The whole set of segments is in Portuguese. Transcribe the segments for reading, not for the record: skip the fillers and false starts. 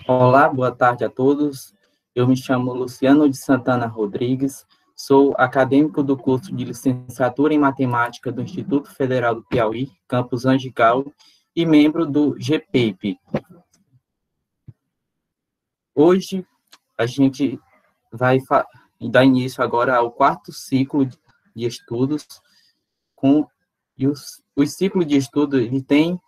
Olá, boa tarde a todos. Eu me chamo Luciano de Santana Rodrigues, sou acadêmico do curso de licenciatura em matemática do Instituto Federal do Piauí, campus Angical, e membro do GPIP. Hoje, a gente vai dar início agora ao quarto ciclo de estudos, o ciclo de estudo ele tem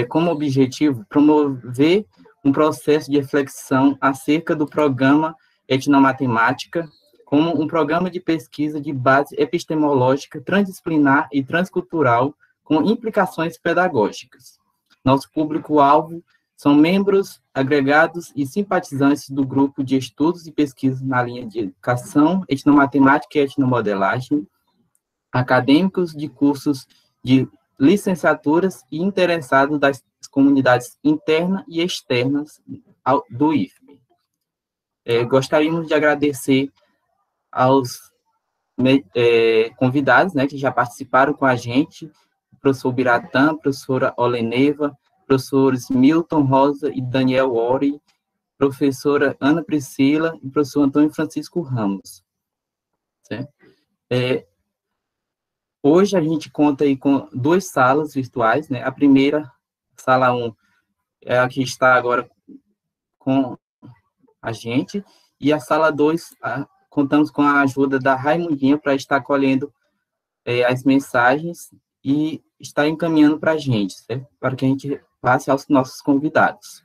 como objetivo promover um processo de reflexão acerca do programa Etnomatemática como um programa de pesquisa de base epistemológica, transdisciplinar e transcultural com implicações pedagógicas. Nosso público-alvo são membros agregados e simpatizantes do grupo de estudos e pesquisa na linha de educação, etnomatemática e etnomodelagem, acadêmicos de cursos de licenciaturas e interessados das comunidades internas e externas do IFP. Gostaríamos de agradecer aos convidados, que já participaram com a gente, o professor Biratã, professora Oleneva, professores Milton Rosa e Daniel Ori, professora Ana Priscila e professor Antônio Francisco Ramos. Certo? Hoje a gente conta aí com 2 salas virtuais, A primeira, sala 1, é a que está agora com a gente, e a sala 2, contamos com a ajuda da Raimundinha para estar colhendo as mensagens e estar encaminhando para a gente, certo? Para que a gente passe aos nossos convidados.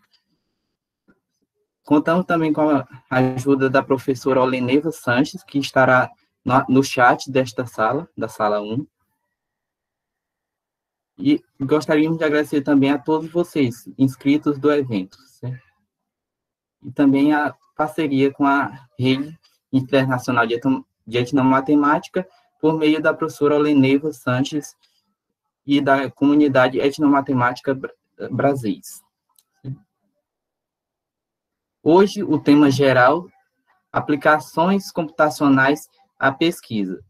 Contamos também com a ajuda da professora Oleneva Sanches, que estará no chat desta sala, da sala 1. E gostaríamos de agradecer também a todos vocês, inscritos do evento, certo? E também a parceria com a Rede Internacional de Etnomatemática, por meio da professora Oleneva Sanches e da comunidade Etnomatemática Brasis. Hoje, o tema geral, aplicações computacionais à pesquisa.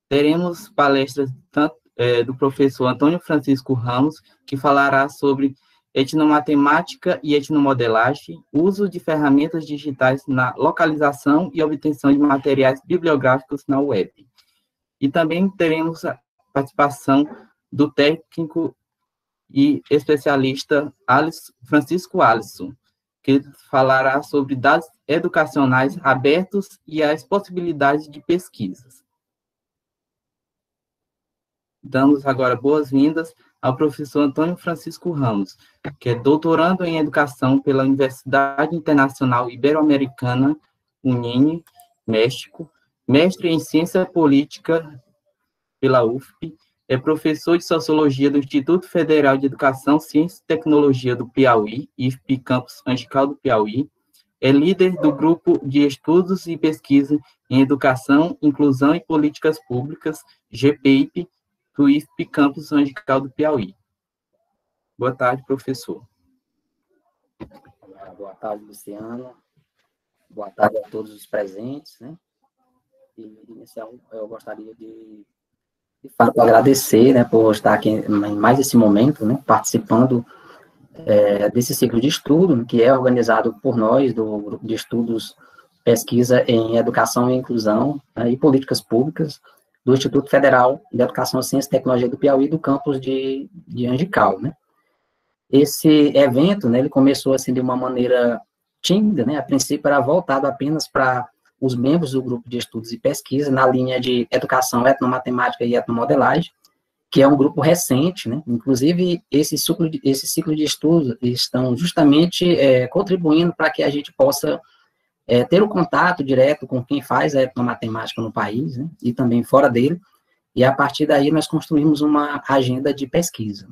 Teremos palestras tanto do professor Antônio Francisco Ramos, que falará sobre etnomatemática e etnomodelagem, uso de ferramentas digitais na localização e obtenção de materiais bibliográficos na web. E também teremos a participação do técnico e especialista Francisco Alisson, que falará sobre dados educacionais abertos e as possibilidades de pesquisas. Damos agora boas-vindas ao professor Antônio Francisco Ramos, que é doutorando em Educação pela Universidade Internacional Ibero-Americana, UNINE, México, mestre em Ciência Política pela UFP, é professor de Sociologia do Instituto Federal de Educação, Ciência e Tecnologia do Piauí, IFP Campus Angical do Piauí, é líder do Grupo de Estudos e Pesquisa em Educação, Inclusão e Políticas Públicas, GPIP, do IFP Campus Angical do Piauí. Boa tarde, professor. Boa tarde, Luciano. Boa tarde a todos os presentes, E, inicial, eu gostaria de fato, agradecer, por estar aqui em mais esse momento, participando desse ciclo de estudo, que é organizado por nós, do Grupo de Estudos Pesquisa em Educação e Inclusão e Políticas Públicas, do Instituto Federal de Educação, Ciência e Tecnologia do Piauí, do campus de Angical, Esse evento, ele começou, assim, de uma maneira tímida, A princípio era voltado apenas para os membros do grupo de estudos e pesquisa na linha de educação, etnomatemática e etnomodelagem, que é um grupo recente, Inclusive, esse ciclo de estudos estão justamente contribuindo para que a gente possa ter o contato direto com quem faz a etnomatemática no país, e também fora dele, e a partir daí nós construímos uma agenda de pesquisa.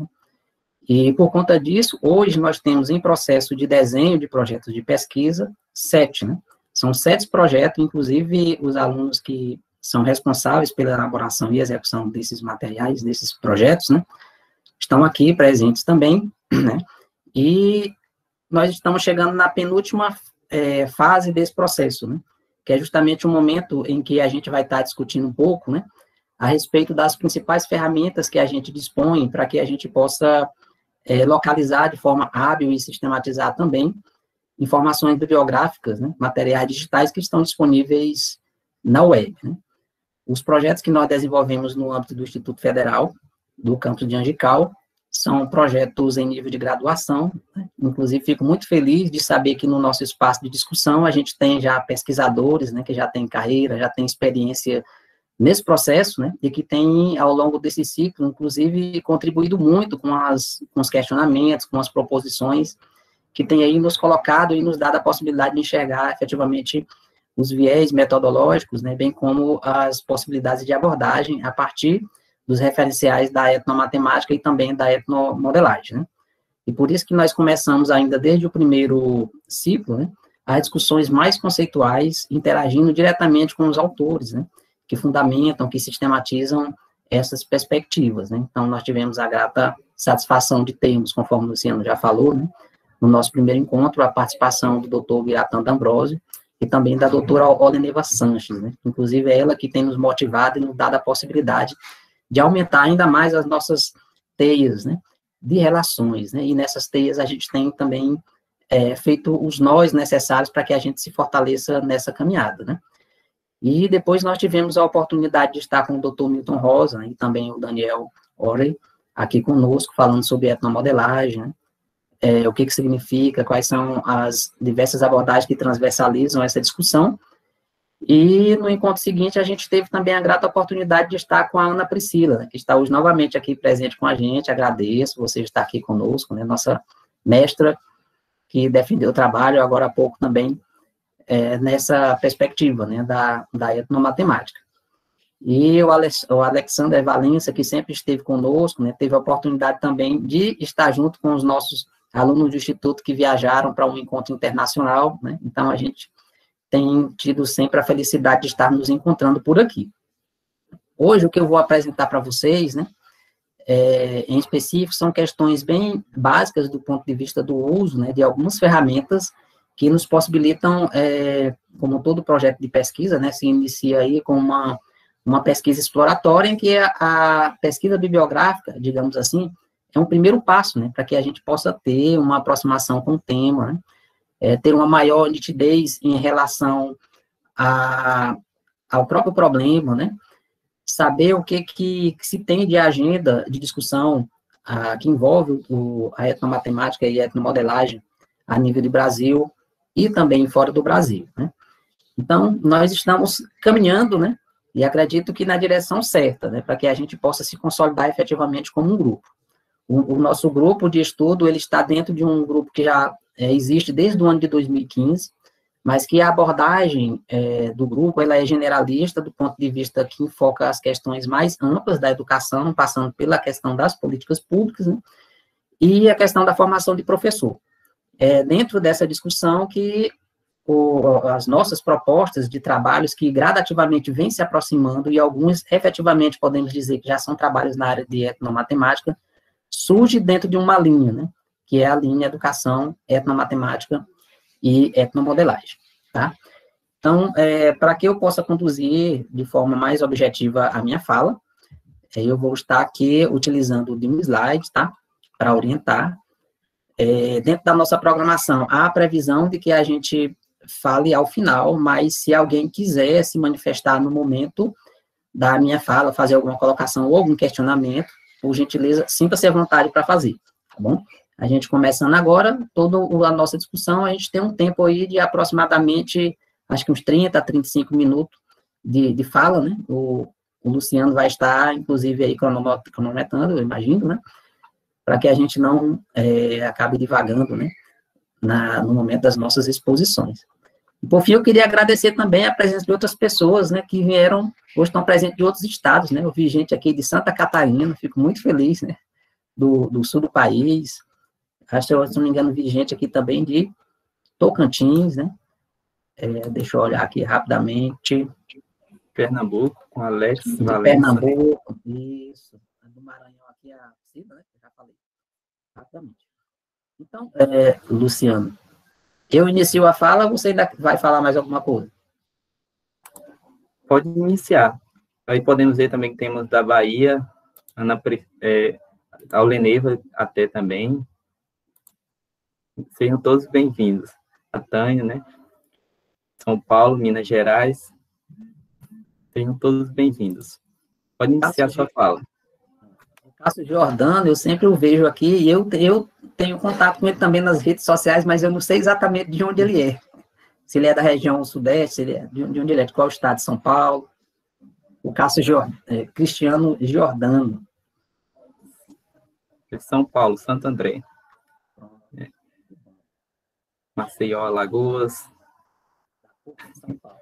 E por conta disso, hoje nós temos em processo de desenho de projetos de pesquisa 7, São 7 projetos, inclusive os alunos que são responsáveis pela elaboração e execução desses materiais, desses projetos, estão aqui presentes também, E nós estamos chegando na penúltima fase desse processo, que é justamente o momento em que a gente vai estar discutindo um pouco, a respeito das principais ferramentas que a gente dispõe para que a gente possa localizar de forma hábil e sistematizar também informações bibliográficas, né, materiais digitais que estão disponíveis na web. Né. Os projetos que nós desenvolvemos no âmbito do Instituto Federal, do campus de Angical, são projetos em nível de graduação, né. Inclusive fico muito feliz de saber que no nosso espaço de discussão a gente tem já pesquisadores, né, que já têm carreira, já têm experiência nesse processo, né, e que tem, ao longo desse ciclo, inclusive, contribuído muito com os questionamentos, com as proposições, que tem aí nos colocado e nos dado a possibilidade de enxergar, efetivamente, os viés metodológicos, né, bem como as possibilidades de abordagem a partir dos referenciais da etnomatemática e também da etnomodelagem, né. E por isso que nós começamos ainda desde o primeiro ciclo, né, as discussões mais conceituais, interagindo diretamente com os autores, né, que fundamentam, que sistematizam essas perspectivas, né. Então, nós tivemos a grata satisfação de termos, conforme o Luciano já falou, né, no nosso primeiro encontro, a participação do doutor Biratan D'Ambrosio e também da doutora Oleneva Sanches, né, inclusive é ela que tem nos motivado e nos dado a possibilidade de aumentar ainda mais as nossas teias, né, de relações, né, e nessas teias a gente tem também feito os nós necessários para que a gente se fortaleça nessa caminhada, né. E depois nós tivemos a oportunidade de estar com o doutor Milton Rosa, né, e também o Daniel Orey, aqui conosco, falando sobre etnomodelagem, né, o que significa, quais são as diversas abordagens que transversalizam essa discussão. E no encontro seguinte, a gente teve também a grata oportunidade de estar com a Ana Priscila, né, que está hoje novamente aqui presente com a gente. Agradeço você estar aqui conosco, né, nossa mestra, que defendeu o trabalho agora há pouco também, nessa perspectiva, né, da etnomatemática. E o Alexander Valença, que sempre esteve conosco, né, teve a oportunidade também de estar junto com os nossos alunos do Instituto que viajaram para um encontro internacional, né, então a gente tem tido sempre a felicidade de estar nos encontrando por aqui. Hoje, o que eu vou apresentar para vocês, né, em específico, são questões bem básicas do ponto de vista do uso, né, de algumas ferramentas que nos possibilitam, como todo projeto de pesquisa, né, se inicia aí com uma pesquisa exploratória, em que a pesquisa bibliográfica, digamos assim, é um primeiro passo, né, para que a gente possa ter uma aproximação com o tema, né, ter uma maior nitidez em relação ao próprio problema, né, saber o que se tem de agenda de discussão que envolve a etnomatemática e a etnomodelagem a nível de Brasil e também fora do Brasil, né. Então, nós estamos caminhando, né, e acredito que na direção certa, né, para que a gente possa se consolidar efetivamente como um grupo. O nosso grupo de estudo, ele está dentro de um grupo que já existe desde o ano de 2015, mas que a abordagem do grupo, ela é generalista, do ponto de vista que enfoca as questões mais amplas da educação, passando pela questão das políticas públicas, né, e a questão da formação de professor. Dentro dessa discussão que as nossas propostas de trabalhos que gradativamente vêm se aproximando, e alguns efetivamente podemos dizer que já são trabalhos na área de etnomatemática, surge dentro de uma linha, né, que é a linha educação, etnomatemática e etnomodelagem, tá? Então, para que eu possa conduzir de forma mais objetiva a minha fala, eu vou estar aqui utilizando de um slide, tá, para orientar. Dentro da nossa programação, há a previsão de que a gente fale ao final, mas se alguém quiser se manifestar no momento da minha fala, fazer alguma colocação ou algum questionamento, por gentileza, sinta-se à vontade para fazer, tá bom? A gente começando agora, toda a nossa discussão, a gente tem um tempo aí de aproximadamente, acho que uns 30 a 35 minutos de fala, né? O Luciano vai estar, inclusive, aí cronometrando, eu imagino, né? Para que a gente não acabe divagando, né? No momento das nossas exposições. E, por fim, eu queria agradecer também a presença de outras pessoas, né, que vieram, hoje estão presentes de outros estados, né, eu vi gente aqui de Santa Catarina, fico muito feliz, né, do sul do país, acho que, se não me engano, vi gente aqui também de Tocantins, né, deixa eu olhar aqui rapidamente. Pernambuco, com Alex Valença. Pernambuco, isso, do Maranhão aqui, a Cida, né, já falei, rapidamente. Então, Luciano, eu inicio a fala, você ainda vai falar mais alguma coisa? Pode iniciar. Aí podemos ver também que temos da Bahia, Auleneva até também. Sejam todos bem-vindos. A Tânia, né? São Paulo, Minas Gerais. Sejam todos bem-vindos. Pode iniciar a sua fala. Cássio Giordano, eu sempre o vejo aqui, e eu tenho contato com ele também nas redes sociais, mas eu não sei exatamente de onde ele é. Se ele é da região sudeste, se ele é de onde ele é, de qual estado, de São Paulo. O Cássio Cristiano Giordano. De São Paulo, Santo André. Maceió, Alagoas. São Paulo.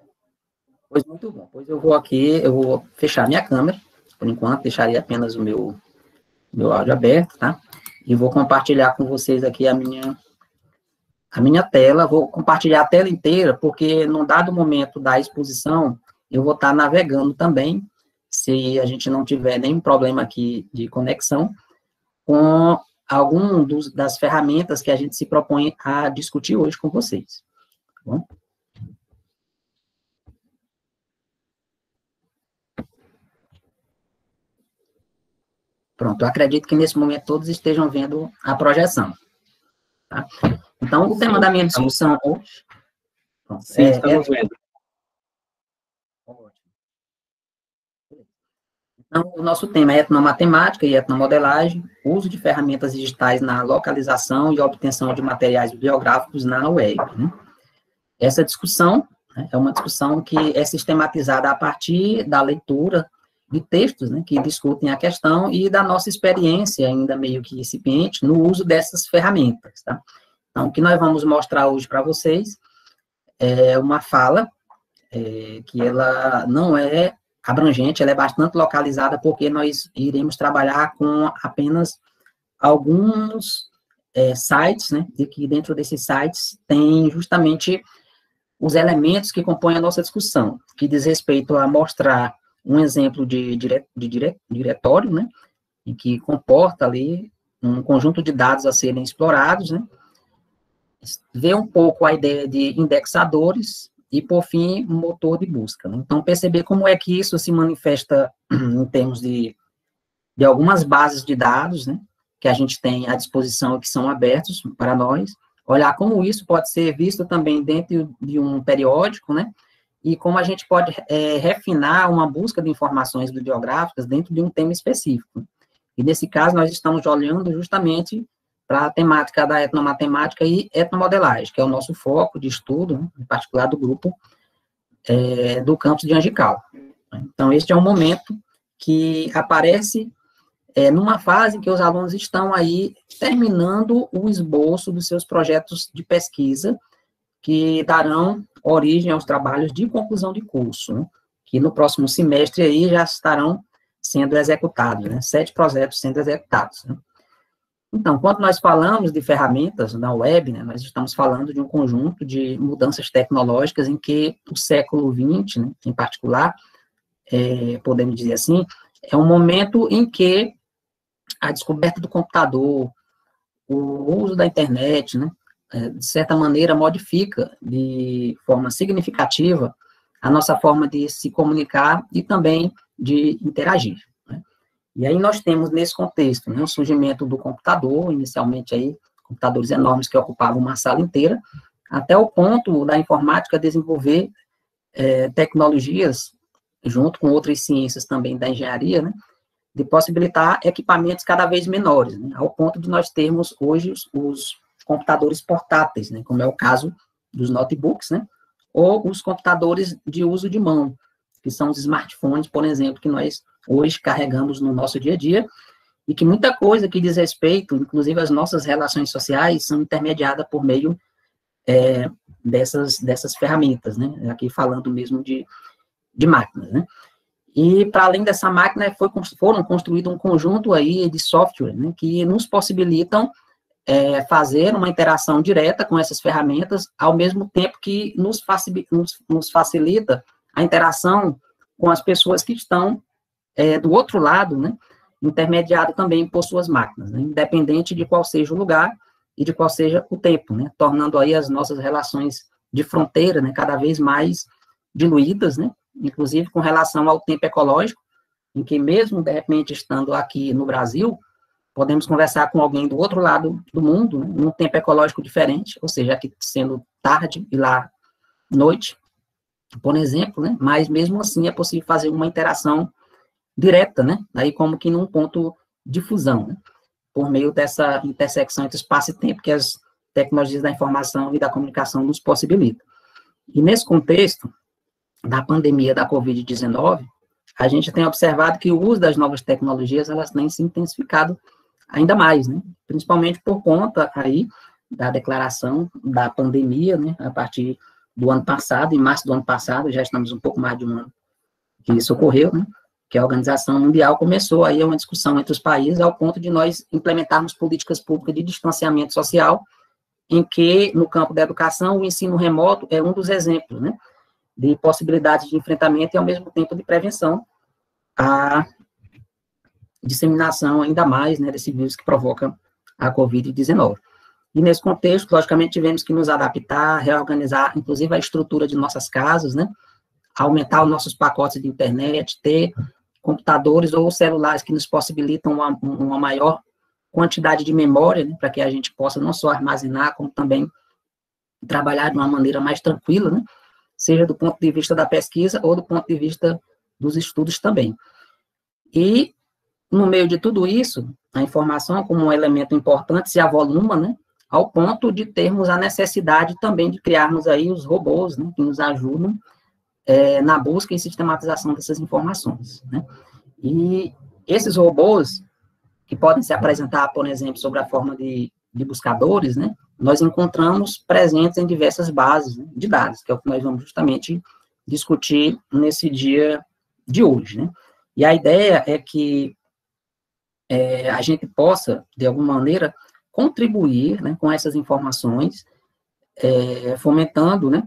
Pois muito bom. Pois eu vou fechar minha câmera, por enquanto, deixaria apenas o meu áudio aberto, tá? E vou compartilhar com vocês aqui a minha tela, vou compartilhar a tela inteira, porque num dado momento da exposição, eu vou estar navegando também, se a gente não tiver nenhum problema aqui de conexão, com algum das ferramentas que a gente se propõe a discutir hoje com vocês. Tá bom? Pronto, eu acredito que nesse momento todos estejam vendo a projeção. Tá? Então, o tema da minha discussão hoje... Pronto, sim, estamos vendo. Então, o nosso tema é etnomatemática e etnomodelagem, uso de ferramentas digitais na localização e obtenção de materiais bibliográficos na web. Né? Essa discussão, né, é uma discussão que é sistematizada a partir da leitura de textos, né, que discutem a questão e da nossa experiência, ainda meio que incipiente, no uso dessas ferramentas. Tá? Então, o que nós vamos mostrar hoje para vocês é uma fala que ela não é abrangente, ela é bastante localizada, porque nós iremos trabalhar com apenas alguns sites, né, e que dentro desses sites tem justamente os elementos que compõem a nossa discussão, que diz respeito a mostrar um exemplo de diretório, né, em que comporta ali um conjunto de dados a serem explorados, né, ver um pouco a ideia de indexadores e, por fim, um motor de busca. Né? Então, perceber como é que isso se manifesta em termos de algumas bases de dados, né, que a gente tem à disposição e que são abertos para nós, olhar como isso pode ser visto também dentro de um periódico, né, e como a gente pode refinar uma busca de informações bibliográficas dentro de um tema específico. E, nesse caso, nós estamos olhando justamente para a temática da etnomatemática e etnomodelagem, que é o nosso foco de estudo, né, em particular do grupo do campus de Angical. Então, este é um momento que aparece numa fase em que os alunos estão aí terminando o esboço dos seus projetos de pesquisa, que darão origem aos trabalhos de conclusão de curso, né, que no próximo semestre aí já estarão sendo executados, né, 7 projetos sendo executados, né. Então, quando nós falamos de ferramentas na web, né, nós estamos falando de um conjunto de mudanças tecnológicas em que o século XX, né, em particular, podemos dizer assim, é um momento em que a descoberta do computador, o uso da internet, né, de certa maneira, modifica de forma significativa a nossa forma de se comunicar e também de interagir. Né? E aí nós temos, nesse contexto, né, o surgimento do computador, inicialmente aí, computadores enormes que ocupavam uma sala inteira, até o ponto da informática desenvolver tecnologias, junto com outras ciências também da engenharia, né, de possibilitar equipamentos cada vez menores, né, ao ponto de nós termos hoje os computadores portáteis, né, como é o caso dos notebooks, né, ou os computadores de uso de mão, que são os smartphones, por exemplo, que nós hoje carregamos no nosso dia a dia, e que muita coisa que diz respeito, inclusive as nossas relações sociais, são intermediadas por meio dessas ferramentas, né, aqui falando mesmo de máquinas, né. E, para além dessa máquina, foram construídos um conjunto aí de software, né, que nos possibilitam fazer uma interação direta com essas ferramentas, ao mesmo tempo que nos facilita a interação com as pessoas que estão do outro lado, né, intermediado também por suas máquinas, né, independente de qual seja o lugar e de qual seja o tempo, né, tornando aí as nossas relações de fronteira, né, cada vez mais diluídas, né, inclusive com relação ao tempo ecológico, em que mesmo, de repente, estando aqui no Brasil, podemos conversar com alguém do outro lado do mundo, né, num tempo ecológico diferente, ou seja, aqui sendo tarde e lá noite, por exemplo, né, mas mesmo assim é possível fazer uma interação direta, né, aí como que num ponto de fusão, né, por meio dessa intersecção entre espaço e tempo que as tecnologias da informação e da comunicação nos possibilitam. E nesse contexto da pandemia da Covid-19, a gente tem observado que o uso das novas tecnologias, elas têm se intensificado ainda mais, né, principalmente por conta aí da declaração da pandemia, né, a partir do ano passado, em março do ano passado, já estamos um pouco mais de um ano que isso ocorreu, né, que a Organização Mundial começou aí uma discussão entre os países ao ponto de nós implementarmos políticas públicas de distanciamento social, em que, no campo da educação, o ensino remoto é um dos exemplos, né, de possibilidades de enfrentamento e, ao mesmo tempo, de prevenção à disseminação ainda mais, né, desse vírus que provoca a Covid-19. E, nesse contexto, logicamente, tivemos que nos adaptar, reorganizar, inclusive, a estrutura de nossas casas, né, aumentar os nossos pacotes de internet, ter computadores ou celulares que nos possibilitam uma maior quantidade de memória, né, para que a gente possa não só armazenar, como também trabalhar de uma maneira mais tranquila, né, seja do ponto de vista da pesquisa ou do ponto de vista dos estudos também. E, no meio de tudo isso, a informação como um elemento importante se avoluma, né, ao ponto de termos a necessidade também de criarmos aí os robôs, né, que nos ajudam na busca e sistematização dessas informações, né. E esses robôs, que podem se apresentar, por exemplo, sob a forma de buscadores, né, nós encontramos presentes em diversas bases, né, de dados, que é o que nós vamos justamente discutir nesse dia de hoje, né. E a ideia é que a gente possa, de alguma maneira, contribuir, né, com essas informações, fomentando, né,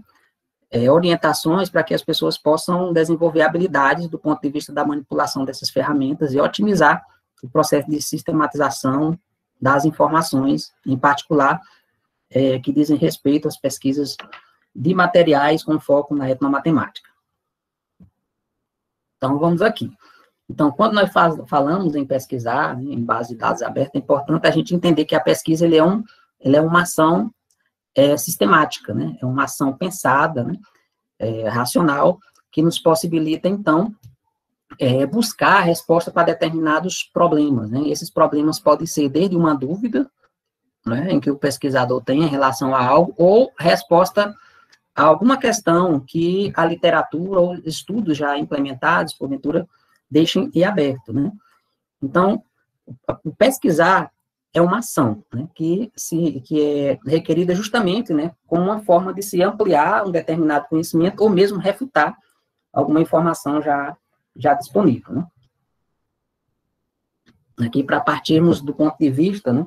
orientações para que as pessoas possam desenvolver habilidades do ponto de vista da manipulação dessas ferramentas e otimizar o processo de sistematização das informações, em particular, que dizem respeito às pesquisas de materiais com foco na etnomatemática. Então, vamos aqui. Então, quando nós falamos em pesquisar, né, em base de dados abertos, é importante a gente entender que a pesquisa ele é uma ação sistemática, né, é uma ação pensada, né, racional, que nos possibilita, então, buscar a resposta para determinados problemas, né? Esses problemas podem ser desde uma dúvida, né, em que o pesquisador tem em relação a algo, ou resposta a alguma questão que a literatura ou estudos já implementados, porventura, deixem em aberto, né? Então, o pesquisar é uma ação, né, que é requerida justamente, né, como uma forma de se ampliar um determinado conhecimento ou mesmo refutar alguma informação já disponível, né. Aqui, para partirmos do ponto de vista, né,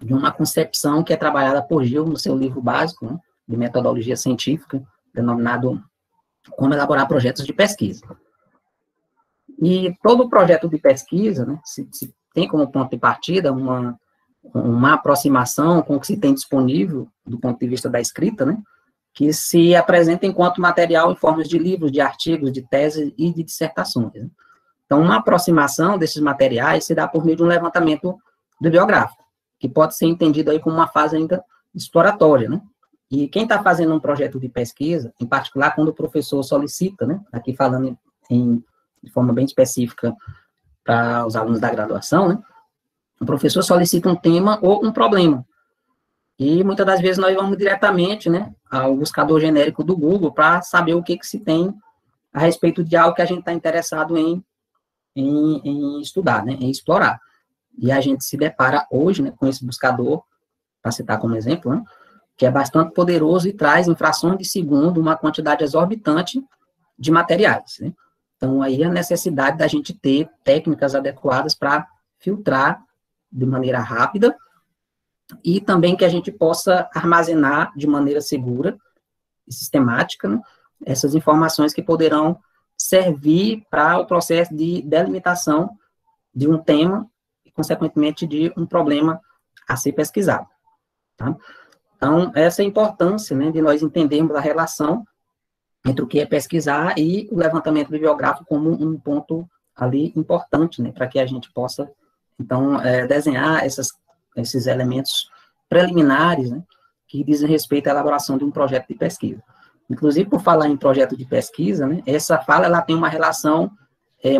de uma concepção que é trabalhada por Gil no seu livro básico, né, de metodologia científica, denominado Como Elaborar Projetos de Pesquisa. E todo projeto de pesquisa, né, se tem como ponto de partida uma aproximação com o que se tem disponível do ponto de vista da escrita, né, que se apresenta enquanto material em formas de livros, de artigos, de teses e de dissertações, né. Então, uma aproximação desses materiais se dá por meio de um levantamento bibliográfico, que pode ser entendido aí como uma fase ainda exploratória, né. E quem está fazendo um projeto de pesquisa, em particular quando o professor solicita, né, aqui falando de forma bem específica para os alunos da graduação, né, o professor solicita um tema ou um problema. E muitas das vezes nós vamos diretamente, né, ao buscador genérico do Google para saber o que se tem a respeito de algo que a gente está interessado em estudar, né, em explorar. E a gente se depara hoje, né, com esse buscador, para citar como exemplo, né, que é bastante poderoso e traz, em frações de segundo, uma quantidade exorbitante de materiais, né. Então, aí a necessidade da gente ter técnicas adequadas para filtrar de maneira rápida e também que a gente possa armazenar de maneira segura e sistemática, né, essas informações que poderão servir para o processo de delimitação de um tema e, consequentemente, de um problema a ser pesquisado. Tá? Então, essa é a importância, né, de nós entendermos a relação entre o que é pesquisar e o levantamento bibliográfico como um ponto ali importante, né, para que a gente possa, então, desenhar esses elementos preliminares, né, que dizem respeito à elaboração de um projeto de pesquisa. Inclusive, por falar em projeto de pesquisa, né, essa fala ela tem uma relação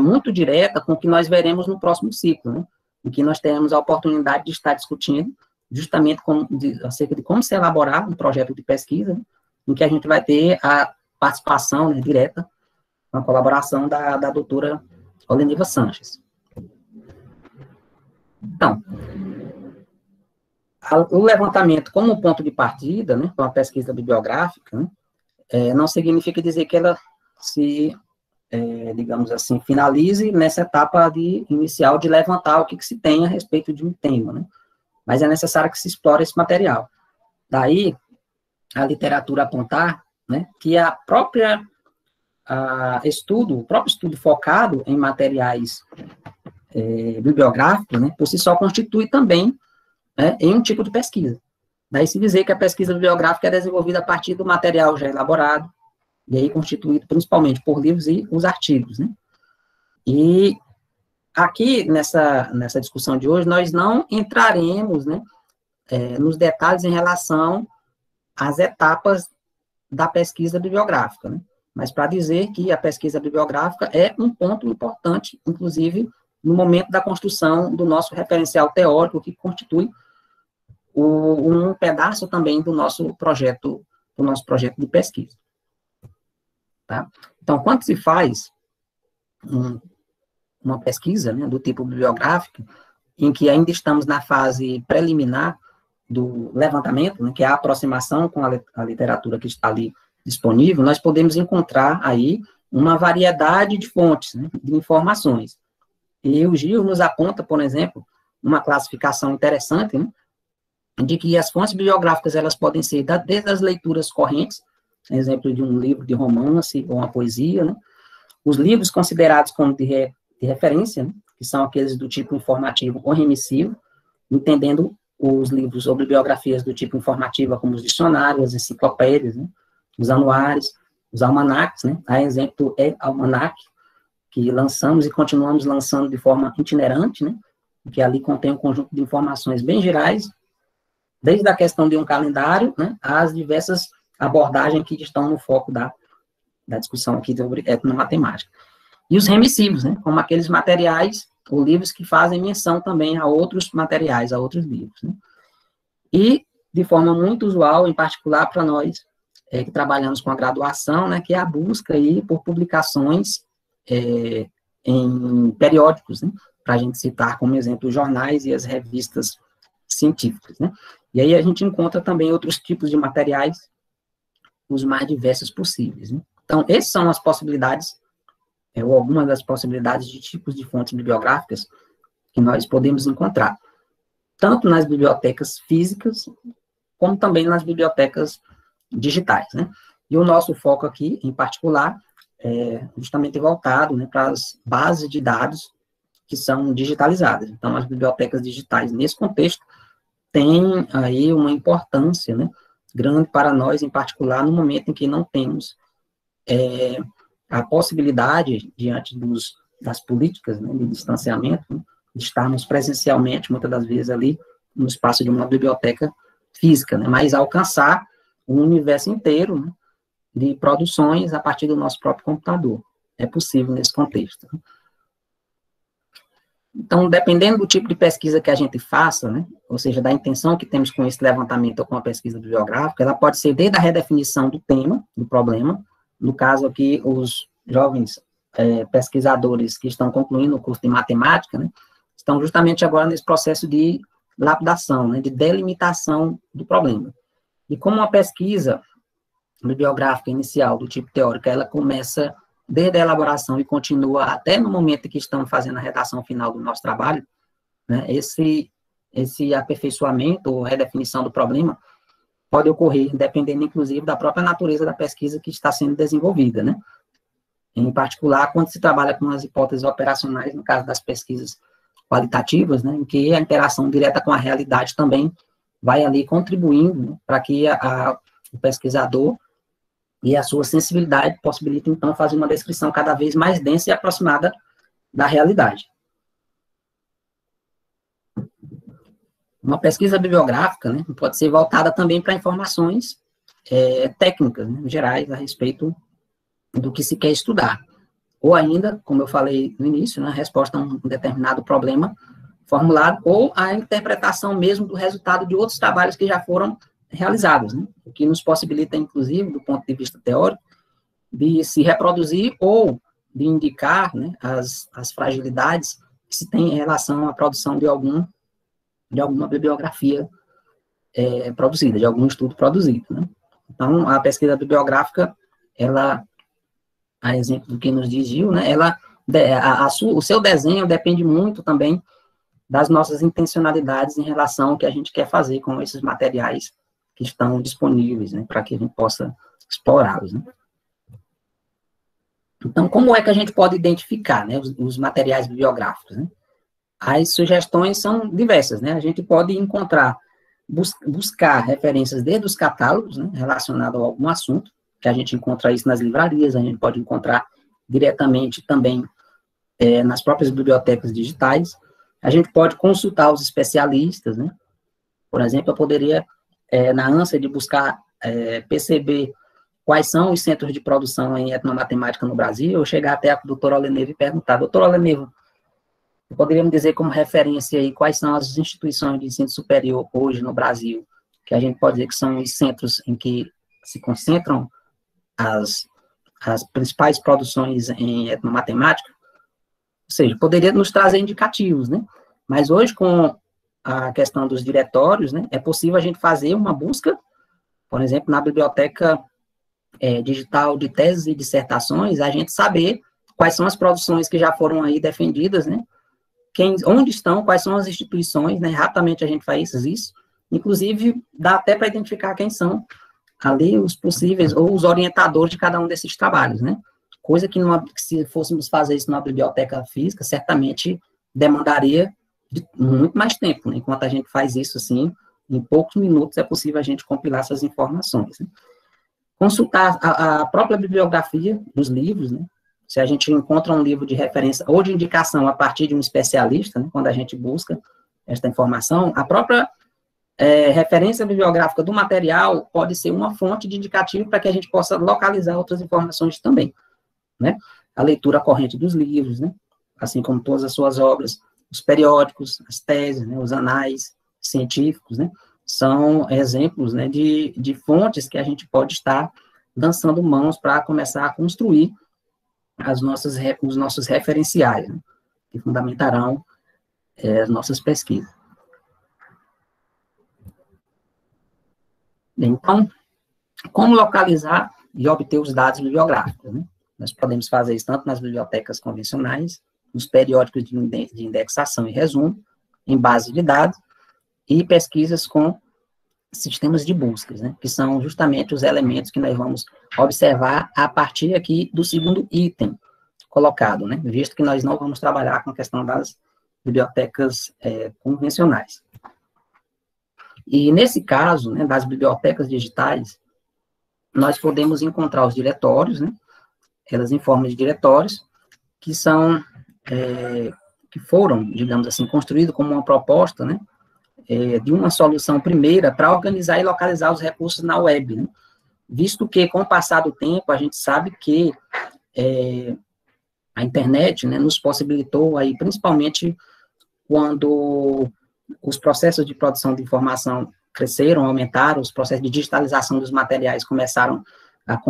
muito direta com o que nós veremos no próximo ciclo, né, em que nós teremos a oportunidade de estar discutindo justamente acerca de como se elaborar um projeto de pesquisa, né, em que a gente vai ter a participação, né, direta, uma colaboração da doutora Oleniva Sanches. Então, o levantamento como ponto de partida, né, com a pesquisa bibliográfica, né, não significa dizer que ela se, digamos assim, finalize nessa etapa inicial de levantar o que se tem a respeito de um tema, né, mas é necessário que se explore esse material. Daí, a literatura apontar, né, que o próprio estudo focado em materiais bibliográficos, né, por si só constitui também, né, em um tipo de pesquisa. Daí se dizer que a pesquisa bibliográfica é desenvolvida a partir do material já elaborado, e aí constituído principalmente por livros e os artigos, né. E aqui, nessa discussão de hoje, nós não entraremos, né, nos detalhes em relação às etapas da pesquisa bibliográfica, né, mas para dizer que a pesquisa bibliográfica é um ponto importante, inclusive, no momento da construção do nosso referencial teórico, que constitui um pedaço também do nosso projeto de pesquisa. Tá? Então, quando se faz uma pesquisa, né, do tipo bibliográfico, em que ainda estamos na fase preliminar do levantamento, né, que é a aproximação com a literatura que está ali disponível, nós podemos encontrar aí uma variedade de fontes, né, de informações. E o Gil nos aponta, por exemplo, uma classificação interessante, né, de que as fontes bibliográficas elas podem ser desde as leituras correntes, exemplo de um livro de romance ou uma poesia, né, os livros considerados como de referência, né, que são aqueles do tipo informativo ou remissivo, entendendo os livros ou bibliografias do tipo informativa como os dicionários, as enciclopédias, né, os anuários, os almanacs, né, a exemplo é almanac, que lançamos e continuamos lançando de forma itinerante, né, que ali contém um conjunto de informações bem gerais, desde a questão de um calendário, né, às diversas abordagens que estão no foco da discussão aqui sobre etnomatemática. E os remissivos, né, como aqueles materiais ou livros que fazem menção também a outros materiais, a outros livros, né. E, de forma muito usual, em particular para nós, que trabalhamos com a graduação, né, que é a busca aí por publicações em periódicos, né, para a gente citar como exemplo os jornais e as revistas científicas, né. E aí a gente encontra também outros tipos de materiais, os mais diversos possíveis, né. Então, essas são as possibilidades, ou algumas das possibilidades de tipos de fontes bibliográficas que nós podemos encontrar, tanto nas bibliotecas físicas, como também nas bibliotecas digitais, né. E o nosso foco aqui, em particular, é justamente voltado, né, para as bases de dados que são digitalizadas. Então, as bibliotecas digitais, nesse contexto, têm aí uma importância, né, grande para nós, em particular, no momento em que não temos a possibilidade, diante das políticas, né, de distanciamento, né, de estarmos presencialmente, muitas das vezes, ali, no espaço de uma biblioteca física, né, mas alcançar um universo inteiro, né, de produções a partir do nosso próprio computador. É possível nesse contexto. Então, dependendo do tipo de pesquisa que a gente faça, né, ou seja, da intenção que temos com esse levantamento ou com a pesquisa bibliográfica, ela pode ser desde a redefinição do tema, do problema, no caso aqui, os jovens pesquisadores que estão concluindo o curso de matemática, né, estão justamente agora nesse processo de lapidação, né, de delimitação do problema. E como uma pesquisa bibliográfica inicial do tipo teórico, ela começa desde a elaboração e continua até no momento em que estamos fazendo a redação final do nosso trabalho, né, esse aperfeiçoamento ou redefinição do problema pode ocorrer, dependendo, inclusive, da própria natureza da pesquisa que está sendo desenvolvida, né. Em particular, quando se trabalha com as hipóteses operacionais, no caso das pesquisas qualitativas, né, em que a interação direta com a realidade também vai ali contribuindo, né, para que o pesquisador E a sua sensibilidade possibilita, então, fazer uma descrição cada vez mais densa e aproximada da realidade. Uma pesquisa bibliográfica, né, pode ser voltada também para informações técnicas, né, gerais, a respeito do que se quer estudar. Ou ainda, como eu falei no início, né, a resposta a um determinado problema formulado, ou a interpretação mesmo do resultado de outros trabalhos que já foram realizados, né, o que nos possibilita, inclusive, do ponto de vista teórico, de se reproduzir ou de indicar, né, as fragilidades que se tem em relação à produção de alguma bibliografia produzida, de algum estudo produzido, né. Então, a pesquisa bibliográfica, ela, a exemplo do que nos diz Gil, né, o seu desenho depende muito também das nossas intencionalidades em relação ao que a gente quer fazer com esses materiais que estão disponíveis, né, para que a gente possa explorá-los, né. Então, como é que a gente pode identificar, né, os materiais bibliográficos, né? As sugestões são diversas, né? A gente pode encontrar, buscar referências desde os catálogos, né, relacionados a algum assunto, que a gente encontra isso nas livrarias, a gente pode encontrar diretamente também nas próprias bibliotecas digitais. A gente pode consultar os especialistas, né? Por exemplo, eu poderia, na ânsia de buscar perceber quais são os centros de produção em etnomatemática no Brasil, eu chegar até a doutora Olenevo e perguntar: doutora Olenevo, eu poderia me dizer como referência aí quais são as instituições de ensino superior hoje no Brasil, que a gente pode dizer que são os centros em que se concentram as principais produções em etnomatemática? Ou seja, poderia nos trazer indicativos, né? Mas hoje, com a questão dos diretórios, né, é possível a gente fazer uma busca, por exemplo, na biblioteca digital de teses e dissertações, a gente saber quais são as produções que já foram aí defendidas, né? Onde estão, quais são as instituições, né? Rapidamente a gente faz isso. Inclusive, dá até para identificar quem são ali os possíveis, ou os orientadores de cada um desses trabalhos, né? Coisa que se fôssemos fazer isso numa biblioteca física, certamente demandaria muito mais tempo, né? Enquanto a gente faz isso, assim, em poucos minutos é possível a gente compilar essas informações, né? Consultar a própria bibliografia dos livros, né? Se a gente encontra um livro de referência ou de indicação a partir de um especialista, né, quando a gente busca esta informação, a própria referência bibliográfica do material pode ser uma fonte de indicativo para que a gente possa localizar outras informações também, né? A leitura corrente dos livros, né? Assim como todas as suas obras, os periódicos, as teses, né, os anais científicos, né, são exemplos, né, de fontes que a gente pode estar lançando mãos para começar a construir os nossos referenciais, né, que fundamentarão as nossas pesquisas. Então, como localizar e obter os dados bibliográficos, né? Nós podemos fazer isso tanto nas bibliotecas convencionais, nos periódicos de indexação e resumo, em base de dados, e pesquisas com sistemas de buscas, né? Que são justamente os elementos que nós vamos observar a partir aqui do segundo item colocado, né? Visto que nós não vamos trabalhar com a questão das bibliotecas convencionais. E nesse caso, né, das bibliotecas digitais, nós podemos encontrar os diretórios, né? Elas em forma de diretórios, que são, que foram, digamos assim, construídos como uma proposta, né? De uma solução primeira para organizar e localizar os recursos na web, né? Visto que, com o passar do tempo, a gente sabe que a internet, né, nos possibilitou aí, principalmente quando os processos de produção de informação cresceram, aumentaram, os processos de digitalização dos materiais começaram a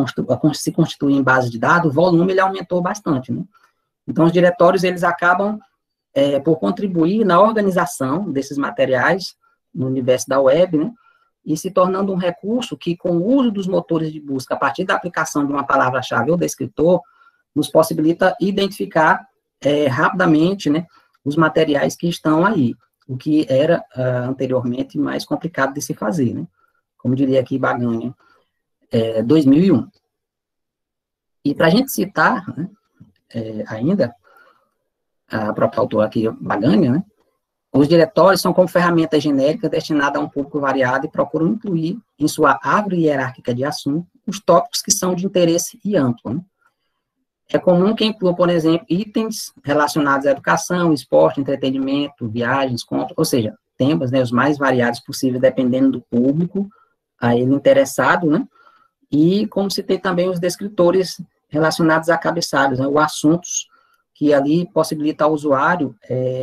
se constituir em base de dados, o volume ele aumentou bastante, né? Então, os diretórios, eles acabam por contribuir na organização desses materiais no universo da web, né? E se tornando um recurso que, com o uso dos motores de busca, a partir da aplicação de uma palavra-chave ou descritor, nos possibilita identificar rapidamente, né, os materiais que estão aí, o que era anteriormente mais complicado de se fazer, né? Como diria aqui Baganha, 2001. E para a gente citar, né, ainda, a própria autora aqui, Baganha, né, Os diretórios são como ferramenta genérica destinada a um público variado e procuram incluir em sua árvore hierárquica de assunto os tópicos que são de interesse e amplo, né? É comum que inclua, por exemplo, itens relacionados à educação, esporte, entretenimento, viagens, compras, ou seja, temas, né, os mais variados possíveis, dependendo do público, a ele interessado, né? E como se tem também os descritores relacionados a cabeçalhos, né, ou assuntos que ali possibilita ao usuário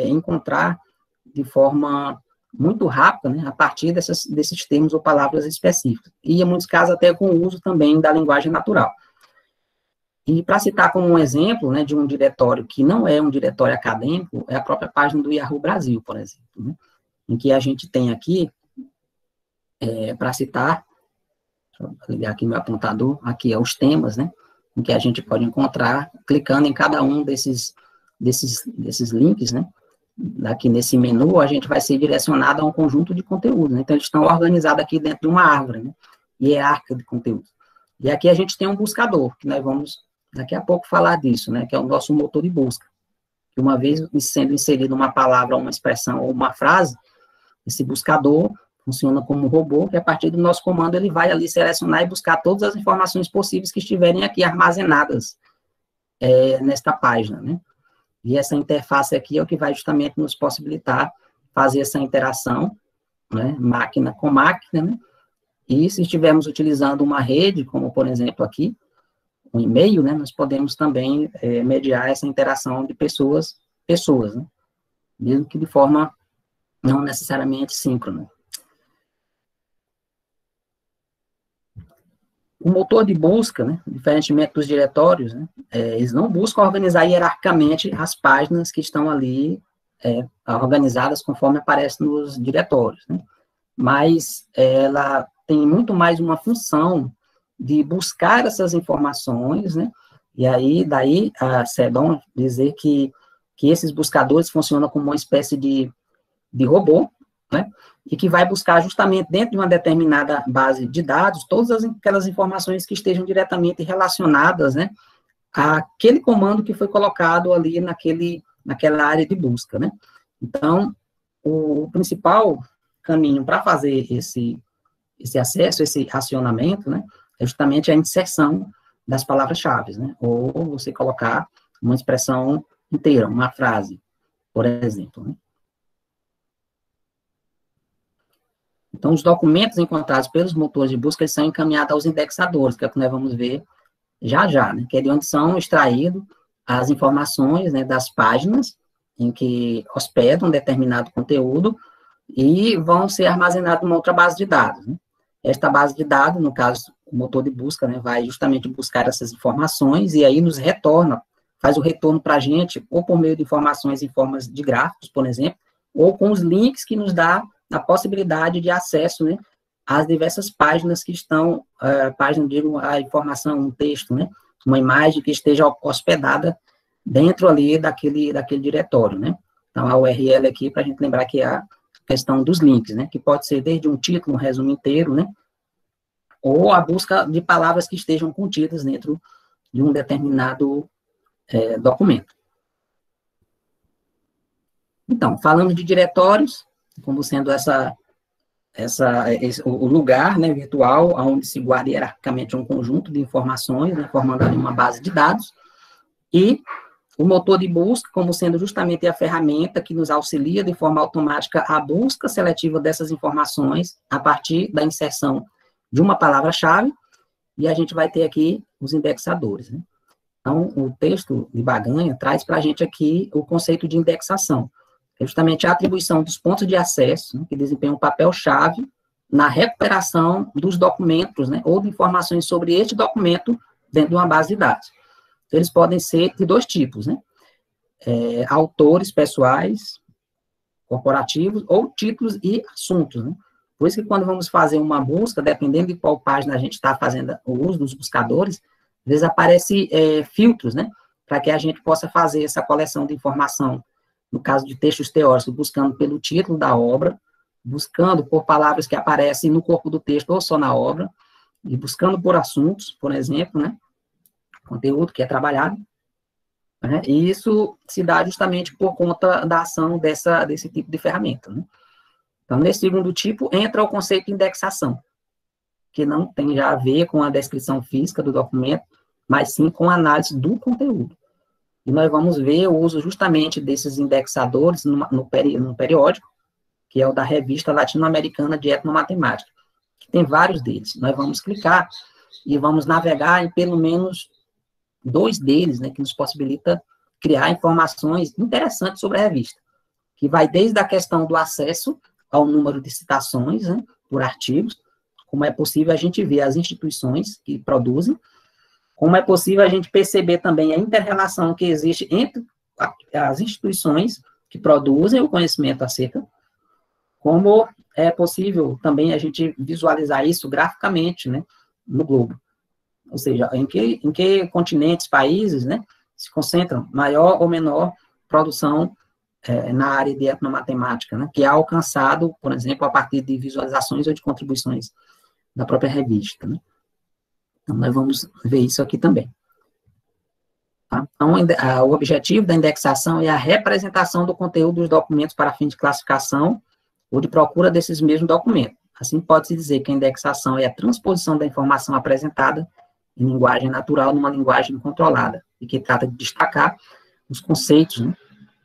encontrar de forma muito rápida, né, a partir desses termos ou palavras específicas. E, em muitos casos, até com o uso também da linguagem natural. E, para citar como um exemplo, né, de um diretório que não é um diretório acadêmico, é a própria página do Yahoo Brasil, por exemplo, né, em que a gente tem aqui, para citar, deixa eu ligar aqui meu apontador, aqui é os temas, né, em que a gente pode encontrar, clicando em cada um desses links, né, aqui nesse menu, a gente vai ser direcionado a um conjunto de conteúdos, né, então eles estão organizados aqui dentro de uma árvore, né, hierárquica de conteúdo. E aqui a gente tem um buscador, que nós vamos daqui a pouco falar disso, né, que é o nosso motor de busca. Que uma vez sendo inserida uma palavra, uma expressão ou uma frase, esse buscador funciona como um robô, que a partir do nosso comando ele vai ali selecionar e buscar todas as informações possíveis que estiverem aqui armazenadas nesta página, né. E essa interface aqui é o que vai justamente nos possibilitar fazer essa interação, né, máquina com máquina, né, e se estivermos utilizando uma rede, como por exemplo aqui, um e-mail, né, nós podemos também mediar essa interação de pessoas, né, mesmo que de forma não necessariamente síncrona. O motor de busca, né, diferentemente dos diretórios, né, eles não buscam organizar hierarquicamente as páginas que estão ali organizadas conforme aparece nos diretórios, né, mas ela tem muito mais uma função de buscar essas informações, né, e aí, daí, a Sedon dizer que esses buscadores funcionam como uma espécie de robô, né, e que vai buscar justamente dentro de uma determinada base de dados todas aquelas informações que estejam diretamente relacionadas, né, àquele comando que foi colocado ali naquela área de busca, né. Então, o principal caminho para fazer esse acesso, esse racionamento, né, é justamente a inserção das palavras-chave, né, ou você colocar uma expressão inteira, uma frase, por exemplo, né. Então, os documentos encontrados pelos motores de busca eles são encaminhados aos indexadores, que é o que nós vamos ver já, né, que é de onde são extraídas as informações, né, das páginas em que hospedam um determinado conteúdo e vão ser armazenados numa outra base de dados, né. Esta base de dados, no caso, o motor de busca, né, vai justamente buscar essas informações e aí nos retorna, faz o retorno para a gente, ou por meio de informações em formas de gráficos, por exemplo, ou com os links que nos dá a possibilidade de acesso, né, às diversas páginas que estão, página, digo, a informação, um texto, né, uma imagem que esteja hospedada dentro ali daquele diretório, né. Então, a URL aqui, para a gente lembrar que é a questão dos links, né, que pode ser desde um título, um resumo inteiro, né, ou a busca de palavras que estejam contidas dentro de um determinado documento. Então, falando de diretórios, como sendo o lugar, né, virtual, onde se guarda hierarquicamente um conjunto de informações, né, formando ali uma base de dados, e o motor de busca como sendo justamente a ferramenta que nos auxilia de forma automática a busca seletiva dessas informações a partir da inserção de uma palavra-chave, e a gente vai ter aqui os indexadores, né. Então, o texto de Baganha traz para a gente aqui o conceito de indexação, é justamente a atribuição dos pontos de acesso, né, que desempenham um papel-chave na recuperação dos documentos, né, ou de informações sobre este documento dentro de uma base de dados. Então, eles podem ser de dois tipos, né, autores pessoais, corporativos, ou títulos e assuntos, né. Por isso que quando vamos fazer uma busca, dependendo de qual página a gente está fazendo o uso dos buscadores, às vezes aparecem filtros, né, para que a gente possa fazer essa coleção de informação, no caso de textos teóricos, buscando pelo título da obra, buscando por palavras que aparecem no corpo do texto ou só na obra, e buscando por assuntos, por exemplo, né, conteúdo que é trabalhado, né? E isso se dá justamente por conta da ação desse tipo de ferramenta, né? Então, nesse segundo tipo, entra o conceito de indexação, que não tem já a ver com a descrição física do documento, mas sim com a análise do conteúdo. E nós vamos ver o uso justamente desses indexadores no periódico, que é o da Revista Latino-Americana de Etnomatemática, que tem vários deles. Nós vamos clicar e vamos navegar em pelo menos 2 deles, né, que nos possibilita criar informações interessantes sobre a revista, que vai desde a questão do acesso ao número de citações, né, por artigos, como é possível a gente ver as instituições que produzem, como é possível a gente perceber também a inter-relação que existe entre as instituições que produzem o conhecimento acerca, como é possível também a gente visualizar isso graficamente, né, no globo. Ou seja, em que continentes, países, né, se concentram maior ou menor produção na área de etnomatemática, né, que é alcançado, por exemplo, a partir de visualizações ou de contribuições da própria revista, né. Então, nós vamos ver isso aqui também. Tá? Então, o objetivo da indexação é a representação do conteúdo dos documentos para fim de classificação ou de procura desses mesmos documentos. Assim, pode-se dizer que a indexação é a transposição da informação apresentada em linguagem natural numa linguagem controlada, e que trata de destacar os conceitos, né,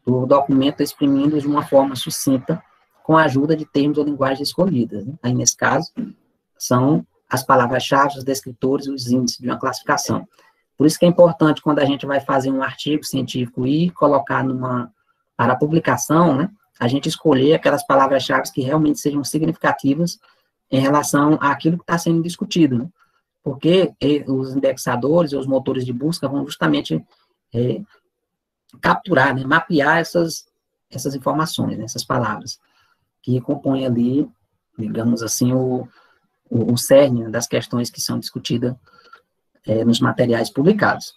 do documento exprimindo de uma forma sucinta, com a ajuda de termos ou linguagens escolhidas. Né? Aí, nesse caso, são as palavras-chave, os descritores e os índices de uma classificação. Por isso que é importante, quando a gente vai fazer um artigo científico e colocar para publicação, né, a gente escolher aquelas palavras-chave que realmente sejam significativas em relação àquilo que está sendo discutido, né? Porque os indexadores, os motores de busca vão justamente capturar, né, mapear essas informações, né, essas palavras, que compõem ali, digamos assim, o cerne das questões que são discutidas nos materiais publicados.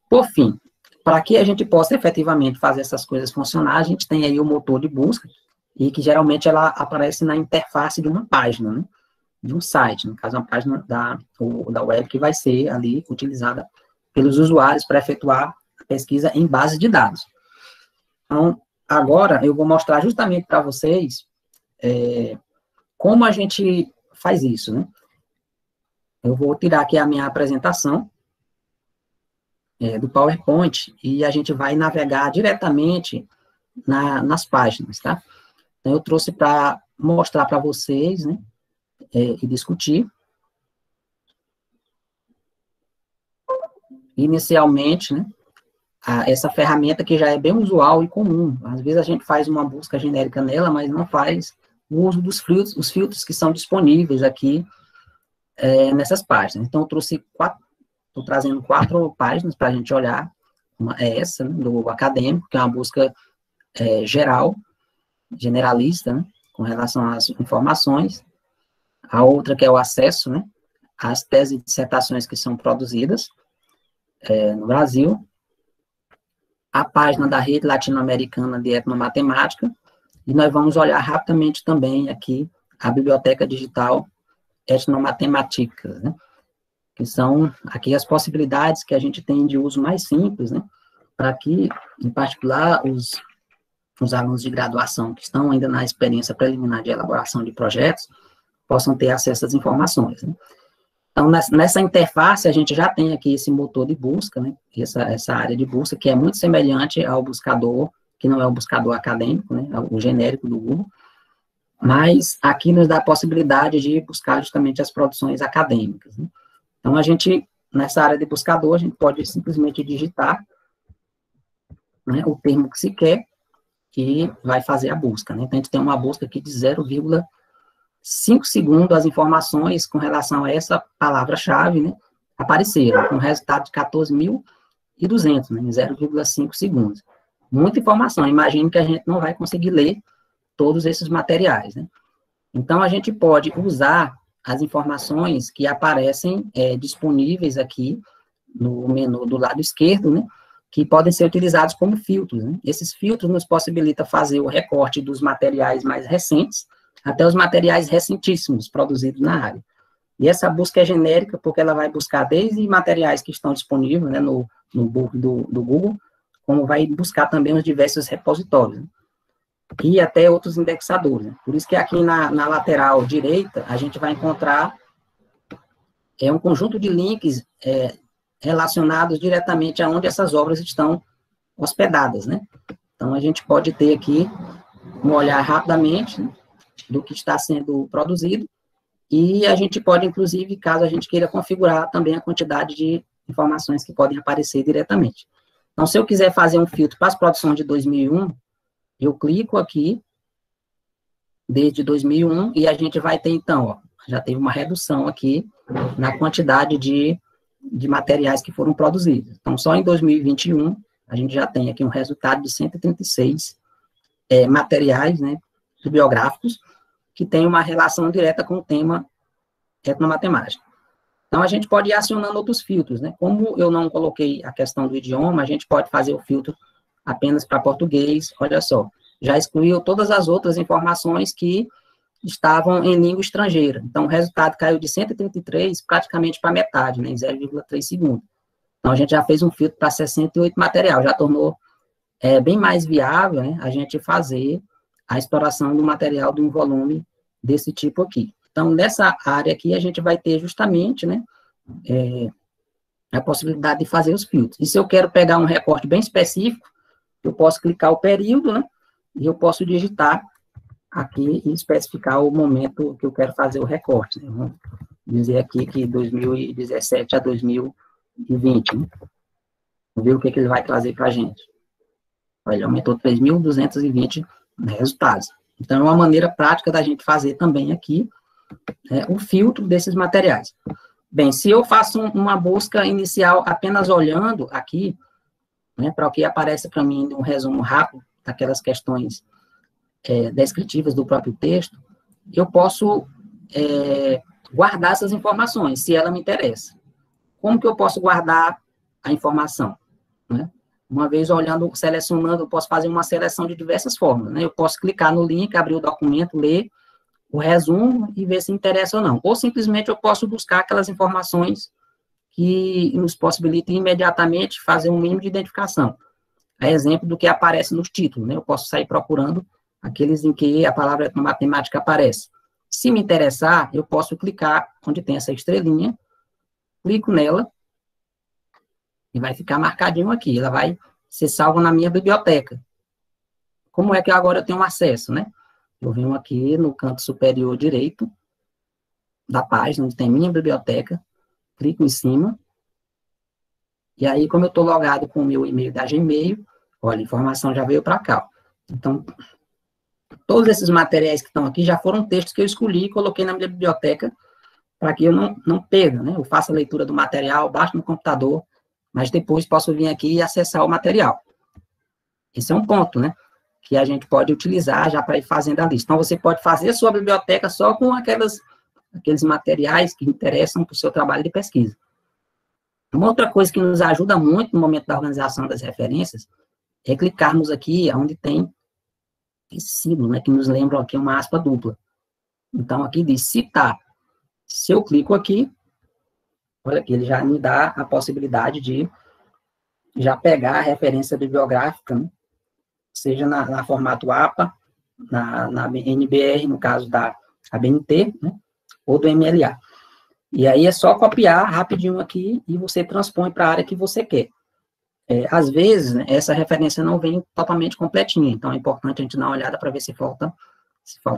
Por fim, para que a gente possa efetivamente fazer essas coisas funcionar, a gente tem aí o motor de busca, e que geralmente ela aparece na interface de uma página, né, de um site, no caso, uma página da web que vai ser ali utilizada pelos usuários para efetuar a pesquisa em base de dados. Então, agora eu vou mostrar justamente para vocês como a gente faz isso, né? Eu vou tirar aqui a minha apresentação do PowerPoint e a gente vai navegar diretamente nas páginas, tá? Então, eu trouxe para mostrar para vocês, né, e discutir. Inicialmente, né, essa ferramenta que já é bem usual e comum. Às vezes a gente faz uma busca genérica nela, mas não faz o uso dos filtros, os filtros que são disponíveis aqui nessas páginas. Então, estou trazendo 4 páginas para a gente olhar. Uma é essa, né, do acadêmico, que é uma busca generalista, né, com relação às informações. A outra que é o acesso, né, às teses e dissertações que são produzidas no Brasil. A página da Rede Latino-Americana de Etnomatemática, e nós vamos olhar rapidamente também aqui a Biblioteca Digital Etnomatemática, né, que são aqui as possibilidades que a gente tem de uso mais simples, né, para que, em particular, os alunos de graduação que estão ainda na experiência preliminar de elaboração de projetos possam ter acesso às informações, né. Então, nessa interface, a gente já tem aqui esse motor de busca, né, essa área de busca, que é muito semelhante ao buscador, que não é o buscador acadêmico, né, o genérico do Google, mas aqui nos dá a possibilidade de buscar justamente as produções acadêmicas, né. Então, a gente, nessa área de buscador, a gente pode simplesmente digitar, né, o termo que se quer e vai fazer a busca, né. Então, a gente tem uma busca aqui de 0,5 segundos, as informações com relação a essa palavra-chave, né, apareceram, com resultado de 14.200, né, em 0,5 segundos. Muita informação, imagine que a gente não vai conseguir ler todos esses materiais, né. Então, a gente pode usar as informações que aparecem disponíveis aqui no menu do lado esquerdo, né, que podem ser utilizados como filtros, né. Esses filtros nos possibilitam fazer o recorte dos materiais mais recentes até os materiais recentíssimos produzidos na área. E essa busca é genérica, porque ela vai buscar desde materiais que estão disponíveis, né, no book do Google, como vai buscar também os diversos repositórios, né, e até outros indexadores. Né. Por isso que aqui na lateral direita, a gente vai encontrar um conjunto de links relacionados diretamente aonde essas obras estão hospedadas, né. Então, a gente pode ter aqui um olhar rapidamente, né, do que está sendo produzido, e a gente pode, inclusive, caso a gente queira configurar também a quantidade de informações que podem aparecer diretamente. Então, se eu quiser fazer um filtro para as produções de 2001, eu clico aqui, desde 2001, e a gente vai ter, então, ó, já teve uma redução aqui na quantidade de materiais que foram produzidos. Então, só em 2021, a gente já tem aqui um resultado de 136 materiais, né, bibliográficos, que tem uma relação direta com o tema etnomatemática. Então, a gente pode ir acionando outros filtros, né? Como eu não coloquei a questão do idioma, a gente pode fazer o filtro apenas para português, olha só, já excluiu todas as outras informações que estavam em língua estrangeira. Então, o resultado caiu de 133 praticamente para metade, né, em 0,3 segundos. Então, a gente já fez um filtro para 68 material, já tornou bem mais viável, né, a gente fazer a exploração do material de um volume desse tipo aqui. Então, nessa área aqui, a gente vai ter justamente, né, a possibilidade de fazer os filtros. E se eu quero pegar um recorte bem específico, eu posso clicar o período, né, e eu posso digitar aqui e especificar o momento que eu quero fazer o recorte. Né? Vamos dizer aqui que 2017 a 2020, né? Vamos ver o que ele vai trazer para a gente. Olha, aumentou 3.220 resultados. Então, é uma maneira prática da gente fazer também aqui o filtro desses materiais. Bem, se eu faço uma busca inicial apenas olhando aqui, né, para o que aparece para mim um resumo rápido daquelas questões descritivas do próprio texto, eu posso guardar essas informações, se ela me interessa. Como que eu posso guardar a informação? Né? Uma vez olhando, selecionando, eu posso fazer uma seleção de diversas formas. Né? Eu posso clicar no link, abrir o documento, ler o resumo e ver se interessa ou não. Ou simplesmente eu posso buscar aquelas informações que nos possibilitem imediatamente fazer um mínimo de identificação. A exemplo do que aparece nos títulos. Né? Eu posso sair procurando aqueles em que a palavra matemática aparece. Se me interessar, eu posso clicar onde tem essa estrelinha, clico nela, e vai ficar marcadinho aqui. Ela vai ser salva na minha biblioteca. Como é que agora eu tenho acesso, né? Eu venho aqui no canto superior direito da página, onde tem minha biblioteca, clico em cima, e aí, como eu estou logado com o meu e-mail da Gmail, olha, a informação já veio para cá. Então, todos esses materiais que estão aqui já foram textos que eu escolhi e coloquei na minha biblioteca para que eu não perca, né? Eu faço a leitura do material, baixo no computador, mas depois posso vir aqui e acessar o material. Esse é um ponto, né? Que a gente pode utilizar já para ir fazendo a lista. Então, você pode fazer a sua biblioteca só com aqueles materiais que interessam para o seu trabalho de pesquisa. Uma outra coisa que nos ajuda muito no momento da organização das referências é clicarmos aqui onde tem esse símbolo, né, que nos lembra aqui uma aspa dupla. Então, aqui diz citar. Se eu clico aqui, olha aqui, ele já me dá a possibilidade de já pegar a referência bibliográfica, né, seja na formato APA, na NBR, no caso da ABNT, né, ou do MLA. E aí é só copiar rapidinho aqui e você transpõe para a área que você quer. Às vezes, né, essa referência não vem totalmente completinha, então é importante a gente dar uma olhada para ver se falta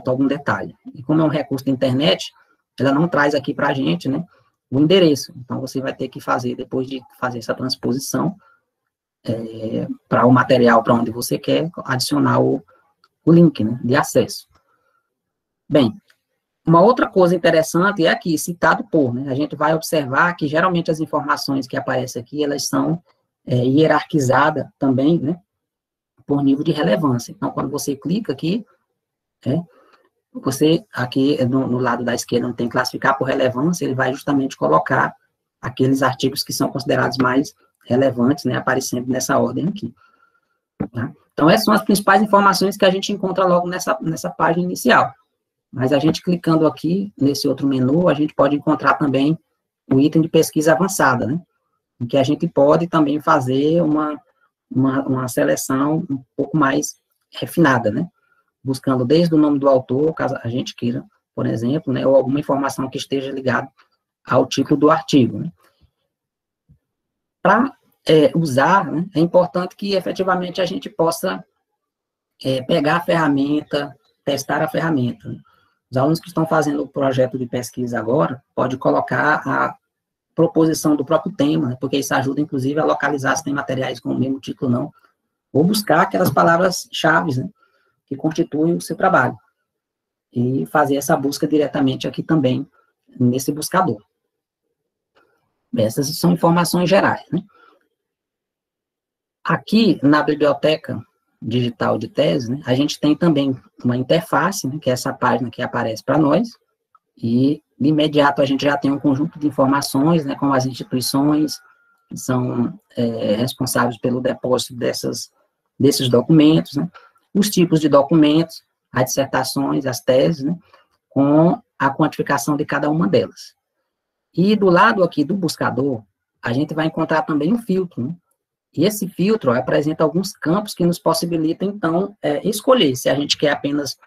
algum detalhe. E como é um recurso da internet, ela não traz aqui para a gente, né, o endereço. Então, você vai ter que fazer, depois de fazer essa transposição, para o material para onde você quer, adicionar o link, né, de acesso. Bem, uma outra coisa interessante é aqui, citado por, né, a gente vai observar que geralmente as informações que aparecem aqui, elas são hierarquizadas também, né, por nível de relevância. Então, quando você clica aqui, você, aqui no lado da esquerda, não tem classificar por relevância, ele vai justamente colocar aqueles artigos que são considerados mais relevantes, né, aparecendo nessa ordem aqui. Tá? Então, essas são as principais informações que a gente encontra logo nessa página inicial. Mas a gente clicando aqui nesse outro menu, a gente pode encontrar também o item de pesquisa avançada, né? Em que a gente pode também fazer uma seleção um pouco mais refinada, né? Buscando desde o nome do autor, caso a gente queira, por exemplo, né? Ou alguma informação que esteja ligada ao título do artigo, né? Para usar, né, é importante que efetivamente a gente possa pegar a ferramenta, testar a ferramenta. Né? Os alunos que estão fazendo o projeto de pesquisa agora, pode colocar a proposição do próprio tema, né, porque isso ajuda, inclusive, a localizar se tem materiais com o mesmo título ou não, ou buscar aquelas palavras-chave, né, que constituem o seu trabalho, e fazer essa busca diretamente aqui também, nesse buscador. Essas são informações gerais, né. Aqui, na biblioteca digital de tese, né, a gente tem também uma interface, né, que é essa página que aparece para nós, e de imediato a gente já tem um conjunto de informações, né, como as instituições que são responsáveis pelo depósito desses documentos, né, os tipos de documentos, as dissertações, as teses, né, com a quantificação de cada uma delas. E do lado aqui do buscador, a gente vai encontrar também um filtro, né, e esse filtro apresenta alguns campos que nos possibilitam, então, escolher se a gente quer apenas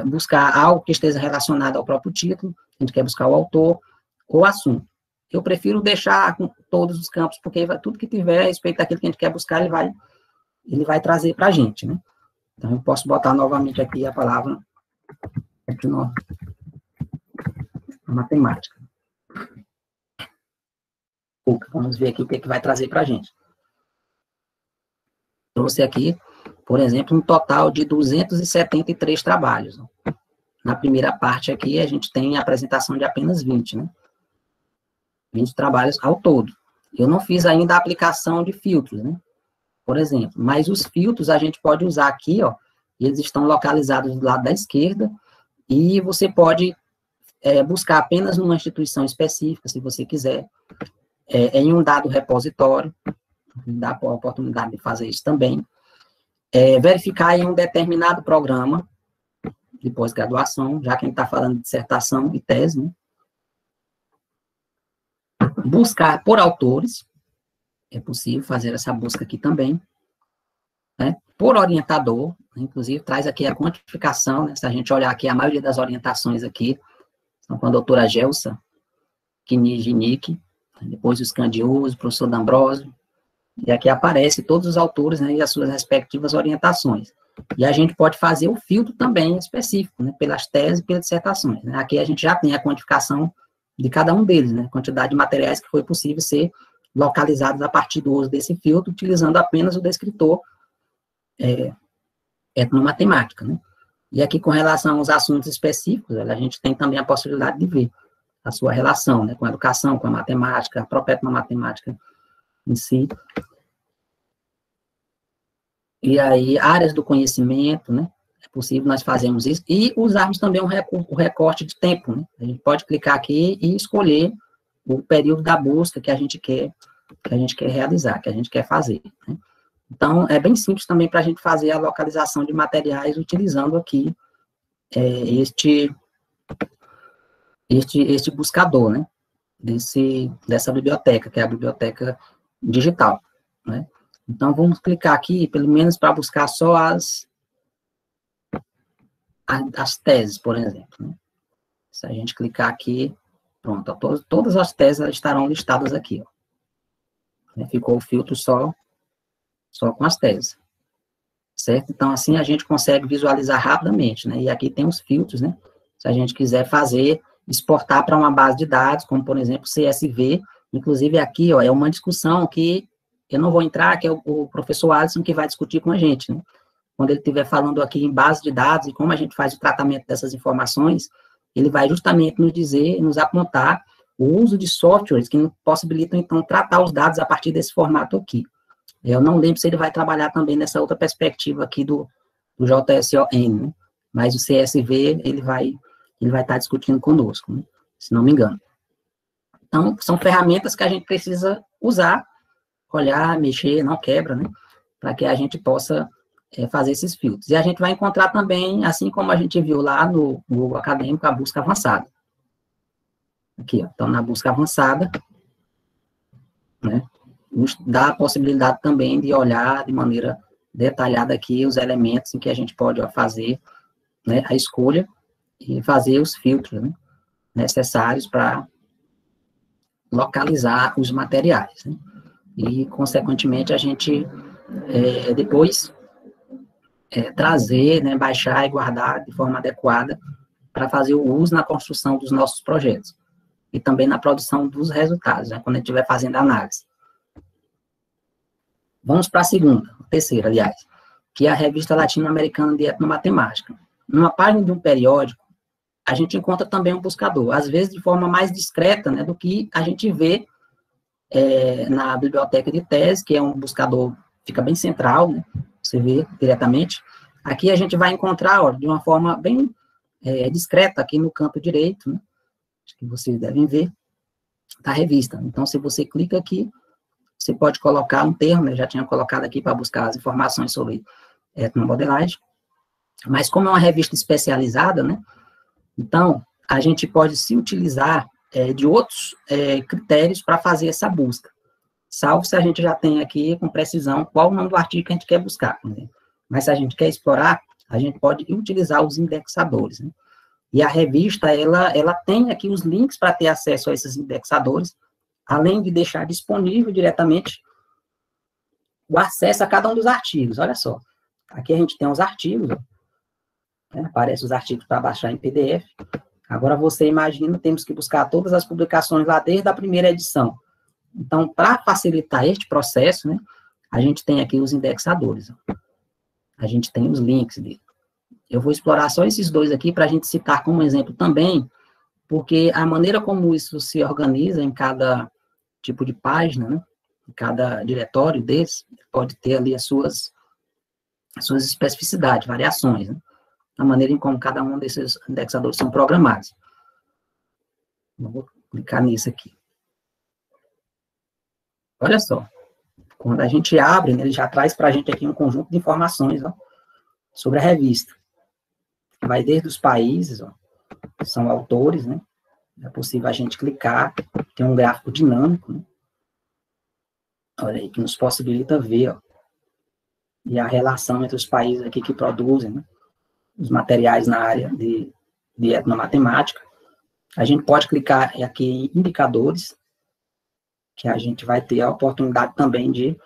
buscar algo que esteja relacionado ao próprio título, a gente quer buscar o autor ou assunto. Eu prefiro deixar com todos os campos, porque tudo que tiver a respeito daquilo que a gente quer buscar, ele vai trazer para a gente, né? Então, eu posso botar novamente aqui a palavra matemática. Vamos ver aqui o que vai trazer para a gente. Trouxe aqui, por exemplo, um total de 273 trabalhos. Na primeira parte aqui, a gente tem a apresentação de apenas 20, né? 20 trabalhos ao todo. Eu não fiz ainda a aplicação de filtros, né? Por exemplo, mas os filtros a gente pode usar aqui, ó, eles estão localizados do lado da esquerda, e você pode buscar apenas numa instituição específica, se você quiser, em um dado repositório, dá a oportunidade de fazer isso também, verificar em um determinado programa de pós-graduação, já que a gente está falando de dissertação e tese, né? Buscar por autores, é possível fazer essa busca aqui também, né? Por orientador, inclusive traz aqui a quantificação, né? Se a gente olhar aqui, a maioria das orientações aqui são com a doutora Gelsa Knignik, depois o Scandioso, o professor D'Ambrosio, e aqui aparece todos os autores, né, e as suas respectivas orientações. E a gente pode fazer o filtro também específico, né, pelas teses e pelas dissertações. Né? Aqui a gente já tem a quantificação de cada um deles, né, quantidade de materiais que foi possível ser localizados a partir do uso desse filtro, utilizando apenas o descritor etnomatemática, né. E aqui, com relação aos assuntos específicos, a gente tem também a possibilidade de ver a sua relação, né, com a educação, com a matemática, a própria etnomatemática em si. E aí, áreas do conhecimento, né? É possível nós fazermos isso e usarmos também o recorte de tempo, né? A gente pode clicar aqui e escolher o período da busca que a gente quer realizar, que a gente quer fazer, né? Então, é bem simples também para a gente fazer a localização de materiais utilizando aqui este buscador, né? Dessa biblioteca, que é a biblioteca digital, né? Então, vamos clicar aqui, pelo menos para buscar só as teses, por exemplo, né? Se a gente clicar aqui, pronto, todas as teses estarão listadas aqui, ó. Ficou o filtro só com as teses, certo? Então, assim, a gente consegue visualizar rapidamente, né? E aqui tem os filtros, né? Se a gente quiser exportar para uma base de dados, como, por exemplo, CSV, inclusive aqui, ó, é uma discussão que eu não vou entrar, que é o professor Alisson que vai discutir com a gente, né? Quando ele estiver falando aqui em base de dados e como a gente faz o tratamento dessas informações, ele vai justamente nos dizer, nos apontar o uso de softwares que nos possibilitam, então, tratar os dados a partir desse formato aqui. Eu não lembro se ele vai trabalhar também nessa outra perspectiva aqui do JSON, né? Mas o CSV, ele vai estar discutindo conosco, né? Se não me engano. Então, são ferramentas que a gente precisa usar, olhar, mexer, não quebra, né? Para que a gente possa fazer esses filtros. E a gente vai encontrar também, assim como a gente viu lá no Google Acadêmico, a busca avançada. Aqui, ó, então, na busca avançada, né, nos dá a possibilidade também de olhar de maneira detalhada aqui os elementos em que a gente pode fazer, né, a escolha e fazer os filtros, né, necessários para localizar os materiais, né, e, consequentemente, a gente depois trazer, né, baixar e guardar de forma adequada para fazer o uso na construção dos nossos projetos e também na produção dos resultados, né, quando a gente estiver fazendo a análise. Vamos para a terceira, aliás, que é a Revista Latino-Americana de Etnomatemática. Numa página de um periódico, a gente encontra também um buscador, às vezes de forma mais discreta, né, do que a gente vê na biblioteca de tese, que é um buscador, fica bem central, né, você vê diretamente. Aqui a gente vai encontrar, ó, de uma forma bem discreta, aqui no canto direito, né, acho que vocês devem ver, da revista. Então, se você clica aqui, você pode colocar um termo, eu já tinha colocado aqui para buscar as informações sobre etnomodelagem, mas como é uma revista especializada, né, então, a gente pode se utilizar de outros critérios para fazer essa busca, salvo se a gente já tem aqui com precisão qual o nome do artigo que a gente quer buscar, né? Mas se a gente quer explorar, a gente pode utilizar os indexadores, né? E a revista, ela tem aqui os links para ter acesso a esses indexadores, além de deixar disponível diretamente o acesso a cada um dos artigos. Olha só, aqui a gente tem os artigos, né? Aparecem os artigos para baixar em PDF. Agora você imagina, temos que buscar todas as publicações lá desde a primeira edição. Então, para facilitar este processo, né, a gente tem aqui os indexadores. Ó. A gente tem os links dele. Eu vou explorar só esses dois aqui para a gente citar como exemplo também, porque a maneira como isso se organiza em cada tipo de página, né, em cada diretório desse, pode ter ali as suas especificidades, variações, né, a maneira em como cada um desses indexadores são programados. Eu vou clicar nisso aqui. Olha só, quando a gente abre, né, ele já traz para a gente aqui um conjunto de informações, ó, sobre a revista. Vai desde os países, ó, que são autores, né, é possível a gente clicar, tem um gráfico dinâmico, né, olha aí, que nos possibilita ver, ó, e a relação entre os países aqui que produzem, né, os materiais na área de etnomatemática. A gente pode clicar aqui em indicadores, que a gente vai ter a oportunidade também de,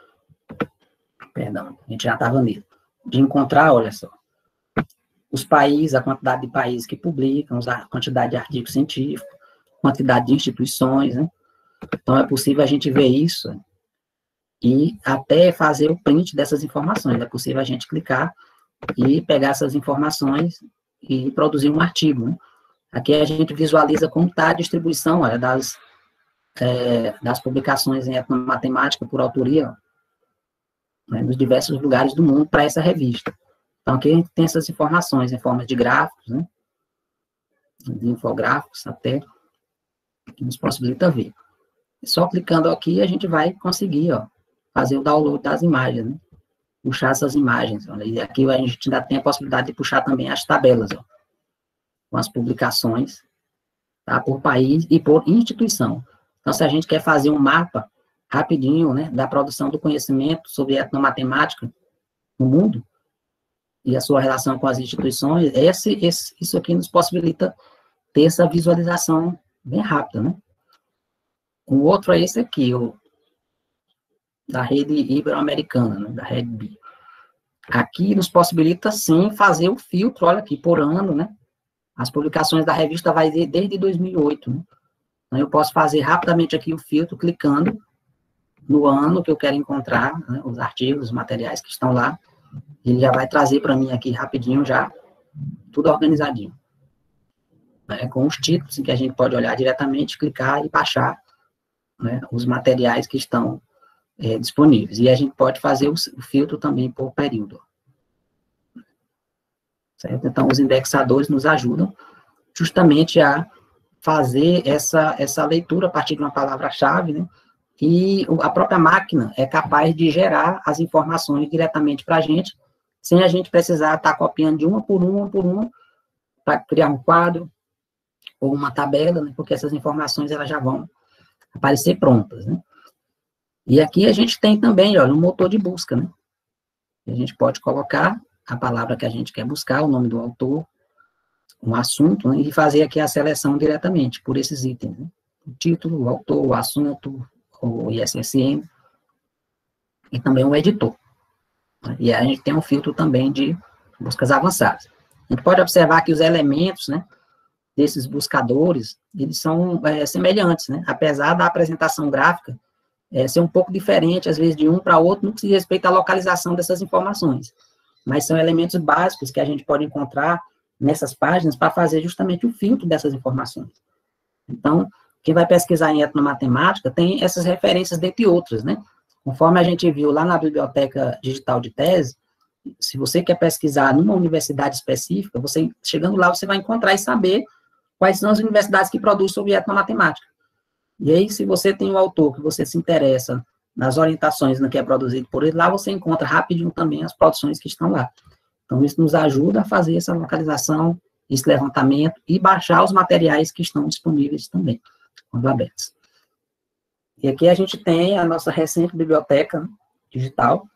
perdão, a gente já estava nele, de encontrar, olha só, os países, a quantidade de países que publicam, a quantidade de artigos científicos, quantidade de instituições, né? Então, é possível a gente ver isso e até fazer o print dessas informações. É possível a gente clicar e pegar essas informações e produzir um artigo, né? Aqui a gente visualiza como está a distribuição, olha, das publicações em etnomatemática por autoria, né, nos diversos lugares do mundo para essa revista. Então, aqui a gente tem essas informações em forma de gráficos, né, de infográficos até, que nos possibilita ver. E só clicando aqui, a gente vai conseguir, ó, fazer o download das imagens, né, puxar essas imagens. Olha, e aqui a gente ainda tem a possibilidade de puxar também as tabelas, ó, com as publicações, tá, por país e por instituição. Então, se a gente quer fazer um mapa rapidinho, né, da produção do conhecimento sobre etnomatemática no mundo e a sua relação com as instituições, isso aqui nos possibilita ter essa visualização bem rápida, né? Um outro é esse aqui, da rede ibero-americana, né, da rede. Aqui nos possibilita, sim, fazer o filtro, olha aqui, por ano, né? As publicações da revista vai desde 2008, né? Então, eu posso fazer rapidamente aqui o filtro, clicando no ano que eu quero encontrar, né, os artigos, os materiais que estão lá. Ele já vai trazer para mim aqui rapidinho, já, tudo organizadinho. Né, com os títulos em que a gente pode olhar diretamente, clicar e baixar, né, os materiais que estão disponíveis. E a gente pode fazer o filtro também por período. Certo? Então, os indexadores nos ajudam justamente a fazer essa leitura a partir de uma palavra-chave, né? E a própria máquina é capaz de gerar as informações diretamente para a gente, sem a gente precisar estar copiando de uma por uma, para criar um quadro ou uma tabela, né, porque essas informações elas já vão aparecer prontas, né? E aqui a gente tem também, olha, um motor de busca, né? A gente pode colocar a palavra que a gente quer buscar, o nome do autor, um assunto, né, e fazer aqui a seleção diretamente por esses itens, né? O título, o autor, o assunto, o ISSN, e também o editor. Né? E aí a gente tem um filtro também de buscas avançadas. A gente pode observar que os elementos, né, desses buscadores, eles são semelhantes, né? Apesar da apresentação gráfica ser um pouco diferente, às vezes, de um para outro, no que se respeita à localização dessas informações. Mas são elementos básicos que a gente pode encontrar nessas páginas para fazer justamente o filtro dessas informações. Então, quem vai pesquisar em etnomatemática tem essas referências dentre outras, né? Conforme a gente viu lá na Biblioteca Digital de Tese, se você quer pesquisar numa universidade específica, você, chegando lá, você vai encontrar e saber quais são as universidades que produzem sobre etnomatemática. E aí, se você tem um autor que você se interessa nas orientações no que é produzido por ele, lá você encontra rapidinho também as produções que estão lá. Então, isso nos ajuda a fazer essa localização, esse levantamento e baixar os materiais que estão disponíveis também, quando abertos. E aqui a gente tem a nossa recente biblioteca digital,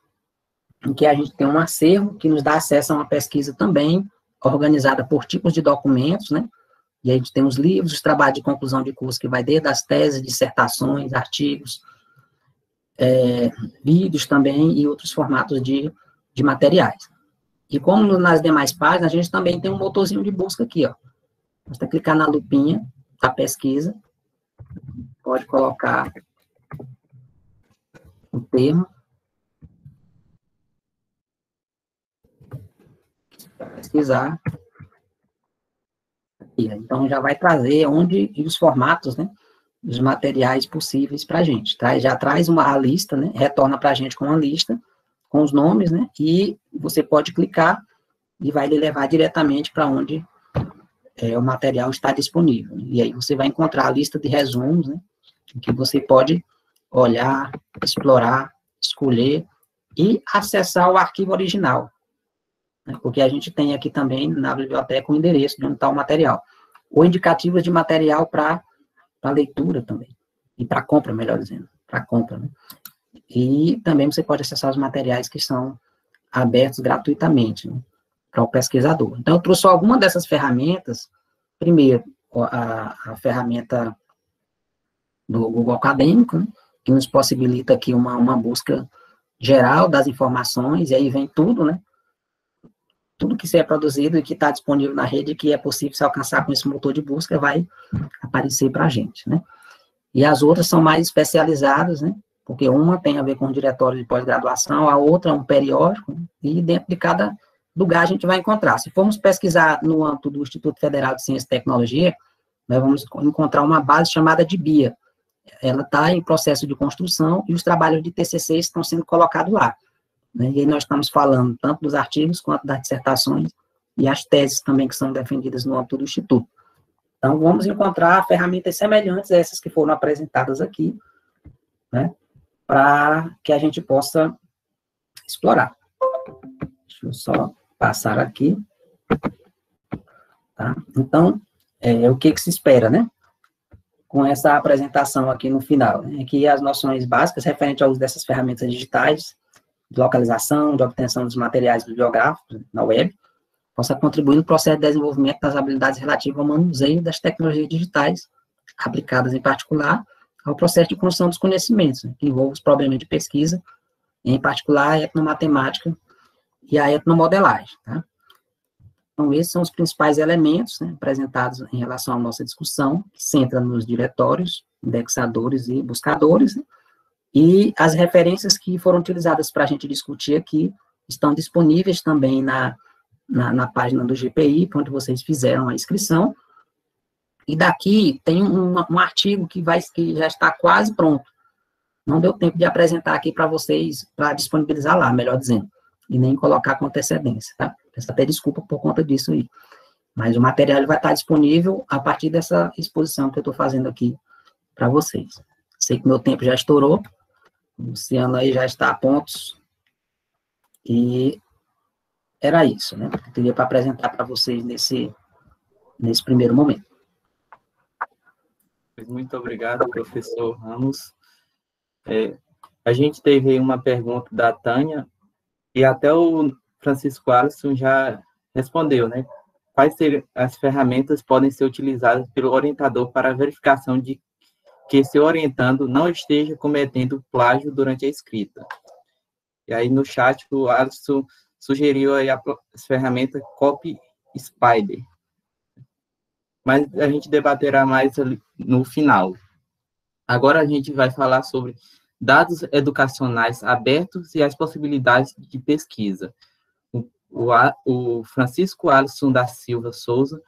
em que a gente tem um acervo que nos dá acesso a uma pesquisa também organizada por tipos de documentos, né? E a gente tem os livros, os trabalhos de conclusão de curso, que vai desde as teses, dissertações, artigos, vídeos também e outros formatos de materiais. E como nas demais páginas, a gente também tem um motorzinho de busca aqui, ó. Basta clicar na lupinha da pesquisa, pode colocar o termo, para pesquisar. Então, já vai trazer onde e os formatos, né, dos materiais possíveis para a gente. Tá? Já traz a lista, né, retorna para a gente com uma lista, com os nomes, né, e você pode clicar e vai lhe levar diretamente para onde o material está disponível. E aí você vai encontrar a lista de resumos, né, em que você pode olhar, explorar, escolher e acessar o arquivo original. Né, porque a gente tem aqui também na biblioteca o endereço de onde está o material. Ou indicativos de material para leitura também. E para compra, melhor dizendo. Para compra, né? E também você pode acessar os materiais que são abertos gratuitamente, né, para o pesquisador. Então, eu trouxe alguma dessas ferramentas. Primeiro, a ferramenta do Google Acadêmico, né, que nos possibilita aqui uma busca geral das informações, e aí vem tudo, né? Tudo que é produzido e que está disponível na rede, que é possível se alcançar com esse motor de busca, vai aparecer para a gente, né? E as outras são mais especializadas, né? Porque uma tem a ver com o diretório de pós-graduação, a outra é um periódico, né? E dentro de cada lugar a gente vai encontrar. Se formos pesquisar no âmbito do Instituto Federal de Ciência e Tecnologia, nós vamos encontrar uma base chamada de BIA. Ela está em processo de construção e os trabalhos de TCC estão sendo colocados lá. Né? E aí nós estamos falando tanto dos artigos quanto das dissertações e as teses também que são defendidas no âmbito do Instituto. Então, vamos encontrar ferramentas semelhantes a essas que foram apresentadas aqui, né, para que a gente possa explorar. Deixa eu só passar aqui. Tá? Então, o que se espera, né, com essa apresentação aqui no final? Né? Aqui as noções básicas referentes ao uso dessas ferramentas digitais, de localização, de obtenção dos materiais bibliográficos na web, possa contribuir no processo de desenvolvimento das habilidades relativas ao manuseio das tecnologias digitais, aplicadas em particular ao processo de construção dos conhecimentos, né, que envolve os problemas de pesquisa, em particular a etnomatemática e a etnomodelagem. Tá? Então, esses são os principais elementos, né, apresentados em relação à nossa discussão, que centra nos diretórios, indexadores e buscadores, né, e as referências que foram utilizadas para a gente discutir aqui estão disponíveis também na página do GPI, onde vocês fizeram a inscrição. E daqui tem um artigo que já está quase pronto. Não deu tempo de apresentar aqui para vocês, para disponibilizar lá, melhor dizendo, e nem colocar com antecedência, tá? Peço até desculpa por conta disso aí. Mas o material vai estar disponível a partir dessa exposição que eu estou fazendo aqui para vocês. Sei que meu tempo já estourou. O Luciano aí já está a pontos. E era isso, né? Eu teria para apresentar para vocês nesse primeiro momento. Muito obrigado, professor Ramos. A gente teve aí uma pergunta da Tânia, e até o Francisco Alisson já respondeu, né? Quais seriam as ferramentas podem ser utilizadas pelo orientador para a verificação de que seu orientando não esteja cometendo plágio durante a escrita? E aí no chat o Alisson sugeriu aí a ferramenta Copy Spider, mas a gente debaterá mais ali no final. Agora a gente vai falar sobre dados educacionais abertos e as possibilidades de pesquisa. O Francisco Alisson da Silva Souza,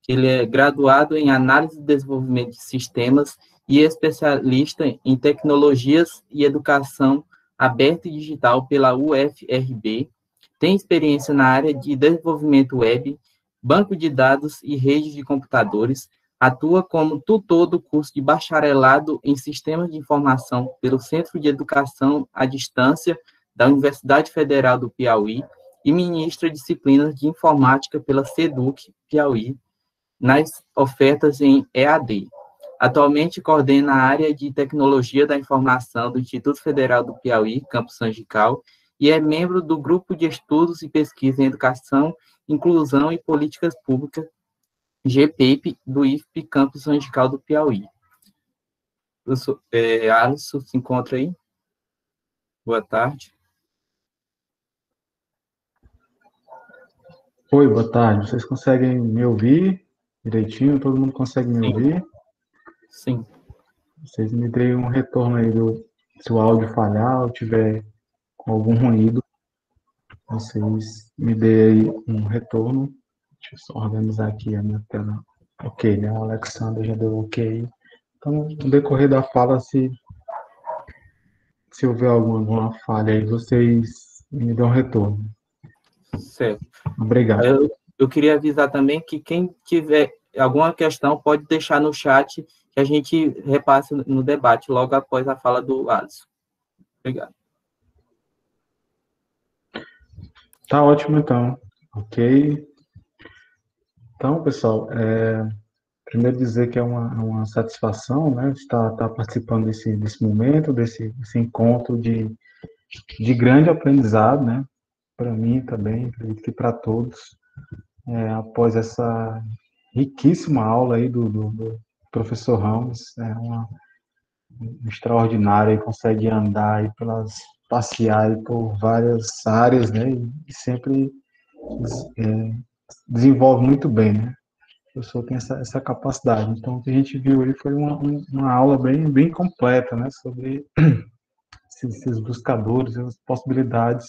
ele é graduado em Análise e Desenvolvimento de Sistemas e especialista em Tecnologias e Educação Aberta e Digital pela UFRB, tem experiência na área de desenvolvimento web, banco de dados e redes de computadores, atua como tutor do curso de bacharelado em Sistemas de Informação pelo Centro de Educação à Distância da Universidade Federal do Piauí e ministra disciplinas de informática pela SEDUC Piauí, nas ofertas em EAD. Atualmente coordena a área de Tecnologia da Informação do Instituto Federal do Piauí, Campus Angical, e é membro do Grupo de Estudos e Pesquisa em Educação, Inclusão e Políticas Públicas, GPIP, do IFP Campus Angical do Piauí. Alisson, se encontra aí? Boa tarde. Oi, boa tarde. Vocês conseguem me ouvir direitinho? Todo mundo consegue me ouvir? Sim. Vocês me deem um retorno aí se o áudio falhar ou tiver com algum ruído. Vocês me deem aí um retorno. Deixa eu só organizar aqui a minha tela. Ok, né? O Alexander já deu ok. Então, no decorrer da fala, se houver alguma falha aí, vocês me dão um retorno. Certo. Obrigado. Eu queria avisar também que quem tiver alguma questão pode deixar no chat que a gente repasse no debate logo após a fala do Alisson. Obrigado. Tá ótimo, então. Ok. Então, pessoal, primeiro dizer que é uma satisfação, né, estar participando desse momento, desse encontro de grande aprendizado, né, para mim também, acredito que para todos, após essa riquíssima aula aí do professor Ramos, um extraordinário, ele consegue andar aí passear aí por várias áreas, né, e sempre desenvolve muito bem, né. O professor tem essa capacidade. Então, o que a gente viu aí foi uma aula bem completa, né, sobre esses buscadores, as possibilidades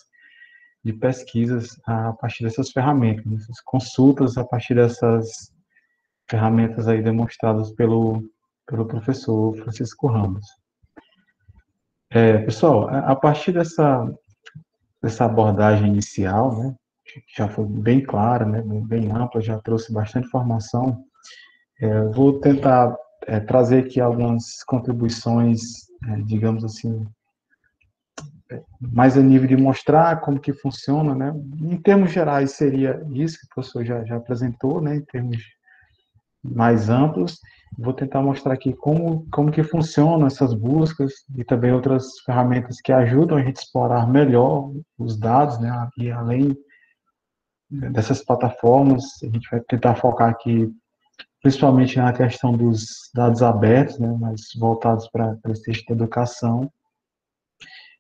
de pesquisas a partir dessas ferramentas, essas consultas a partir dessas ferramentas aí demonstradas pelo professor Francisco Ramos. Pessoal, a partir dessa abordagem inicial, né, que já foi bem clara, né, bem ampla, já trouxe bastante informação. Eu vou tentar trazer aqui algumas contribuições, digamos assim, mais a nível de mostrar como que funciona, né? Em termos gerais, seria isso que o professor já apresentou, né? Em termos mais amplos. Vou tentar mostrar aqui como que funcionam essas buscas e também outras ferramentas que ajudam a gente a explorar melhor os dados, né? E além dessas plataformas, a gente vai tentar focar aqui principalmente na questão dos dados abertos, né, mais voltados para esse texto de educação,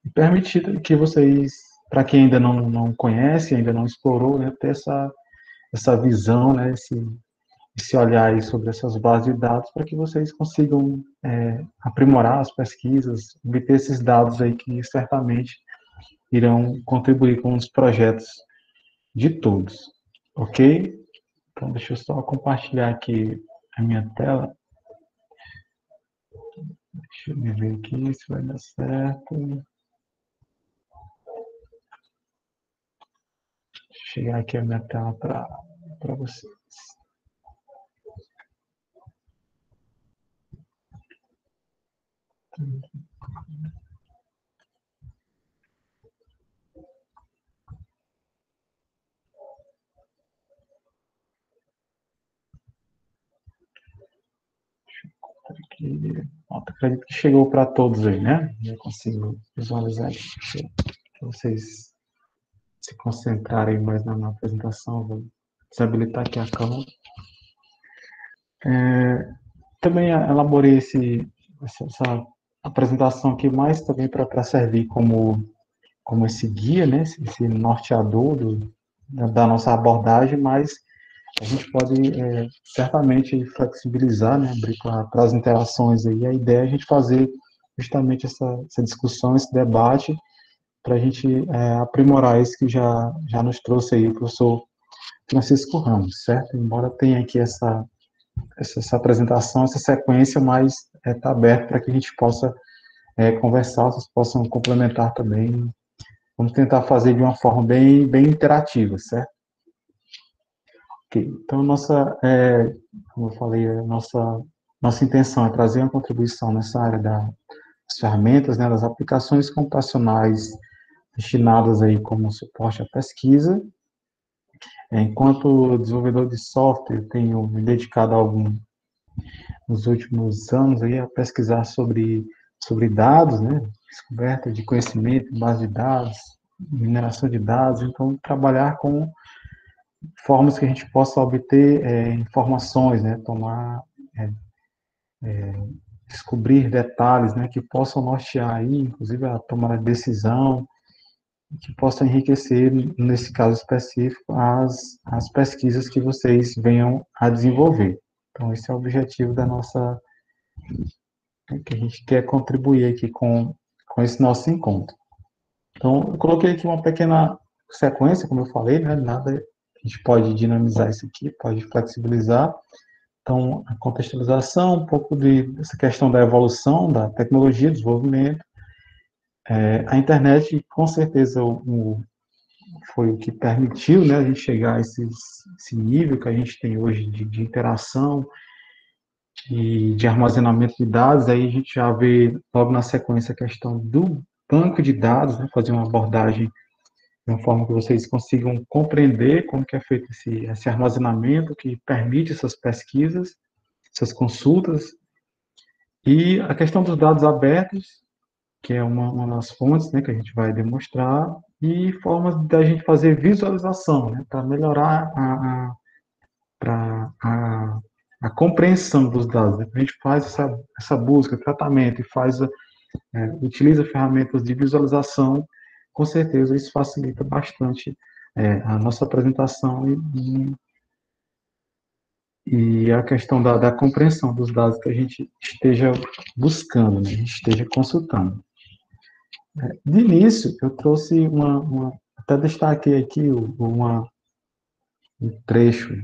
e permitir que vocês, para quem ainda não conhece, ainda não explorou, né, ter essa visão, né, esse olhar aí sobre essas bases de dados, para que vocês consigam aprimorar as pesquisas, obter esses dados aí que certamente irão contribuir com os projetos de todos, ok? Então, deixa eu só compartilhar aqui a minha tela. Deixa eu ver aqui se vai dar certo. Deixa eu chegar aqui a minha tela para vocês. acredito que chegou para todos aí, né? Eu consigo visualizar aqui. Para vocês se concentrarem mais na apresentação, vou desabilitar aqui a câmera. Também elaborei essa apresentação aqui mais também para servir como esse guia, né? Esse norteador da nossa abordagem, mas a gente pode certamente flexibilizar, né? Abrir para as interações aí. A ideia é a gente fazer justamente essa discussão, esse debate, para a gente aprimorar isso que já nos trouxe aí o professor Francisco Ramos, certo? Embora tenha aqui essa apresentação, essa sequência, mas está aberto para que a gente possa conversar, vocês possam complementar também. Vamos tentar fazer de uma forma bem interativa, certo? Ok, então, como eu falei, nossa intenção é trazer uma contribuição nessa área das ferramentas, né, das aplicações computacionais destinadas aí como suporte à pesquisa. Enquanto desenvolvedor de software, tenho me dedicado nos últimos anos aí a pesquisar sobre dados, né, descoberta de conhecimento, base de dados, mineração de dados, então trabalhar com formas que a gente possa obter informações, né, descobrir detalhes, né, que possam nortear aí, inclusive a tomada de decisão, que possa enriquecer, nesse caso específico, as pesquisas que vocês venham a desenvolver. Então, esse é o objetivo que a gente quer contribuir aqui com esse nosso encontro. Então, eu coloquei aqui uma pequena sequência, como eu falei, né, nada, a gente pode dinamizar isso aqui, pode flexibilizar. Então, a contextualização, um pouco dessa questão da evolução da tecnologia, desenvolvimento. A internet, com certeza, foi o que permitiu, né, a gente chegar a esse nível que a gente tem hoje de interação e de armazenamento de dados. Aí a gente já vê logo na sequência a questão do banco de dados, né, fazer uma abordagem de uma forma que vocês consigam compreender como que é feito esse armazenamento que permite essas pesquisas, essas consultas, e a questão dos dados abertos, que é uma das fontes, né, que a gente vai demonstrar, e formas da gente fazer visualização, né, para melhorar a compreensão dos dados. A gente faz essa busca, tratamento, e utiliza ferramentas de visualização, com certeza isso facilita bastante a nossa apresentação e a questão da compreensão dos dados que a gente esteja buscando, né, a gente esteja consultando. De início, eu trouxe até destaquei aqui um trecho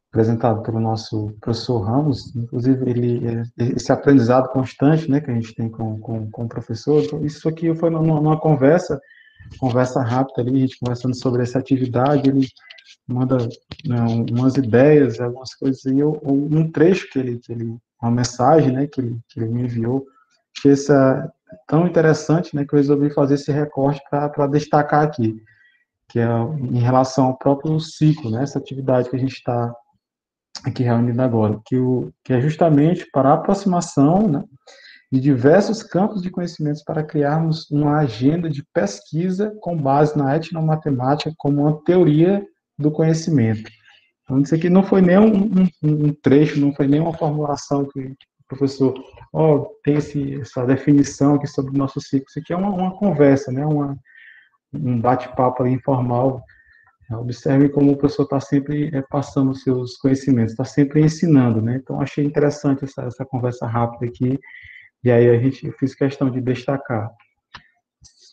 apresentado pelo nosso professor Ramos, inclusive esse aprendizado constante, né, que a gente tem com o professor. Então, isso aqui foi numa conversa rápida ali, a gente conversando sobre essa atividade, ele manda, né, umas ideias, algumas coisas, e um trecho uma mensagem, né, que ele me enviou, que essa tão interessante, né, que eu resolvi fazer esse recorte para destacar aqui, que é em relação ao próprio ciclo, né, essa atividade que a gente está aqui reunido agora, que é justamente para a aproximação, né, de diversos campos de conhecimentos para criarmos uma agenda de pesquisa com base na etnomatemática como uma teoria do conhecimento. Então, isso aqui não foi nem um trecho, não foi nem uma formulação que o professor, tem essa definição aqui sobre o nosso ciclo. Isso aqui é uma conversa, né, um bate-papo informal. Observe como o professor está sempre passando os seus conhecimentos, está sempre ensinando, né? Então, achei interessante essa conversa rápida aqui, e aí eu fiz questão de destacar,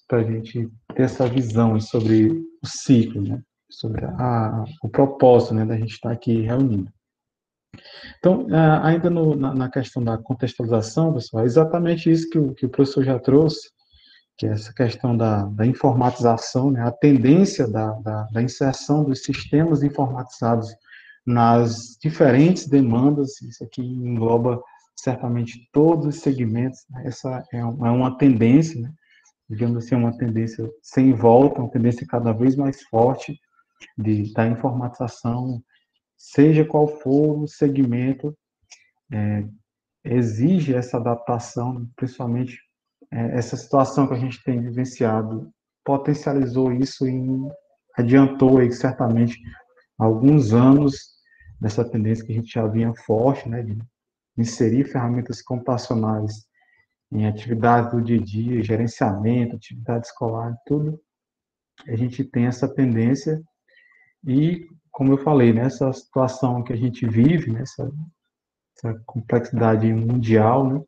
para a gente ter essa visão sobre o ciclo, né? Sobre o propósito, né, da gente estar aqui reunido. Então, ainda na questão da contextualização, pessoal, é exatamente isso que o professor já trouxe, que é essa questão da informatização, né, a tendência da inserção dos sistemas informatizados nas diferentes demandas. Isso aqui engloba certamente todos os segmentos, né? Essa é uma tendência, né, digamos assim, uma tendência sem volta, uma tendência cada vez mais forte da informatização, seja qual for o segmento, exige essa adaptação, principalmente essa situação que a gente tem vivenciado, potencializou isso e adiantou aí, certamente, alguns anos dessa tendência que a gente já vinha forte, né, de inserir ferramentas computacionais em atividades do dia a dia, gerenciamento, atividade escolar, tudo. A gente tem essa tendência e, como eu falei, nessa situação que a gente vive, nessa essa complexidade mundial, né?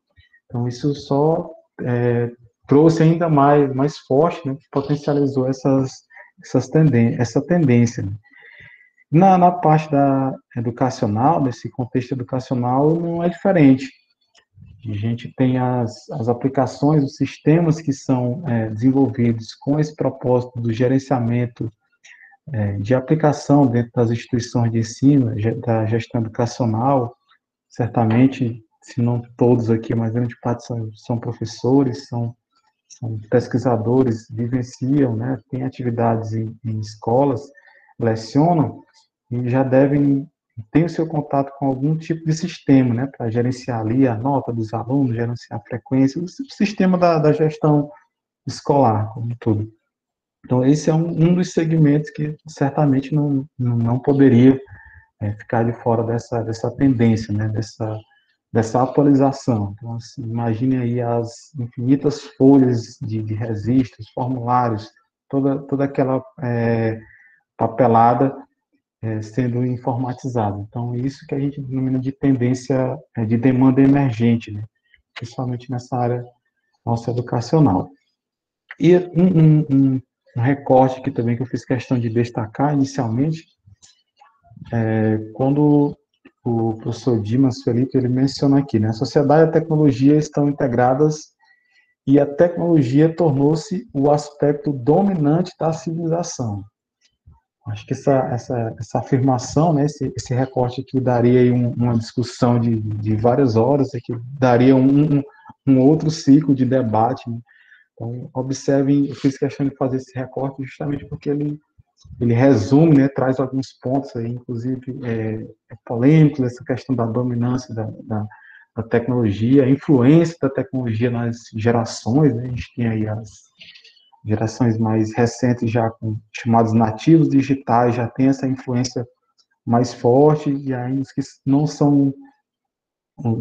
Então isso só trouxe ainda mais forte, né? Potencializou essa tendência. Né? Na parte da educacional, desse contexto educacional, não é diferente. A gente tem as aplicações, os sistemas que são desenvolvidos com esse propósito do gerenciamento de aplicação dentro das instituições de ensino, da gestão educacional. Certamente, se não todos aqui, mas grande parte são professores, são pesquisadores, vivenciam, né, têm atividades em escolas, lecionam e já devem ter o seu contato com algum tipo de sistema, né, para gerenciar ali a nota dos alunos, gerenciar a frequência, o sistema da gestão escolar, como tudo. Então, esse é um dos segmentos que certamente não poderia ficar de fora dessa tendência, né, dessa atualização. Então, assim, imagine aí as infinitas folhas de registros, formulários, toda aquela papelada sendo informatizada. Então, isso que a gente denomina de tendência de demanda emergente, né, principalmente nessa área nossa educacional. E um recorte que também que eu fiz questão de destacar inicialmente, quando o professor Dimas Felipe, ele menciona aqui, né? A sociedade e a tecnologia estão integradas e a tecnologia tornou-se o aspecto dominante da civilização. Acho que essa afirmação, né, esse recorte aqui daria aí uma discussão de várias horas, que daria um outro ciclo de debate. Né? Então, observem, eu fiz questão de fazer esse recorte justamente porque ele resume, né, traz alguns pontos aí, inclusive polêmicos, essa questão da dominância da tecnologia, a influência da tecnologia nas gerações, né, a gente tem aí as gerações mais recentes já com chamados nativos digitais, já tem essa influência mais forte, e aí os que não são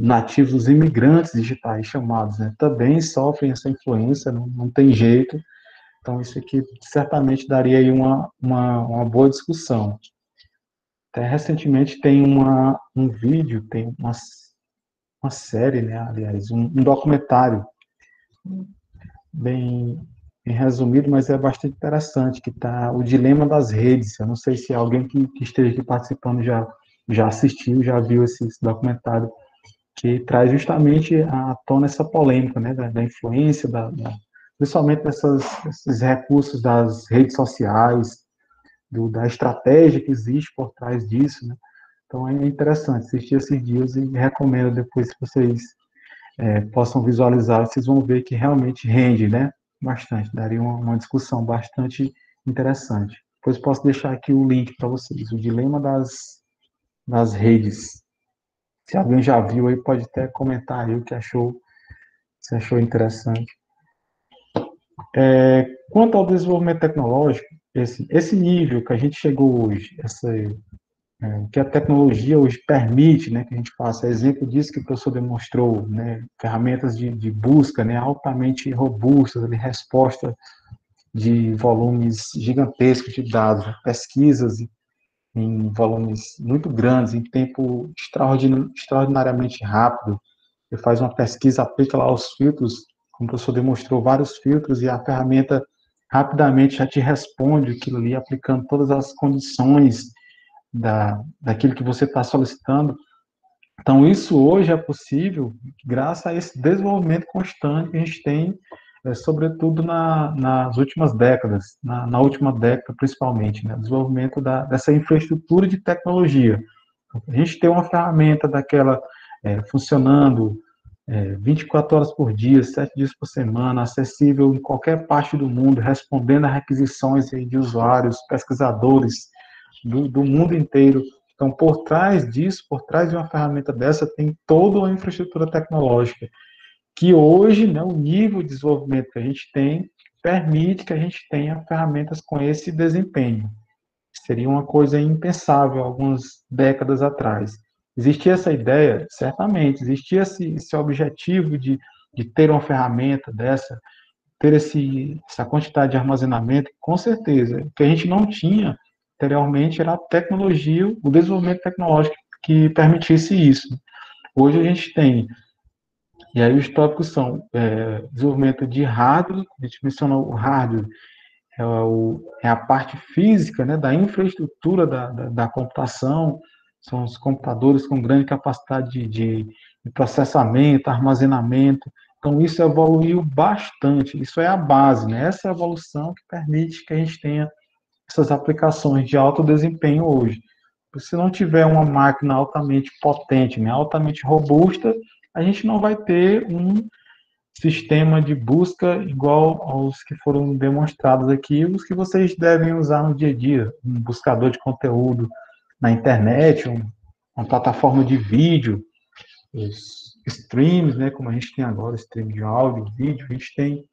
nativos, os imigrantes digitais chamados, né, também sofrem essa influência, não tem jeito. Então, isso aqui certamente daria aí uma boa discussão. Até recentemente tem um vídeo, tem uma série, né, aliás, um documentário bem resumido, mas é bastante interessante, que está O Dilema das Redes. Eu não sei se alguém que esteja aqui participando já assistiu, já viu esse documentário, que traz justamente à tona essa polêmica, né, da influência, principalmente desses recursos das redes sociais, da estratégia que existe por trás disso, né? Então é interessante assistir esses dias e recomendo depois que vocês possam visualizar, vocês vão ver que realmente rende, né? Bastante, daria uma discussão bastante interessante. Depois posso deixar aqui o link para vocês, o Dilema das Redes. Se alguém já viu aí, pode até comentar aí o que achou, se achou interessante. Quanto ao desenvolvimento tecnológico, esse nível que a gente chegou hoje, que a tecnologia hoje permite, né, que a gente faça, exemplo disso que o professor demonstrou, né, ferramentas de busca, né, altamente robustas, de resposta de volumes gigantescos de dados, pesquisas em volumes muito grandes, em tempo extraordinariamente rápido. Você faz uma pesquisa, aplica lá os filtros, como o professor demonstrou, vários filtros, e a ferramenta rapidamente já te responde aquilo ali, aplicando todas as condições daquilo que você está solicitando. Então, isso hoje é possível graças a esse desenvolvimento constante que a gente tem, sobretudo nas últimas décadas, na última década principalmente, né? Desenvolvimento dessa infraestrutura de tecnologia. A gente tem uma ferramenta daquela funcionando 24 horas por dia, 7 dias por semana, acessível em qualquer parte do mundo, respondendo a requisições aí de usuários, pesquisadores do mundo inteiro, Então, por trás disso, por trás de uma ferramenta dessa, tem toda uma infraestrutura tecnológica, que hoje, né, o nível de desenvolvimento que a gente tem, permite que a gente tenha ferramentas com esse desempenho. Seria uma coisa impensável algumas décadas atrás. Existia essa ideia? Certamente. Existia esse objetivo de ter uma ferramenta dessa, ter essa quantidade de armazenamento? Com certeza. O que a gente não tinha anteriormente era a tecnologia, o desenvolvimento tecnológico que permitisse isso. Hoje a gente tem, e aí os tópicos são desenvolvimento de hardware, a gente mencionou o hardware, é a parte física, né, da infraestrutura da computação, são os computadores com grande capacidade de processamento, armazenamento. Então, isso evoluiu bastante, isso é a base, né? Essa é a evolução que permite que a gente tenha essas aplicações de alto desempenho hoje. Se não tiver uma máquina altamente potente, né, altamente robusta, a gente não vai ter um sistema de busca igual aos que foram demonstrados aqui, os que vocês devem usar no dia a dia, um buscador de conteúdo na internet, uma plataforma de vídeo, os streams, né, como a gente tem agora, stream de áudio, vídeo, a gente tem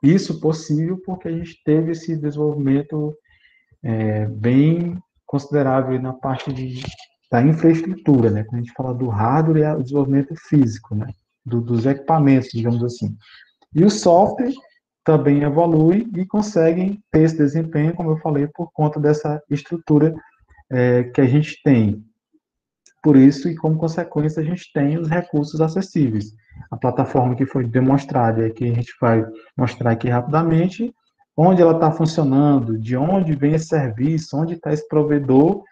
isso possível porque a gente teve esse desenvolvimento bem considerável na parte da infraestrutura, né, quando a gente fala do hardware, é o desenvolvimento físico, né, dos equipamentos, digamos assim. E o software também evolui e conseguem ter esse desempenho, como eu falei, por conta dessa estrutura que a gente tem. Por isso, e como consequência, a gente tem os recursos acessíveis. A plataforma que foi demonstrada, e que a gente vai mostrar aqui rapidamente, onde ela está funcionando, de onde vem esse serviço, onde está esse provedor,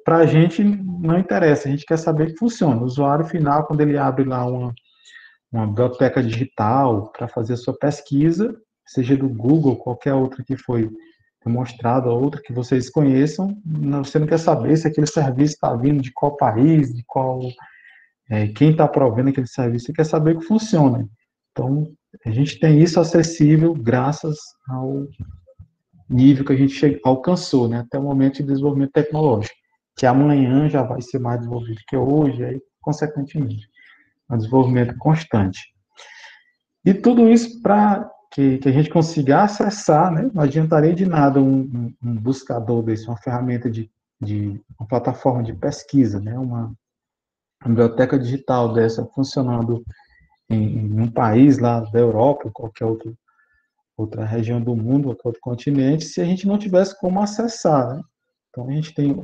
para a gente não interessa, a gente quer saber que funciona. O usuário final, quando ele abre lá uma biblioteca digital para fazer a sua pesquisa, seja do Google, qualquer outra que foi demonstrada, outra que vocês conheçam, você não quer saber se aquele serviço está vindo de qual país, de qual quem está provendo aquele serviço, você quer saber que funciona. Então, a gente tem isso acessível graças ao nível que a gente alcançou, né, até o momento de desenvolvimento tecnológico, que amanhã já vai ser mais desenvolvido que hoje, aí, consequentemente, um desenvolvimento constante. E tudo isso para que a gente consiga acessar, né, não adiantaria de nada um buscador desse, uma ferramenta uma plataforma de pesquisa, né, uma biblioteca digital dessa funcionando em um país lá da Europa, qualquer outra região do mundo, qualquer outro continente, se a gente não tivesse como acessar, né? Então, a gente tem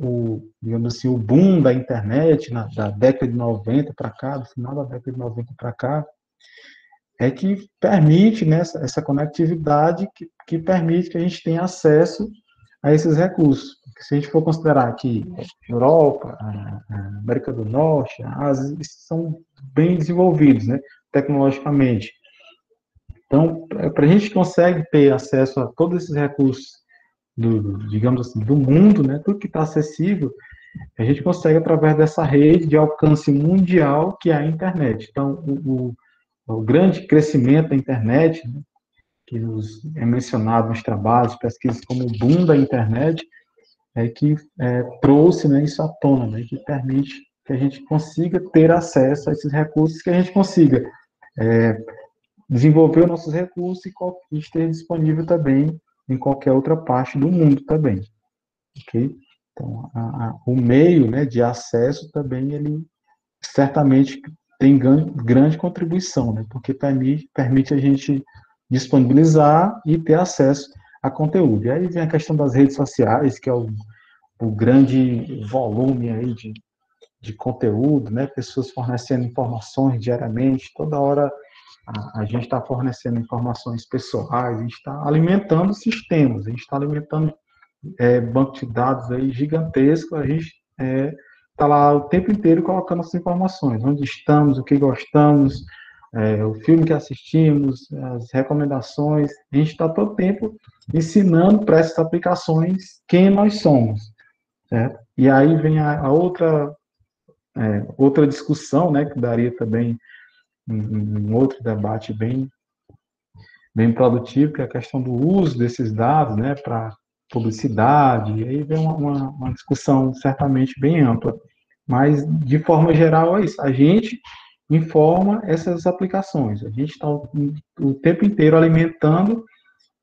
digamos assim, o boom da internet da década de 90 para cá, do final da década de 90 para cá, que permite, né, essa conectividade que permite que a gente tenha acesso a esses recursos. Porque se a gente for considerar que a Europa, a América do Norte, a Ásia, são bem desenvolvidos, né, tecnologicamente. Então, para a gente consegue ter acesso a todos esses recursos, digamos assim, do mundo, né, tudo que está acessível, a gente consegue através dessa rede de alcance mundial que é a internet. Então, o grande crescimento da internet, né, que é mencionado nos trabalhos, pesquisas como o boom da internet, que trouxe, né, isso à tona, né, que permite que a gente consiga ter acesso a esses recursos, que a gente consiga desenvolver os nossos recursos e esteja disponível também em qualquer outra parte do mundo também, ok? Então, o meio, né, de acesso também, ele certamente tem grande contribuição, né, porque permite a gente disponibilizar e ter acesso a conteúdo. E aí vem a questão das redes sociais, que é o grande volume aí de conteúdo, né, pessoas fornecendo informações diariamente, toda hora a gente está fornecendo informações pessoais, a gente está alimentando sistemas, a gente está alimentando banco de dados aí gigantesco, a gente está lá o tempo inteiro colocando essas informações, onde estamos, o que gostamos, o filme que assistimos, as recomendações, a gente está todo tempo ensinando para essas aplicações quem nós somos, certo? E aí vem a outra discussão, né, que daria também um outro debate bem produtivo, que é a questão do uso desses dados, né, para publicidade, e aí vem uma discussão certamente bem ampla. Mas, de forma geral, é isso. A gente informa essas aplicações. A gente está o tempo inteiro alimentando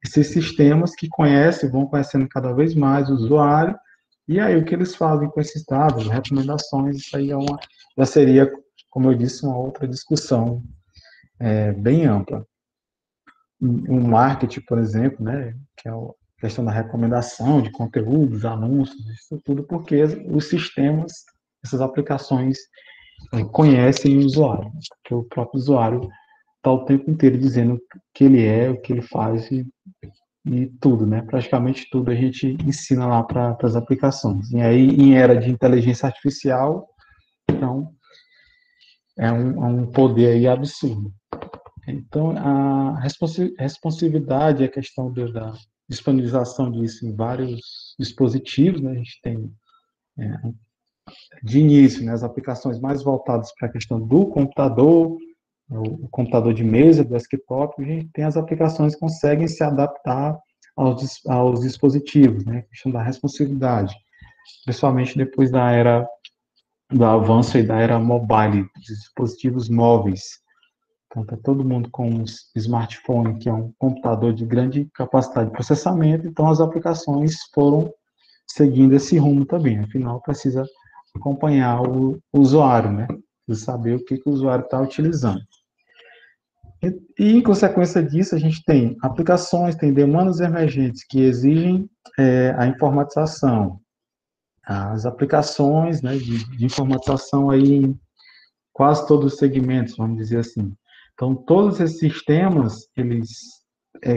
esses sistemas que conhecem, vão conhecendo cada vez mais o usuário, e aí o que eles fazem com esses dados, recomendações, isso aí já seria, como eu disse, uma outra discussão bem ampla. Um marketing, por exemplo, né, que é a questão da recomendação de conteúdos, anúncios, isso tudo porque os sistemas, essas aplicações conhecem o usuário, porque o próprio usuário está o tempo inteiro dizendo o que ele é, o que ele faz e tudo, né? Praticamente tudo a gente ensina lá para as aplicações. E aí, em era de inteligência artificial, então, é um poder aí absurdo. Então, a responsividade, a questão da disponibilização disso em vários dispositivos, né? A gente tem, de início, né, as aplicações mais voltadas para a questão do computador, o computador de mesa, desktop, a gente tem as aplicações que conseguem se adaptar aos dispositivos, né? A questão da responsividade, principalmente depois da era do avanço e da era mobile, dos dispositivos móveis. Então, está todo mundo com um smartphone, que é um computador de grande capacidade de processamento, então as aplicações foram seguindo esse rumo também. Afinal, precisa acompanhar o usuário, né? Precisa saber o que o usuário está utilizando. E, em consequência disso, a gente tem aplicações, tem demandas emergentes que exigem a informatização. As aplicações, né, de informatização aí em quase todos os segmentos, vamos dizer assim. Então, todos esses sistemas, eles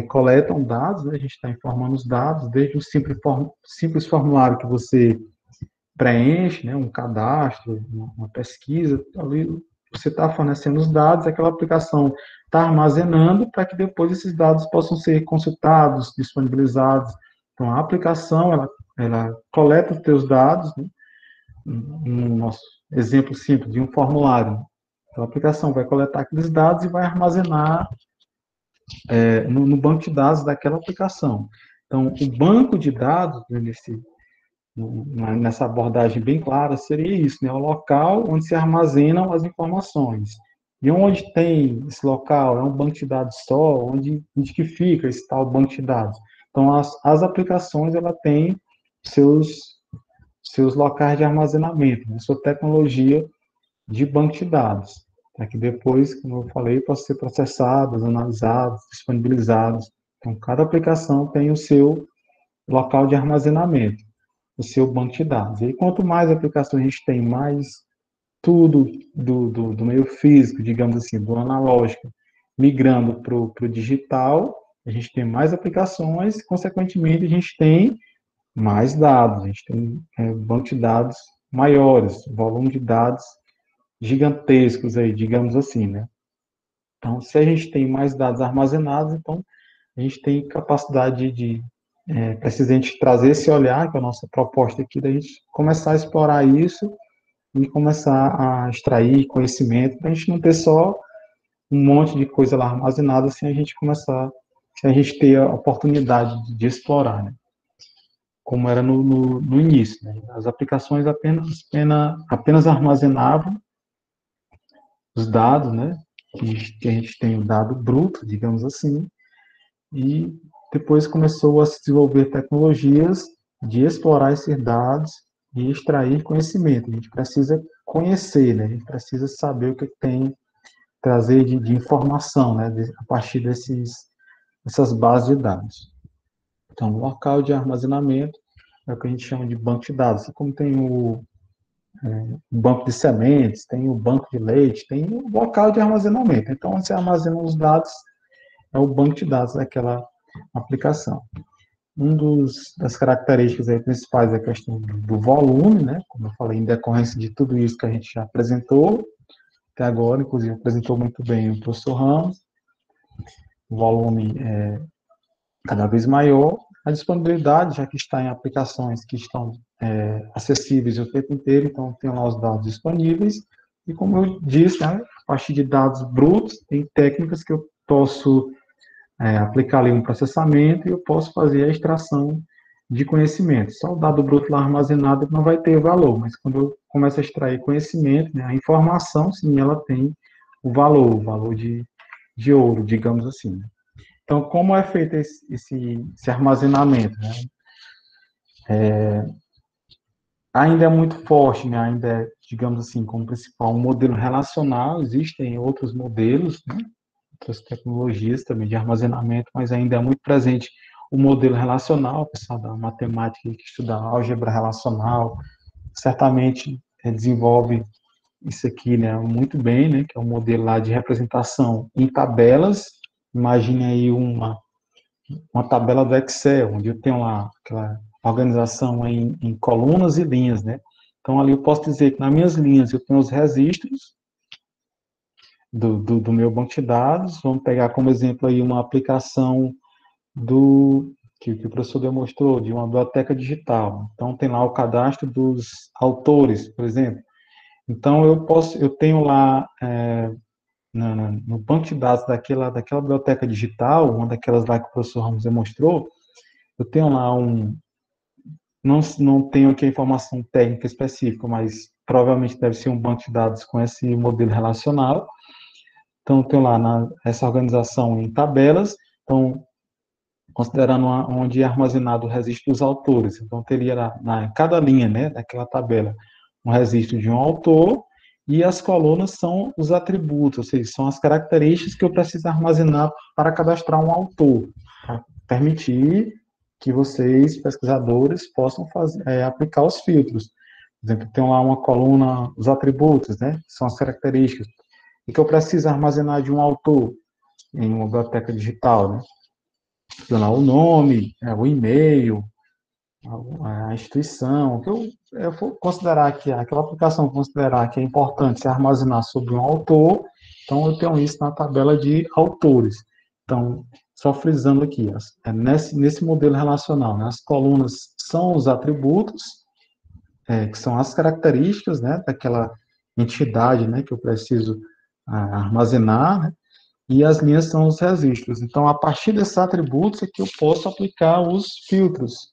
coletam dados, né, a gente está informando os dados, desde o simples formulário que você preenche, né, um cadastro, uma pesquisa, ali você está fornecendo os dados, aquela aplicação está armazenando para que depois esses dados possam ser consultados, disponibilizados. Então, a aplicação, ela coleta os teus dados, né, no nosso exemplo simples, de um formulário. Então, a aplicação vai coletar aqueles dados e vai armazenar no banco de dados daquela aplicação. Então, o banco de dados, nessa abordagem bem clara, seria isso, né? O local onde se armazenam as informações. E onde tem esse local? É um banco de dados só? Onde que fica esse tal banco de dados? Então, as aplicações, ela têm seus locais de armazenamento, né? Sua tecnologia de banco de dados, para que depois, como eu falei, possa ser processados, analisados, disponibilizados. Então, cada aplicação tem o seu local de armazenamento, o seu banco de dados. E quanto mais aplicações a gente tem, mais tudo do meio físico, digamos assim, do analógico, migrando para o digital, a gente tem mais aplicações, consequentemente, a gente tem mais dados, a gente tem banco de dados maiores, volume de dados gigantescos aí, digamos assim, né? Então, se a gente tem mais dados armazenados, então a gente tem capacidade precisa a gente trazer esse olhar, que é a nossa proposta aqui, da gente começar a explorar isso e começar a extrair conhecimento, para a gente não ter só um monte de coisa lá armazenada, sem a gente ter a oportunidade de explorar, né? Como era no início, né? As aplicações apenas armazenavam os dados, né? Que a gente tem o dado bruto, digamos assim, e depois começou a se desenvolver tecnologias de explorar esses dados e extrair conhecimento. A gente precisa conhecer, né? A gente precisa saber o que tem, trazer de informação, né? A partir dessas bases de dados. Então, o local de armazenamento é o que a gente chama de banco de dados. Assim como tem o banco de sementes, tem o banco de leite, tem o local de armazenamento. Então, onde você armazena os dados, é o banco de dados daquela aplicação. Das características aí principais é a questão do volume, né? Como eu falei, em decorrência de tudo isso que a gente já apresentou até agora, inclusive apresentou muito bem o professor Ramos. O volume é cada vez maior. A disponibilidade, já que está em aplicações que estão acessíveis o tempo inteiro, então tem lá os dados disponíveis. E como eu disse, né, a partir de dados brutos, tem técnicas que eu posso aplicar ali um processamento e eu posso fazer a extração de conhecimento. Só o dado bruto lá armazenado não vai ter valor, mas quando eu começo a extrair conhecimento, né, a informação, sim, ela tem o valor de ouro, digamos assim. Né? Então, como é feito esse armazenamento? Né? Ainda é muito forte, né? Ainda é, digamos assim, como principal um modelo relacional, existem outros modelos, né? Outras tecnologias também de armazenamento, mas ainda é muito presente o modelo relacional, o pessoal da matemática que estuda álgebra relacional, certamente desenvolve isso aqui, né, muito bem, né, que é um modelo lá de representação em tabelas. Imagine aí uma tabela do Excel, onde eu tenho lá aquela organização em colunas e linhas, né? Então, ali eu posso dizer que nas minhas linhas eu tenho os registros do meu banco de dados. Vamos pegar como exemplo aí uma aplicação que o professor demonstrou, de uma biblioteca digital. Então, tem lá o cadastro dos autores, por exemplo. Então, eu tenho lá, no banco de dados daquela biblioteca digital, uma daquelas lá que o professor Ramos demonstrou, eu tenho lá não tenho aqui a informação técnica específica, mas provavelmente deve ser um banco de dados com esse modelo relacional. Então, tem lá essa organização em tabelas, então, considerando onde é armazenado o registro dos autores. Então, teria em cada linha, né, daquela tabela, um registro de um autor, e as colunas são os atributos, ou seja, são as características que eu preciso armazenar para cadastrar um autor, para permitir que vocês, pesquisadores, possam aplicar os filtros. Por exemplo, tem lá uma coluna, os atributos, né, que são as características, e que eu preciso armazenar de um autor em uma biblioteca digital, né? Tem lá o nome, o e-mail, a instituição, que eu for considerar que aquela aplicação considerar que é importante se armazenar sobre um autor, então eu tenho isso na tabela de autores. Então, só frisando aqui, nesse modelo relacional, né, as colunas são os atributos, que são as características, né, daquela entidade, né, que eu preciso armazenar, né, e as linhas são os registros. Então, a partir desses atributos é que eu posso aplicar os filtros,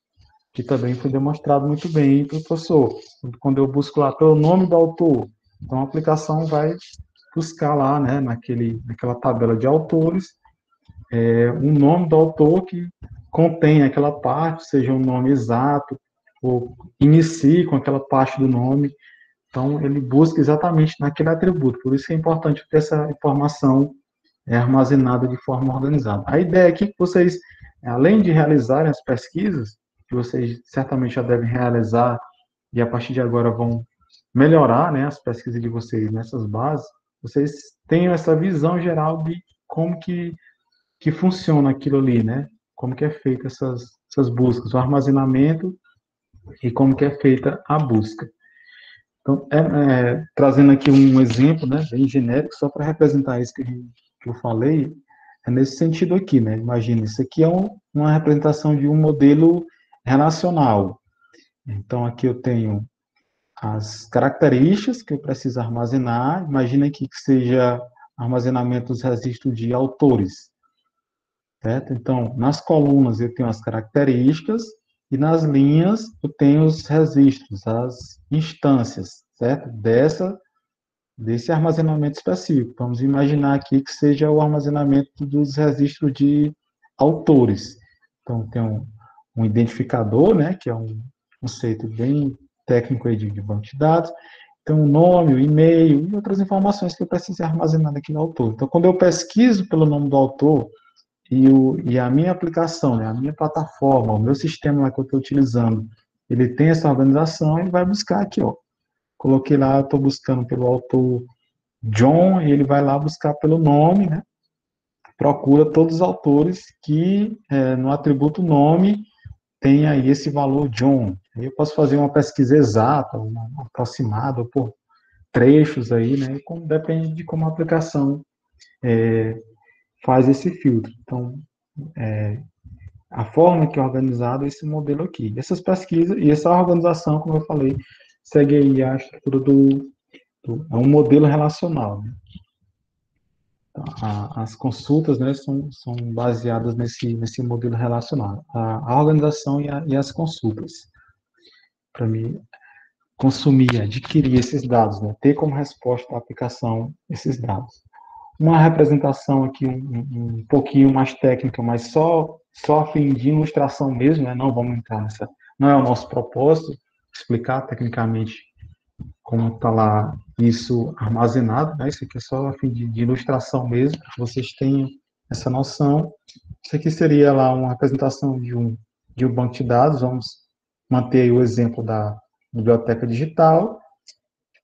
que também foi demonstrado muito bem pelo professor. Quando eu busco lá pelo nome do autor, então a aplicação vai buscar lá, né, naquela tabela de autores, um nome do autor que contém aquela parte, seja um nome exato, ou inicie com aquela parte do nome. Então, ele busca exatamente naquele atributo. Por isso que é importante ter essa informação armazenada de forma organizada. A ideia aqui é que vocês, além de realizarem as pesquisas, que vocês certamente já devem realizar e a partir de agora vão melhorar, né, as pesquisas de vocês nessas bases, vocês tenham essa visão geral de como que funciona aquilo ali, né? Como que é feita essas buscas, o armazenamento e como que é feita a busca. Então, trazendo aqui um exemplo, né, bem genérico, só para representar isso que eu falei, é nesse sentido aqui, né? Imagina, isso aqui é uma representação de um modelo relacional. Então, aqui eu tenho as características que eu preciso armazenar. Imagina aqui que seja armazenamento dos registros de autores, certo? Então, nas colunas eu tenho as características e nas linhas eu tenho os registros, as instâncias, certo? Desse armazenamento específico. Vamos imaginar aqui que seja o armazenamento dos registros de autores. Então, tem um identificador, né, que é um conceito bem técnico aí de banco de dados, tem um nome, o e-mail e outras informações que eu preciso armazenar naquele autor. Então, quando eu pesquiso pelo nome do autor e a minha aplicação, né, a minha plataforma, o meu sistema que eu estou utilizando, ele tem essa organização, ele vai buscar aqui, ó. Coloquei lá, estou buscando pelo autor John, e ele vai lá buscar pelo nome, né? Procura todos os autores que no atributo nome tem aí esse valor John. Aí eu posso fazer uma pesquisa exata, uma aproximada, por trechos aí, né? Depende de como a aplicação faz esse filtro. Então, a forma que é organizado esse modelo aqui. Essas pesquisas e essa organização, como eu falei, segue aí a estrutura é um modelo relacional. Né? As consultas, né, são baseadas nesse modelo relacional, a organização e as consultas. Para mim, consumir, adquirir esses dados, né, ter como resposta a aplicação esses dados. Uma representação aqui um pouquinho mais técnica, mas só a fim de ilustração mesmo, né, não vamos entrar nessa, não é o nosso propósito explicar tecnicamente como está lá isso armazenado, né? Isso aqui é só a fim de ilustração mesmo, para que vocês tenham essa noção. Isso aqui seria lá uma apresentação de um banco de dados, vamos manter aí o exemplo da biblioteca digital.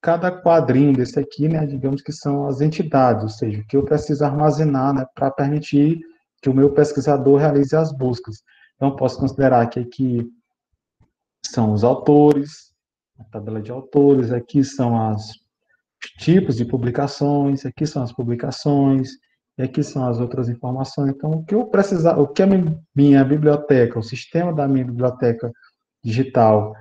Cada quadrinho desse aqui, né, digamos que são as entidades, ou seja, o que eu preciso armazenar, né, para permitir que o meu pesquisador realize as buscas. Então, posso considerar que aqui são os autores, a tabela de autores, aqui são os tipos de publicações, aqui são as publicações, e aqui são as outras informações. Então, o que eu precisar, o que a minha biblioteca, o sistema da minha biblioteca digital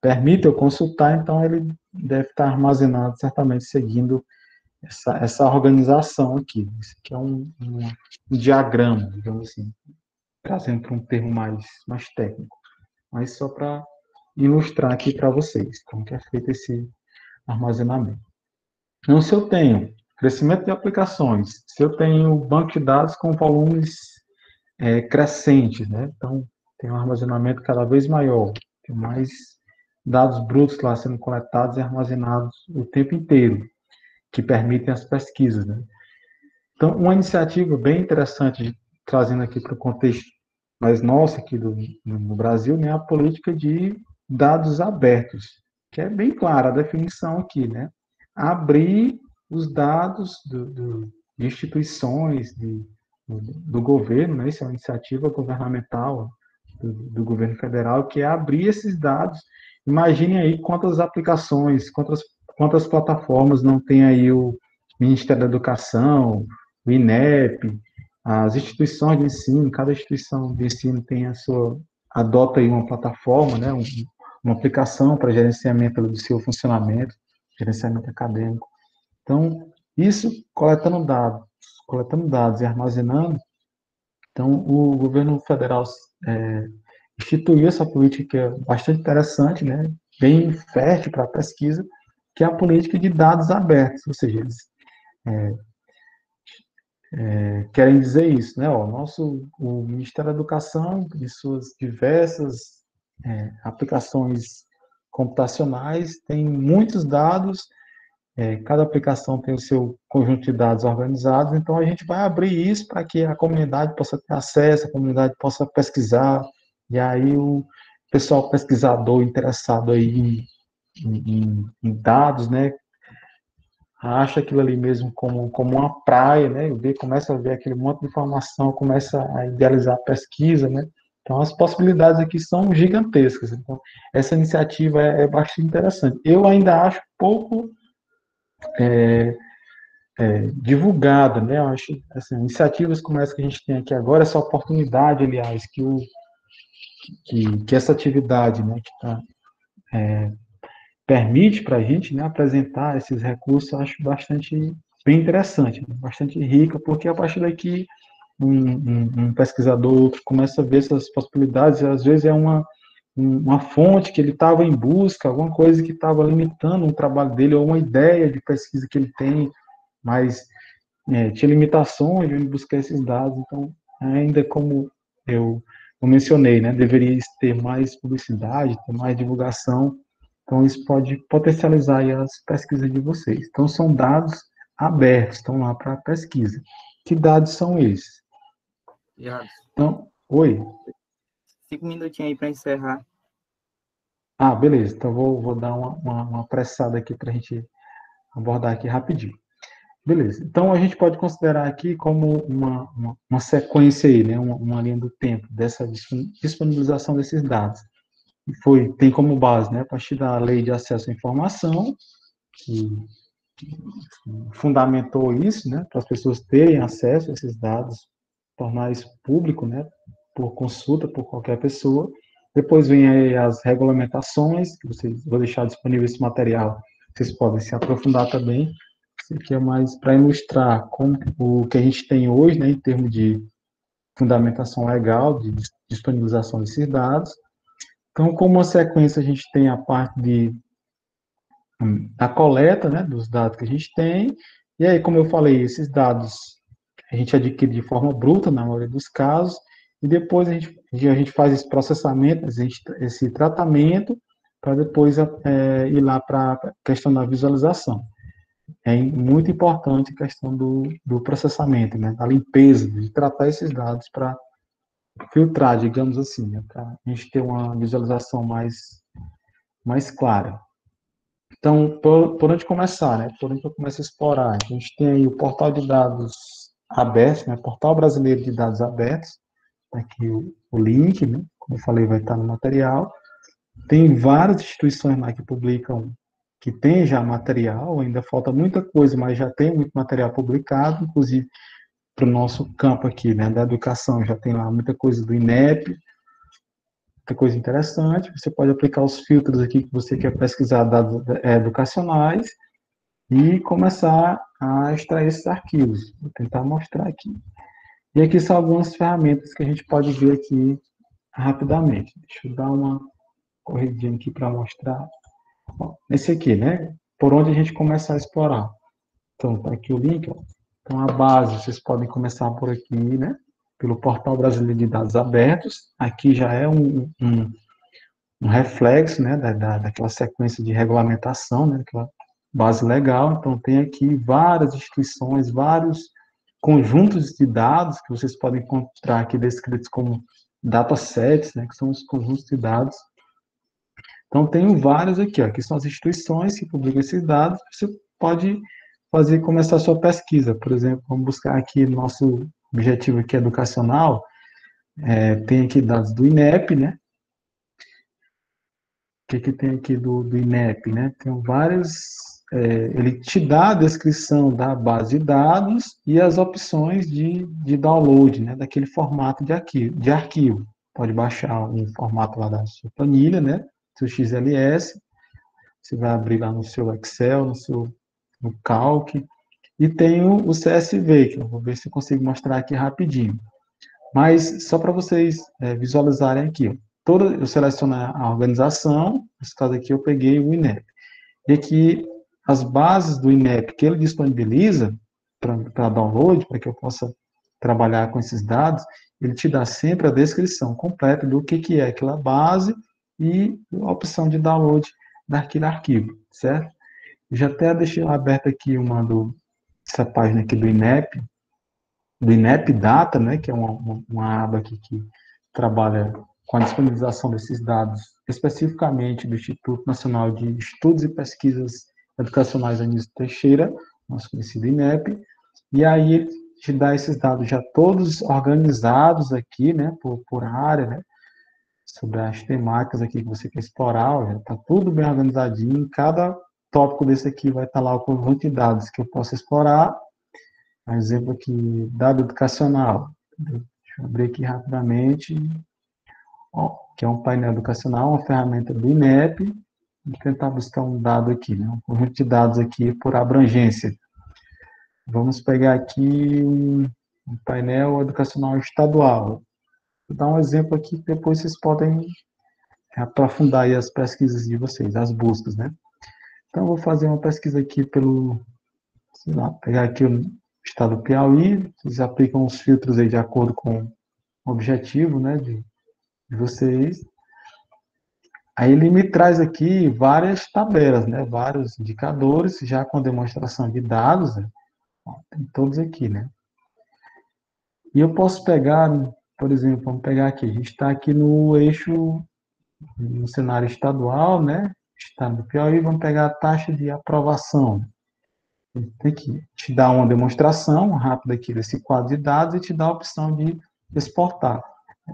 permite eu consultar, então ele deve estar armazenado certamente seguindo essa organização aqui. Isso aqui é um diagrama, digamos assim, trazendo para um termo mais técnico, mas só para ilustrar aqui para vocês como que é feito esse armazenamento. Então, se eu tenho crescimento de aplicações, se eu tenho banco de dados com volumes crescentes, né? Então, tem um armazenamento cada vez maior, tem mais dados brutos lá sendo coletados e armazenados o tempo inteiro, que permitem as pesquisas, né? Então, uma iniciativa bem interessante, trazendo aqui para o contexto mais nosso aqui no Brasil, né, a política de dados abertos, que é bem clara a definição aqui, né? Abrir os dados de instituições, do governo, né? Isso é uma iniciativa governamental do governo federal, que é abrir esses dados. Imagine aí quantas aplicações, quantas plataformas não tem aí o Ministério da Educação, o INEP, as instituições de ensino, cada instituição de ensino tem adota aí uma plataforma, né, uma aplicação para gerenciamento do seu funcionamento, gerenciamento acadêmico. Então, isso coletando dados e armazenando. Então, o governo federal instituiu essa política que é bastante interessante, né, bem fértil para a pesquisa, que é a política de dados abertos, ou seja, eles querem dizer isso, né? O Ministério da Educação, em suas diversas aplicações computacionais, tem muitos dados, cada aplicação tem o seu conjunto de dados organizados, então a gente vai abrir isso para que a comunidade possa ter acesso, a comunidade possa pesquisar, e aí o pessoal pesquisador interessado aí em dados, né, acha aquilo ali mesmo como uma praia, né? Começa a ver aquele monte de informação, começa a idealizar a pesquisa, né? Então, as possibilidades aqui são gigantescas. Então, essa iniciativa é bastante interessante. Eu ainda acho pouco divulgada, né? Eu acho, assim, iniciativas como essa que a gente tem aqui agora, essa oportunidade, aliás, que essa atividade, né, que está permite para a gente, né, apresentar esses recursos, eu acho bem interessante, né, bastante rica, porque a partir daqui um pesquisador outro começa a ver essas possibilidades, e às vezes é uma fonte que ele estava em busca, alguma coisa que estava limitando o trabalho dele, ou uma ideia de pesquisa que ele tem, mas tinha limitações de onde buscar esses dados, então, ainda como eu mencionei, né, deveria ter mais publicidade, ter mais divulgação. Então, isso pode potencializar aí as pesquisas de vocês. Então, são dados abertos, estão lá para pesquisa. Que dados são esses? Então, oi. 5 minutinhos aí para encerrar. Beleza. Então, vou dar uma apressada aqui para a gente abordar aqui rapidinho. Beleza. Então, a gente pode considerar aqui como uma sequência aí, né? Uma linha do tempo dessa disponibilização desses dados. Tem como base, né, a partir da Lei de Acesso à Informação, que fundamentou isso, né, para as pessoas terem acesso a esses dados, tornar isso público, né, por consulta por qualquer pessoa. Depois vem aí as regulamentações, que vou deixar disponível esse material, vocês podem se aprofundar também, Isso aqui é mais para ilustrar como o que a gente tem hoje, né, em termos de fundamentação legal, de disponibilização desses dados. Então, como uma sequência, a gente tem a parte da coleta, né, dos dados que a gente tem, e aí, como eu falei, esses dados a gente adquire de forma bruta, na maioria dos casos, e depois a gente faz esse processamento, esse tratamento, para depois ir lá para a questão da visualização. É muito importante a questão do processamento, né, da limpeza, de tratar esses dados para filtrar, digamos assim, né, para a gente ter uma visualização mais clara. Então, por onde começar, né? Por onde eu começo a explorar? A gente tem aí o portal de dados aberto, né? Portal Brasileiro de Dados Abertos, aqui o link, né? Como eu falei, vai estar no material. Tem várias instituições lá que publicam, que tem já material, ainda falta muita coisa, mas já tem muito material publicado, inclusive para o nosso campo aqui, né, da educação, já tem lá muita coisa do INEP, muita coisa interessante. Você pode aplicar os filtros aqui que você quer pesquisar dados educacionais e começar a extrair esses arquivos. Vou tentar mostrar aqui. E aqui são algumas ferramentas que a gente pode ver aqui rapidamente. Deixa eu dar uma corridinha aqui para mostrar. Ó, esse aqui, né? Por onde a gente começa a explorar. Então, tá aqui o link. Ó. Então, a base, vocês podem começar por aqui, né? Pelo Portal Brasileiro de Dados Abertos. Aqui já é um reflexo, né? Daquela sequência de regulamentação, né? Daquela base legal. Então, tem aqui várias instituições, vários conjuntos de dados que vocês podem encontrar aqui descritos como datasets, né? Que são os conjuntos de dados. Então, tenho vários aqui, ó, que são as instituições que publicam esses dados. Você pode começar a sua pesquisa. Por exemplo, vamos buscar aqui nosso objetivo aqui educacional. Tem aqui dados do INEP, né? O que tem aqui do INEP, né? Tem vários. Ele te dá a descrição da base de dados e as opções de download, né? Daquele formato de arquivo. Pode baixar um formato lá da sua planilha, né? Seu XLS. Você vai abrir lá no seu Excel, no Calc, e tem o CSV, que eu vou ver se eu consigo mostrar aqui rapidinho. Mas só para vocês visualizarem aqui, ó, eu seleciono a organização, nesse caso aqui eu peguei o INEP. E aqui as bases do INEP que ele disponibiliza para download, para que eu possa trabalhar com esses dados, ele te dá sempre a descrição completa do que é aquela base e a opção de download daquele arquivo, certo? Já até deixei aberto aqui essa página aqui do INEP Data, né, que é uma aba aqui que trabalha com a disponibilização desses dados, especificamente do Instituto Nacional de Estudos e Pesquisas Educacionais Anísio Teixeira, nosso conhecido INEP, e aí ele te dá esses dados já todos organizados aqui, né, por área, né, sobre as temáticas aqui que você quer explorar, já está tudo bem organizadinho, cada tópico desse aqui vai estar lá o conjunto de dados que eu posso explorar. Um exemplo aqui, dado educacional. Deixa eu abrir aqui rapidamente. Ó, que é um painel educacional, uma ferramenta do INEP. Vou tentar buscar um dado aqui, né? Um conjunto de dados aqui por abrangência. Vamos pegar aqui um painel educacional estadual. Vou dar um exemplo aqui que depois vocês podem aprofundar aí as pesquisas de vocês, as buscas, né? Então, eu vou fazer uma pesquisa aqui sei lá, pegar aqui o estado do Piauí, vocês aplicam os filtros aí de acordo com o objetivo, né, de vocês. Aí ele me traz aqui várias tabelas, né, vários indicadores, já com demonstração de dados, né, tem todos aqui, né. E eu posso pegar, por exemplo, vamos pegar aqui, a gente está aqui no eixo, no cenário estadual, né, estado do Piauí, vamos pegar a taxa de aprovação. Ele tem que te dar uma demonstração rápida aqui desse quadro de dados e te dar a opção de exportar.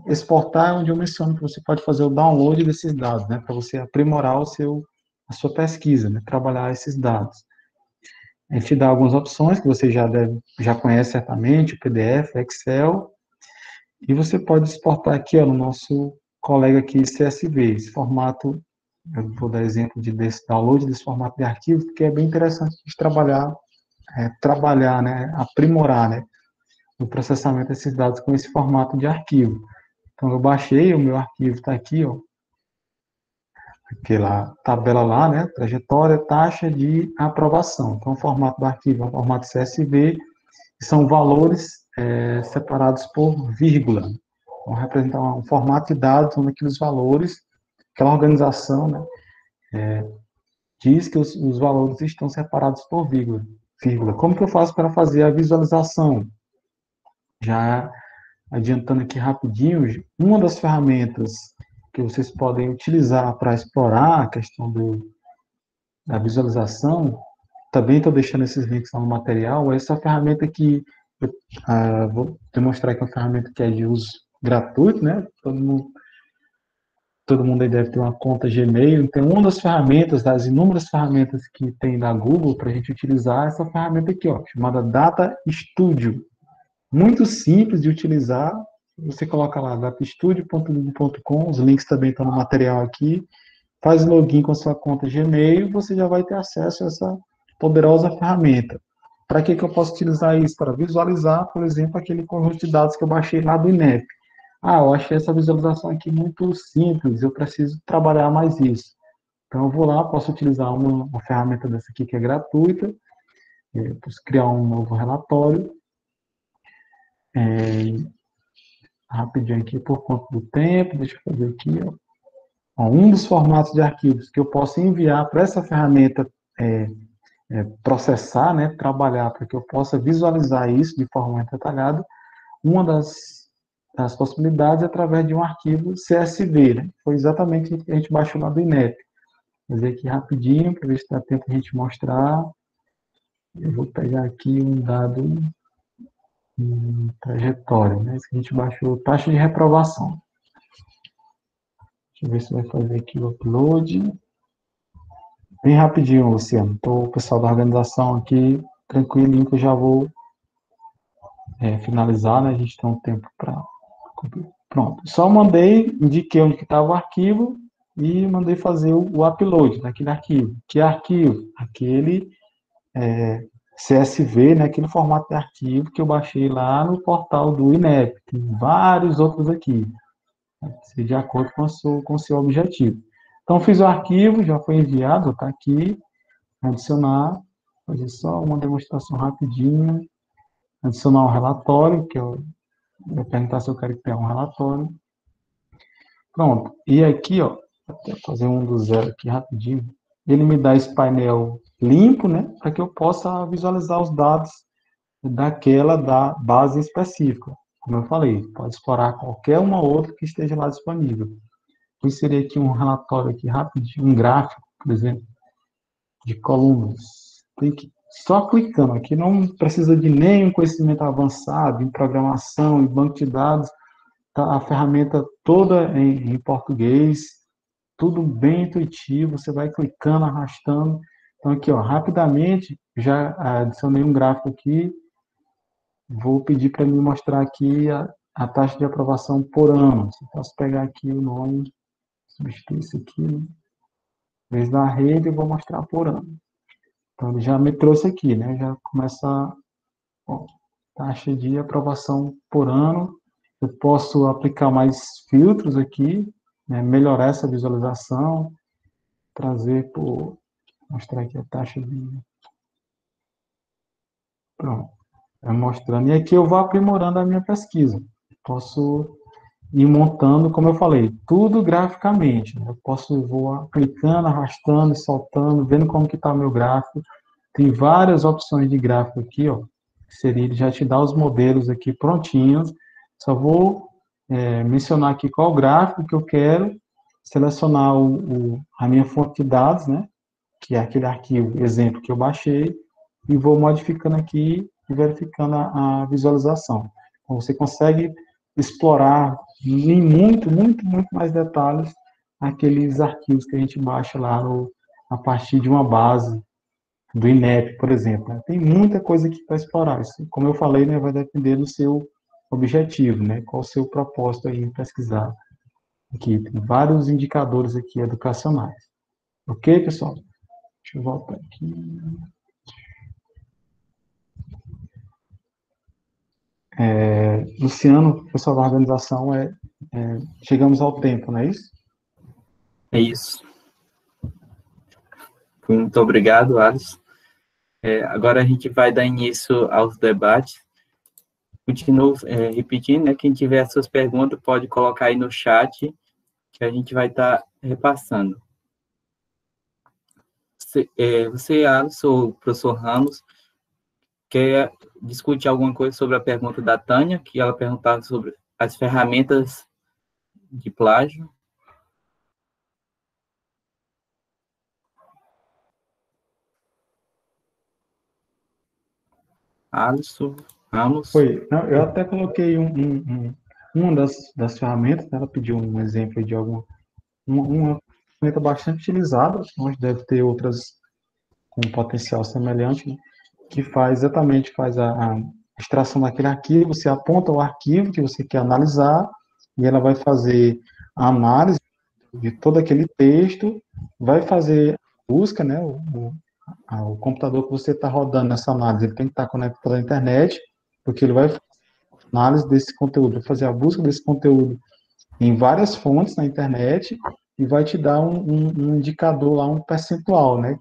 Exportar é onde eu menciono que você pode fazer o download desses dados, né, para você aprimorar a sua pesquisa, né, trabalhar esses dados. Ele te dá algumas opções que você já conhece certamente, o PDF, Excel, e você pode exportar aqui, ó, no nosso colega aqui CSV, esse formato. Eu vou dar exemplo desse download, desse formato de arquivo, porque é bem interessante de trabalhar trabalhar, né, aprimorar, né, o processamento desses dados com esse formato de arquivo. Então, eu baixei, o meu arquivo está aqui, ó, aquela tabela lá, né, trajetória, taxa de aprovação. Então, o formato do arquivo é o formato CSV, e são valores separados por vírgula. Vão representar um formato de dados onde aqueles valores, aquela organização, né, diz que os valores estão separados por vírgula. Como que eu faço para fazer a visualização? Já adiantando aqui rapidinho, uma das ferramentas que vocês podem utilizar para explorar a questão da visualização, também estou deixando esses links lá no material, é essa ferramenta que eu vou demonstrar que é uma ferramenta que é de uso gratuito, né? Todo mundo aí deve ter uma conta Gmail, então uma das ferramentas, das inúmeras ferramentas que tem da Google para a gente utilizar, é essa ferramenta aqui, ó, chamada Data Studio. Muito simples de utilizar, você coloca lá datastudio.google.com, os links também estão no material aqui, faz login com a sua conta Gmail, você já vai ter acesso a essa poderosa ferramenta. Para que eu posso utilizar isso? Para visualizar, por exemplo, aquele conjunto de dados que eu baixei lá do INEP. Eu achei essa visualização aqui muito simples, eu preciso trabalhar mais isso. Então, eu vou lá, posso utilizar uma ferramenta dessa aqui que é gratuita, posso criar um novo relatório, rapidinho aqui por conta do tempo, deixa eu fazer aqui, ó. Um dos formatos de arquivos que eu posso enviar para essa ferramenta processar, né, trabalhar, para que eu possa visualizar isso de forma mais detalhada, uma das possibilidades é através de um arquivo CSV, né? Foi exatamente o que a gente baixou lá do INEP. Vou fazer aqui rapidinho, para ver se dá tempo a gente mostrar. Eu vou pegar aqui um dado trajetória, né? Esse que a gente baixou, taxa de reprovação. Deixa eu ver se vai fazer aqui o upload. Bem rapidinho, Luciano. Então, o pessoal da organização aqui, tranquilinho, que eu já vou finalizar, né? A gente tem um tempo para... Pronto. Só mandei, indiquei onde estava o arquivo e mandei fazer o upload daquele arquivo. Que arquivo? Aquele CSV, né? Aquele formato de arquivo que eu baixei lá no portal do INEP. Tem vários outros aqui, de acordo com o seu objetivo. Então, fiz o arquivo, já foi enviado, está aqui. Adicionar, fazer só uma demonstração rapidinha. Adicionar um relatório, que eu vou perguntar se eu quero criar um relatório. Pronto. E aqui, ó, vou até fazer um do zero aqui rapidinho. Ele me dá esse painel limpo, né, para que eu possa visualizar os dados da base específica. Como eu falei, pode explorar qualquer uma outra que esteja lá disponível. Vou inserir aqui um relatório aqui rapidinho, um gráfico, por exemplo, de colunas. Tem que só clicando aqui, não precisa de nenhum conhecimento avançado em programação, em banco de dados, tá a ferramenta toda em português, tudo bem intuitivo, você vai clicando, arrastando. Então aqui, ó, rapidamente, já adicionei um gráfico aqui, vou pedir para me mostrar aqui a taxa de aprovação por ano. Eu posso pegar aqui o nome, substituir isso aqui, né? Em vez da rede, eu vou mostrar por ano. Então, ele já me trouxe aqui, né? Já começa a taxa de aprovação por ano. Eu posso aplicar mais filtros aqui, né? Melhorar essa visualização, trazer por... Mostrar aqui a taxa de... Pronto. Mostrando. E aqui eu vou aprimorando a minha pesquisa. Posso ir montando, como eu falei, tudo graficamente. Eu vou clicando, arrastando, soltando, vendo como que está o meu gráfico. Tem várias opções de gráfico aqui, ó. Seria, ele já te dá os modelos aqui prontinhos. Só vou mencionar aqui qual gráfico que eu quero, selecionar a minha fonte de dados, né? Que é aquele arquivo, exemplo, que eu baixei, e vou modificando aqui e verificando a visualização. Então, você consegue explorar em muito mais detalhes aqueles arquivos que a gente baixa lá a partir de uma base do INEP, por exemplo. Tem muita coisa aqui para explorar. Isso, como eu falei, né, vai depender do seu objetivo, né? Qual o seu propósito aí em pesquisar. Aqui tem vários indicadores aqui educacionais. Ok, pessoal? Deixa eu voltar aqui. Luciano, pessoal da organização, chegamos ao tempo, não é isso? É isso. Muito obrigado, Alisson. Agora a gente vai dar início aos debates. Continuo repetindo, né? Quem tiver suas perguntas pode colocar aí no chat, que a gente vai estar repassando. Você, Alisson, ou professor Ramos, quer discutir alguma coisa sobre a pergunta da Tânia, que ela perguntava sobre as ferramentas de plágio? Alisson, Ramos? Não, eu até coloquei uma das ferramentas, né, ela pediu um exemplo de uma ferramenta bastante utilizada, mas deve ter outras com potencial semelhante, né, que faz a extração daquele arquivo, você aponta o arquivo que você quer analisar, e ela vai fazer a análise de todo aquele texto, vai fazer a busca, né, o computador que você está rodando nessa análise, ele tem que estar conectado à internet, porque ele vai fazer a análise desse conteúdo, vai fazer a busca desse conteúdo em várias fontes na internet, e vai te dar um indicador lá, um percentual, né,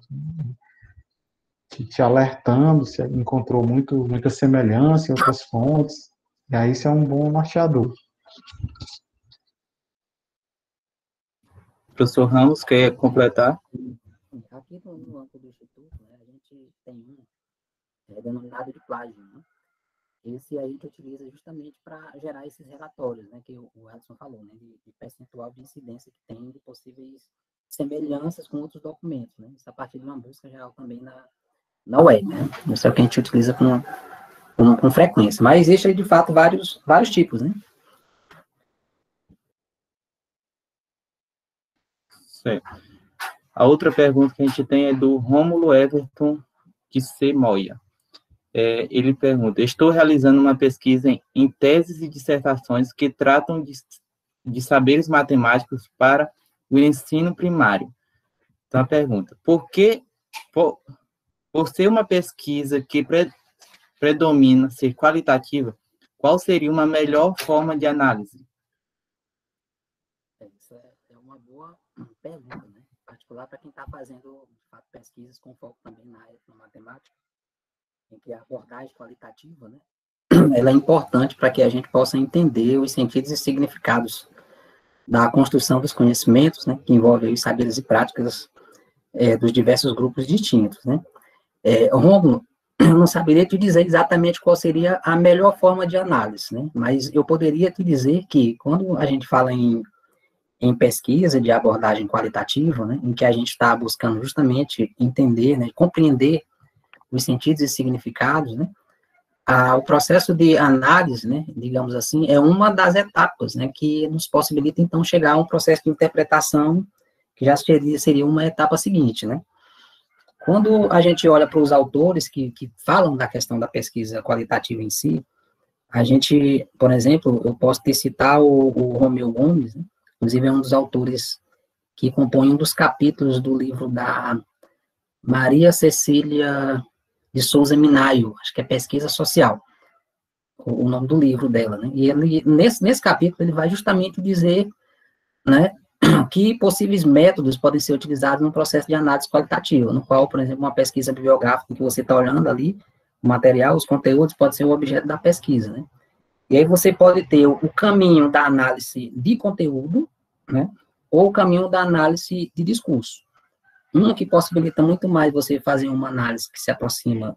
te alertando se encontrou muita semelhança em outras fontes, e aí isso é um bom norteador. Professor Ramos, quer completar? Aqui no âmbito do Instituto, né, a gente tem denominado de plágio, né? Esse aí a gente utiliza justamente para gerar esses relatórios, né, que o Edson falou, né, de percentual de incidência que tem de possíveis semelhanças com outros documentos, né? Isso a partir de uma busca geral também na web, né? Isso é o que a gente utiliza com frequência. Mas existem, de fato, vários tipos, né? Certo. A outra pergunta que a gente tem é do Rômulo Everton de C. Moia. Ele pergunta: estou realizando uma pesquisa em teses e dissertações que tratam de saberes matemáticos para o ensino primário. Então, a pergunta: por ser uma pesquisa que predomina ser qualitativa, qual seria uma melhor forma de análise? Essa é uma boa pergunta, né? Em particular para quem está fazendo, de fato, pesquisas com foco também na matemática, em que a abordagem qualitativa, né, ela é importante para que a gente possa entender os sentidos e significados da construção dos conhecimentos, né, que envolve os saberes e práticas dos diversos grupos distintos, né. Rômulo, eu não saberia te dizer exatamente qual seria a melhor forma de análise, né, mas eu poderia te dizer que, quando a gente fala em pesquisa de abordagem qualitativa, né, em que a gente está buscando justamente entender, né, compreender os sentidos e significados, né, o processo de análise, né, digamos assim, é uma das etapas, né, que nos possibilita, então, chegar a um processo de interpretação que já seria uma etapa seguinte, né. Quando a gente olha para os autores que falam da questão da pesquisa qualitativa em si, a gente, por exemplo, eu posso citar o Romeu Gomes, né, inclusive é um dos autores que compõe um dos capítulos do livro da Maria Cecília de Souza Minayo, acho que é Pesquisa Social, o nome do livro dela, né? E ele, nesse capítulo, ele vai justamente dizer, né, que possíveis métodos podem ser utilizados no processo de análise qualitativa, no qual, por exemplo, uma pesquisa bibliográfica que você está olhando ali, o material, os conteúdos, pode ser o objeto da pesquisa, né? E aí você pode ter o caminho da análise de conteúdo, né, ou o caminho da análise de discurso. Um que possibilita muito mais você fazer uma análise que se aproxima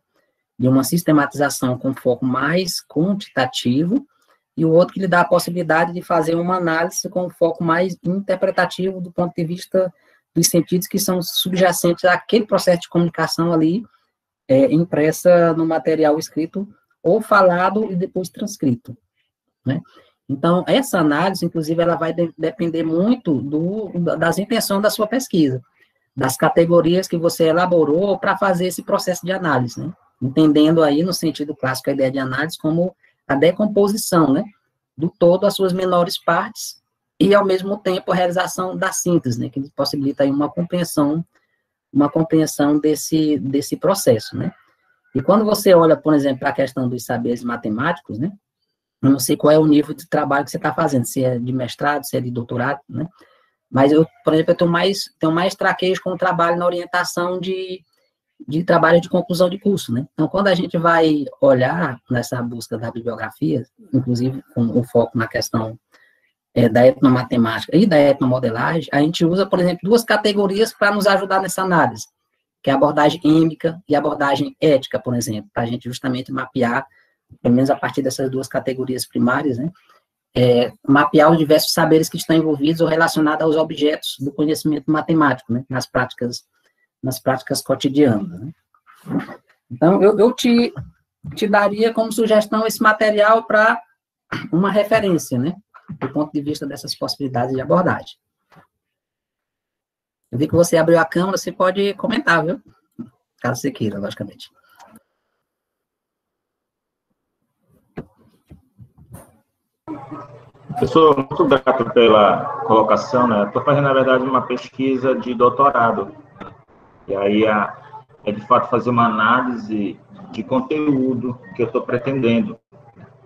de uma sistematização com foco mais quantitativo, e o outro que lhe dá a possibilidade de fazer uma análise com foco mais interpretativo do ponto de vista dos sentidos que são subjacentes àquele processo de comunicação ali, impressa no material escrito ou falado e depois transcrito, né? Então, essa análise, inclusive, ela vai depender muito das intenções da sua pesquisa, das categorias que você elaborou para fazer esse processo de análise, né? Entendendo aí, no sentido clássico, a ideia de análise como a decomposição, né, do todo, as suas menores partes, e, ao mesmo tempo, a realização da síntese, né, que possibilita aí uma compreensão desse processo, né? E quando você olha, por exemplo, para a questão dos saberes matemáticos, né, Eu não sei qual é o nível de trabalho que você está fazendo, se é de mestrado, se é de doutorado, né? Mas eu, por exemplo, eu tenho mais traquejo com o trabalho na orientação de trabalho de conclusão de curso, né? Então, quando a gente vai olhar nessa busca da bibliografia, inclusive com o foco na questão da etnomatemática e da etnomodelagem, a gente usa, por exemplo, duas categorias para nos ajudar nessa análise, que é a abordagem êmica e a abordagem ética, por exemplo, para a gente justamente mapear, pelo menos a partir dessas duas categorias primárias, né? Mapear os diversos saberes que estão envolvidos ou relacionados aos objetos do conhecimento matemático, né? Nas práticas cotidianas, né? Então, eu te daria como sugestão esse material para uma referência, né? Do ponto de vista dessas possibilidades de abordagem. Eu vi que você abriu a câmera, você pode comentar, viu? Caso você queira, logicamente. Professor, muito grato pela colocação, né? Estou fazendo, na verdade, uma pesquisa de doutorado. E aí é, de fato, fazer uma análise de conteúdo que eu estou pretendendo.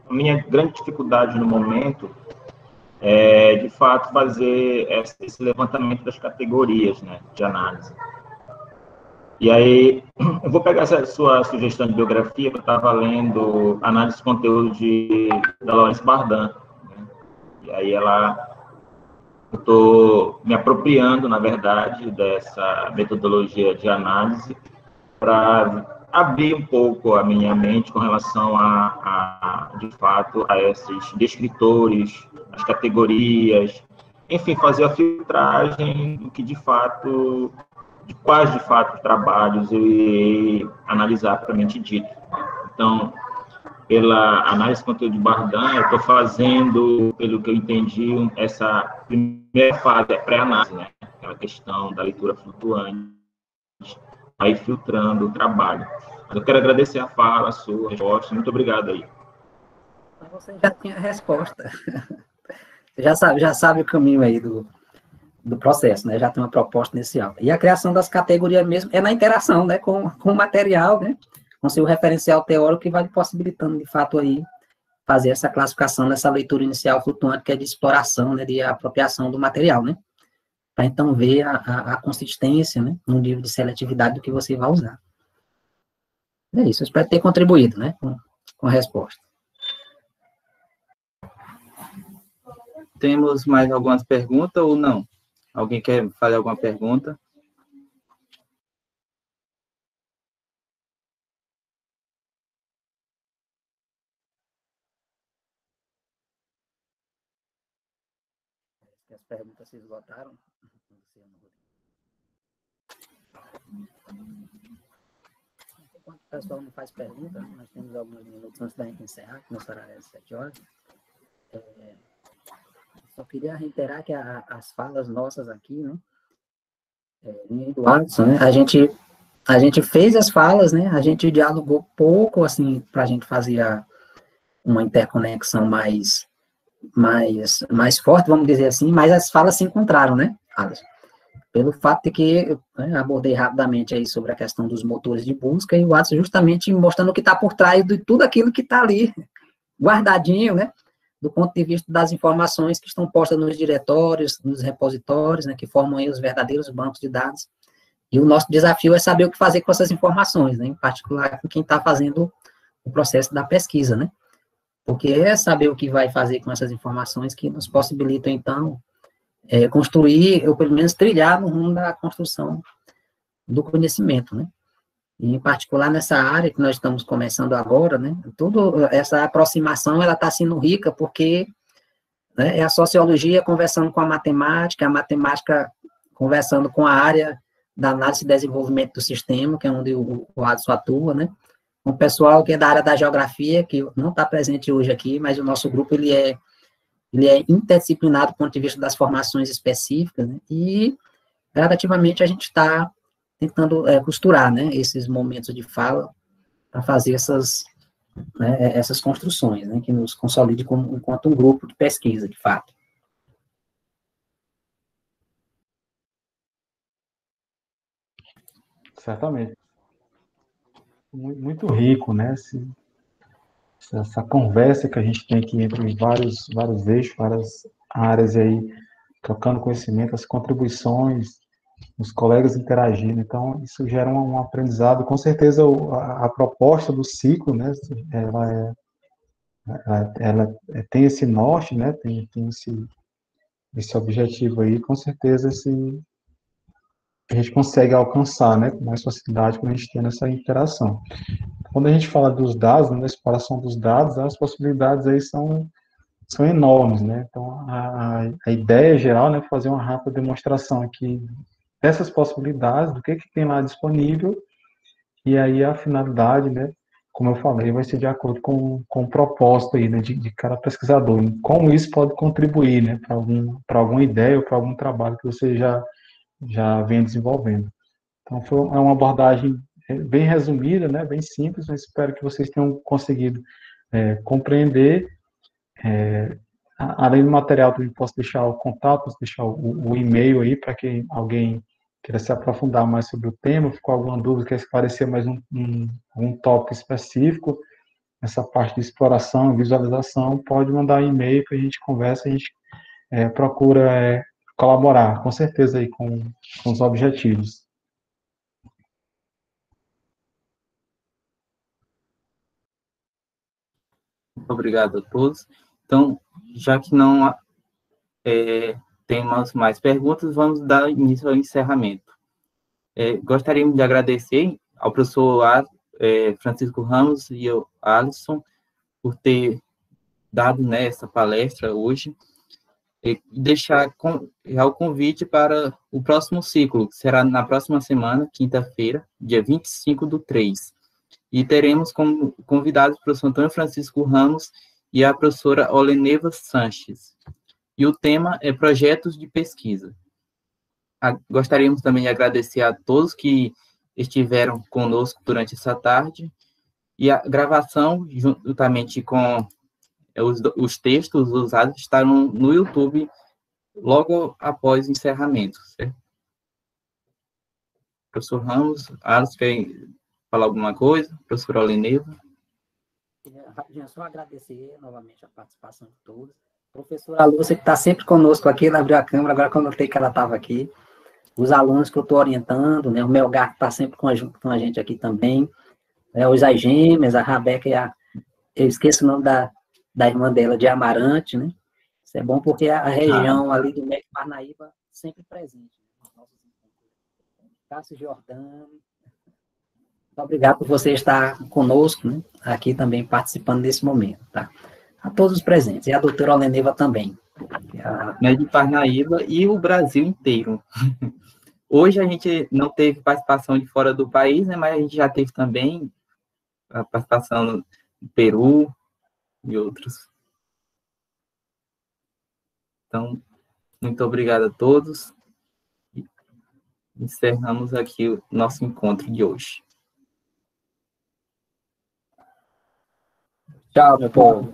A minha grande dificuldade no momento é, de fato, fazer esse levantamento das categorias, né, de análise. E aí, eu vou pegar essa sua sugestão de biografia, que eu estava lendo Análise de Conteúdo da Laurence Bardan, né? E aí eu estou me apropriando, na verdade, dessa metodologia de análise para abrir um pouco a minha mente com relação de fato, a esses descritores, as categorias, enfim, fazer a filtragem do que de fato, de quais de fato trabalhos eu irei analisar propriamente dito. Então, pela análise de conteúdo de Bardan, eu estou fazendo, pelo que eu entendi, essa primeira fase, é pré-análise, né? Aquela questão da leitura flutuante, aí filtrando o trabalho. Eu quero agradecer a fala, a sua resposta. Muito obrigado aí. Você já tinha a resposta. Você já sabe o caminho aí do processo, né? Já tem uma proposta inicial. E a criação das categorias mesmo é na interação, né? Com o material, né? Com seu referencial teórico que vai possibilitando, de fato, aí fazer essa classificação nessa leitura inicial flutuante, que é de exploração, né? De apropriação do material, né? Para então ver a consistência, né? No nível de seletividade do que você vai usar. É isso, eu espero ter contribuído, né? Com a resposta. Temos mais algumas perguntas ou não? Alguém quer fazer alguma pergunta? As perguntas se esgotaram. Enquanto o pessoal não faz pergunta, nós temos alguns minutos antes da gente encerrar, que nosso horário é 7 horas. Só queria reiterar que as falas nossas aqui, né, do Watson, né, a gente fez as falas, né, a gente dialogou pouco, assim, para a gente fazer uma interconexão mais forte, vamos dizer assim, mas as falas se encontraram, né, Alisson? Pelo fato de que eu abordei rapidamente aí sobre a questão dos motores de busca, e o Watson justamente mostrando o que está por trás de tudo aquilo que está ali, guardadinho, né, do ponto de vista das informações que estão postas nos diretórios, nos repositórios, né, que formam aí os verdadeiros bancos de dados. E o nosso desafio é saber o que fazer com essas informações, né, em particular com quem está fazendo o processo da pesquisa, né, porque é saber o que vai fazer com essas informações que nos possibilitam, então, construir, ou pelo menos trilhar no rumo da construção do conhecimento, né. E, em particular, nessa área que nós estamos começando agora, né, toda essa aproximação, ela está sendo rica porque, né, é a sociologia conversando com a matemática conversando com a área da análise e desenvolvimento do sistema, que é onde o Adson atua, né, o pessoal que é da área da geografia, que não está presente hoje aqui, mas o nosso grupo, ele é interdisciplinar do ponto de vista das formações específicas, né, e, gradativamente, a gente está tentando costurar, né, esses momentos de fala para fazer essas construções, né, que nos consolide enquanto um grupo de pesquisa, de fato. Certamente. Muito rico, né? essa conversa que a gente tem aqui entre vários eixos, várias áreas aí, trocando conhecimento, as contribuições, os colegas interagindo. Então, isso gera um aprendizado. Com certeza, a proposta do ciclo, né, ela tem esse norte, né, tem esse objetivo aí. Com certeza, a gente consegue alcançar, né, com mais facilidade quando a gente tem essa interação. Quando a gente fala dos dados, né, da exploração dos dados, as possibilidades aí são enormes, né? Então, a ideia geral, né, é fazer uma rápida demonstração aqui dessas possibilidades, do que tem lá disponível, e aí a finalidade, né, como eu falei, vai ser de acordo com o propósito aí, né, de cada pesquisador, né? Como isso pode contribuir, né, para alguma ideia ou para algum trabalho que você já vem desenvolvendo. Então, é uma abordagem bem resumida, né, bem simples, mas espero que vocês tenham conseguido compreender. Além do material, também posso deixar o contato, posso deixar o e-mail aí para quem alguém queira se aprofundar mais sobre o tema, ficou alguma dúvida, quer esclarecer mais um tópico específico, essa parte de exploração, visualização, pode mandar um e-mail que a gente conversa, a gente procura colaborar, com certeza, aí com os objetivos. Muito obrigado a todos. Então, já que não temos mais perguntas, vamos dar início ao encerramento. Gostaríamos de agradecer ao professor Francisco Ramos e ao Alisson por ter dado, né, essa palestra hoje, e deixar já o convite para o próximo ciclo, que será na próxima semana, quinta-feira, dia 25/3. E teremos como convidados o professor Antônio Francisco Ramos e a professora Oleneva Sanches. E o tema é projetos de pesquisa. Gostaríamos também de agradecer a todos que estiveram conosco durante essa tarde, e a gravação, juntamente com os textos usados, estarão no YouTube logo após o encerramento, certo? Professor Ramos, Alisson, quer falar alguma coisa? Professora Oleneva? Rapidinho, só agradecer novamente a participação de todos. Professora Lúcia, que está sempre conosco aqui, ela abriu a câmera, agora que eu notei que ela estava aqui. Os alunos que eu estou orientando, né? O Melgar, que está sempre com a gente aqui também. Os as gêmeas, a Rabeca e eu esqueço o nome da irmã dela, de Amarante, né? Isso é bom porque a região ali do MEC Parnaíba sempre presente. Cássio Jordano. Muito obrigado por você estar conosco, né? Aqui também participando desse momento, tá? A todos os presentes. E a doutora Oleneva também. De Parnaíba e o Brasil inteiro. Hoje a gente não teve participação de fora do país, né? Mas a gente já teve também a participação no Peru e outros. Então, muito obrigado a todos. Encerramos aqui o nosso encontro de hoje. Tchau, meu povo.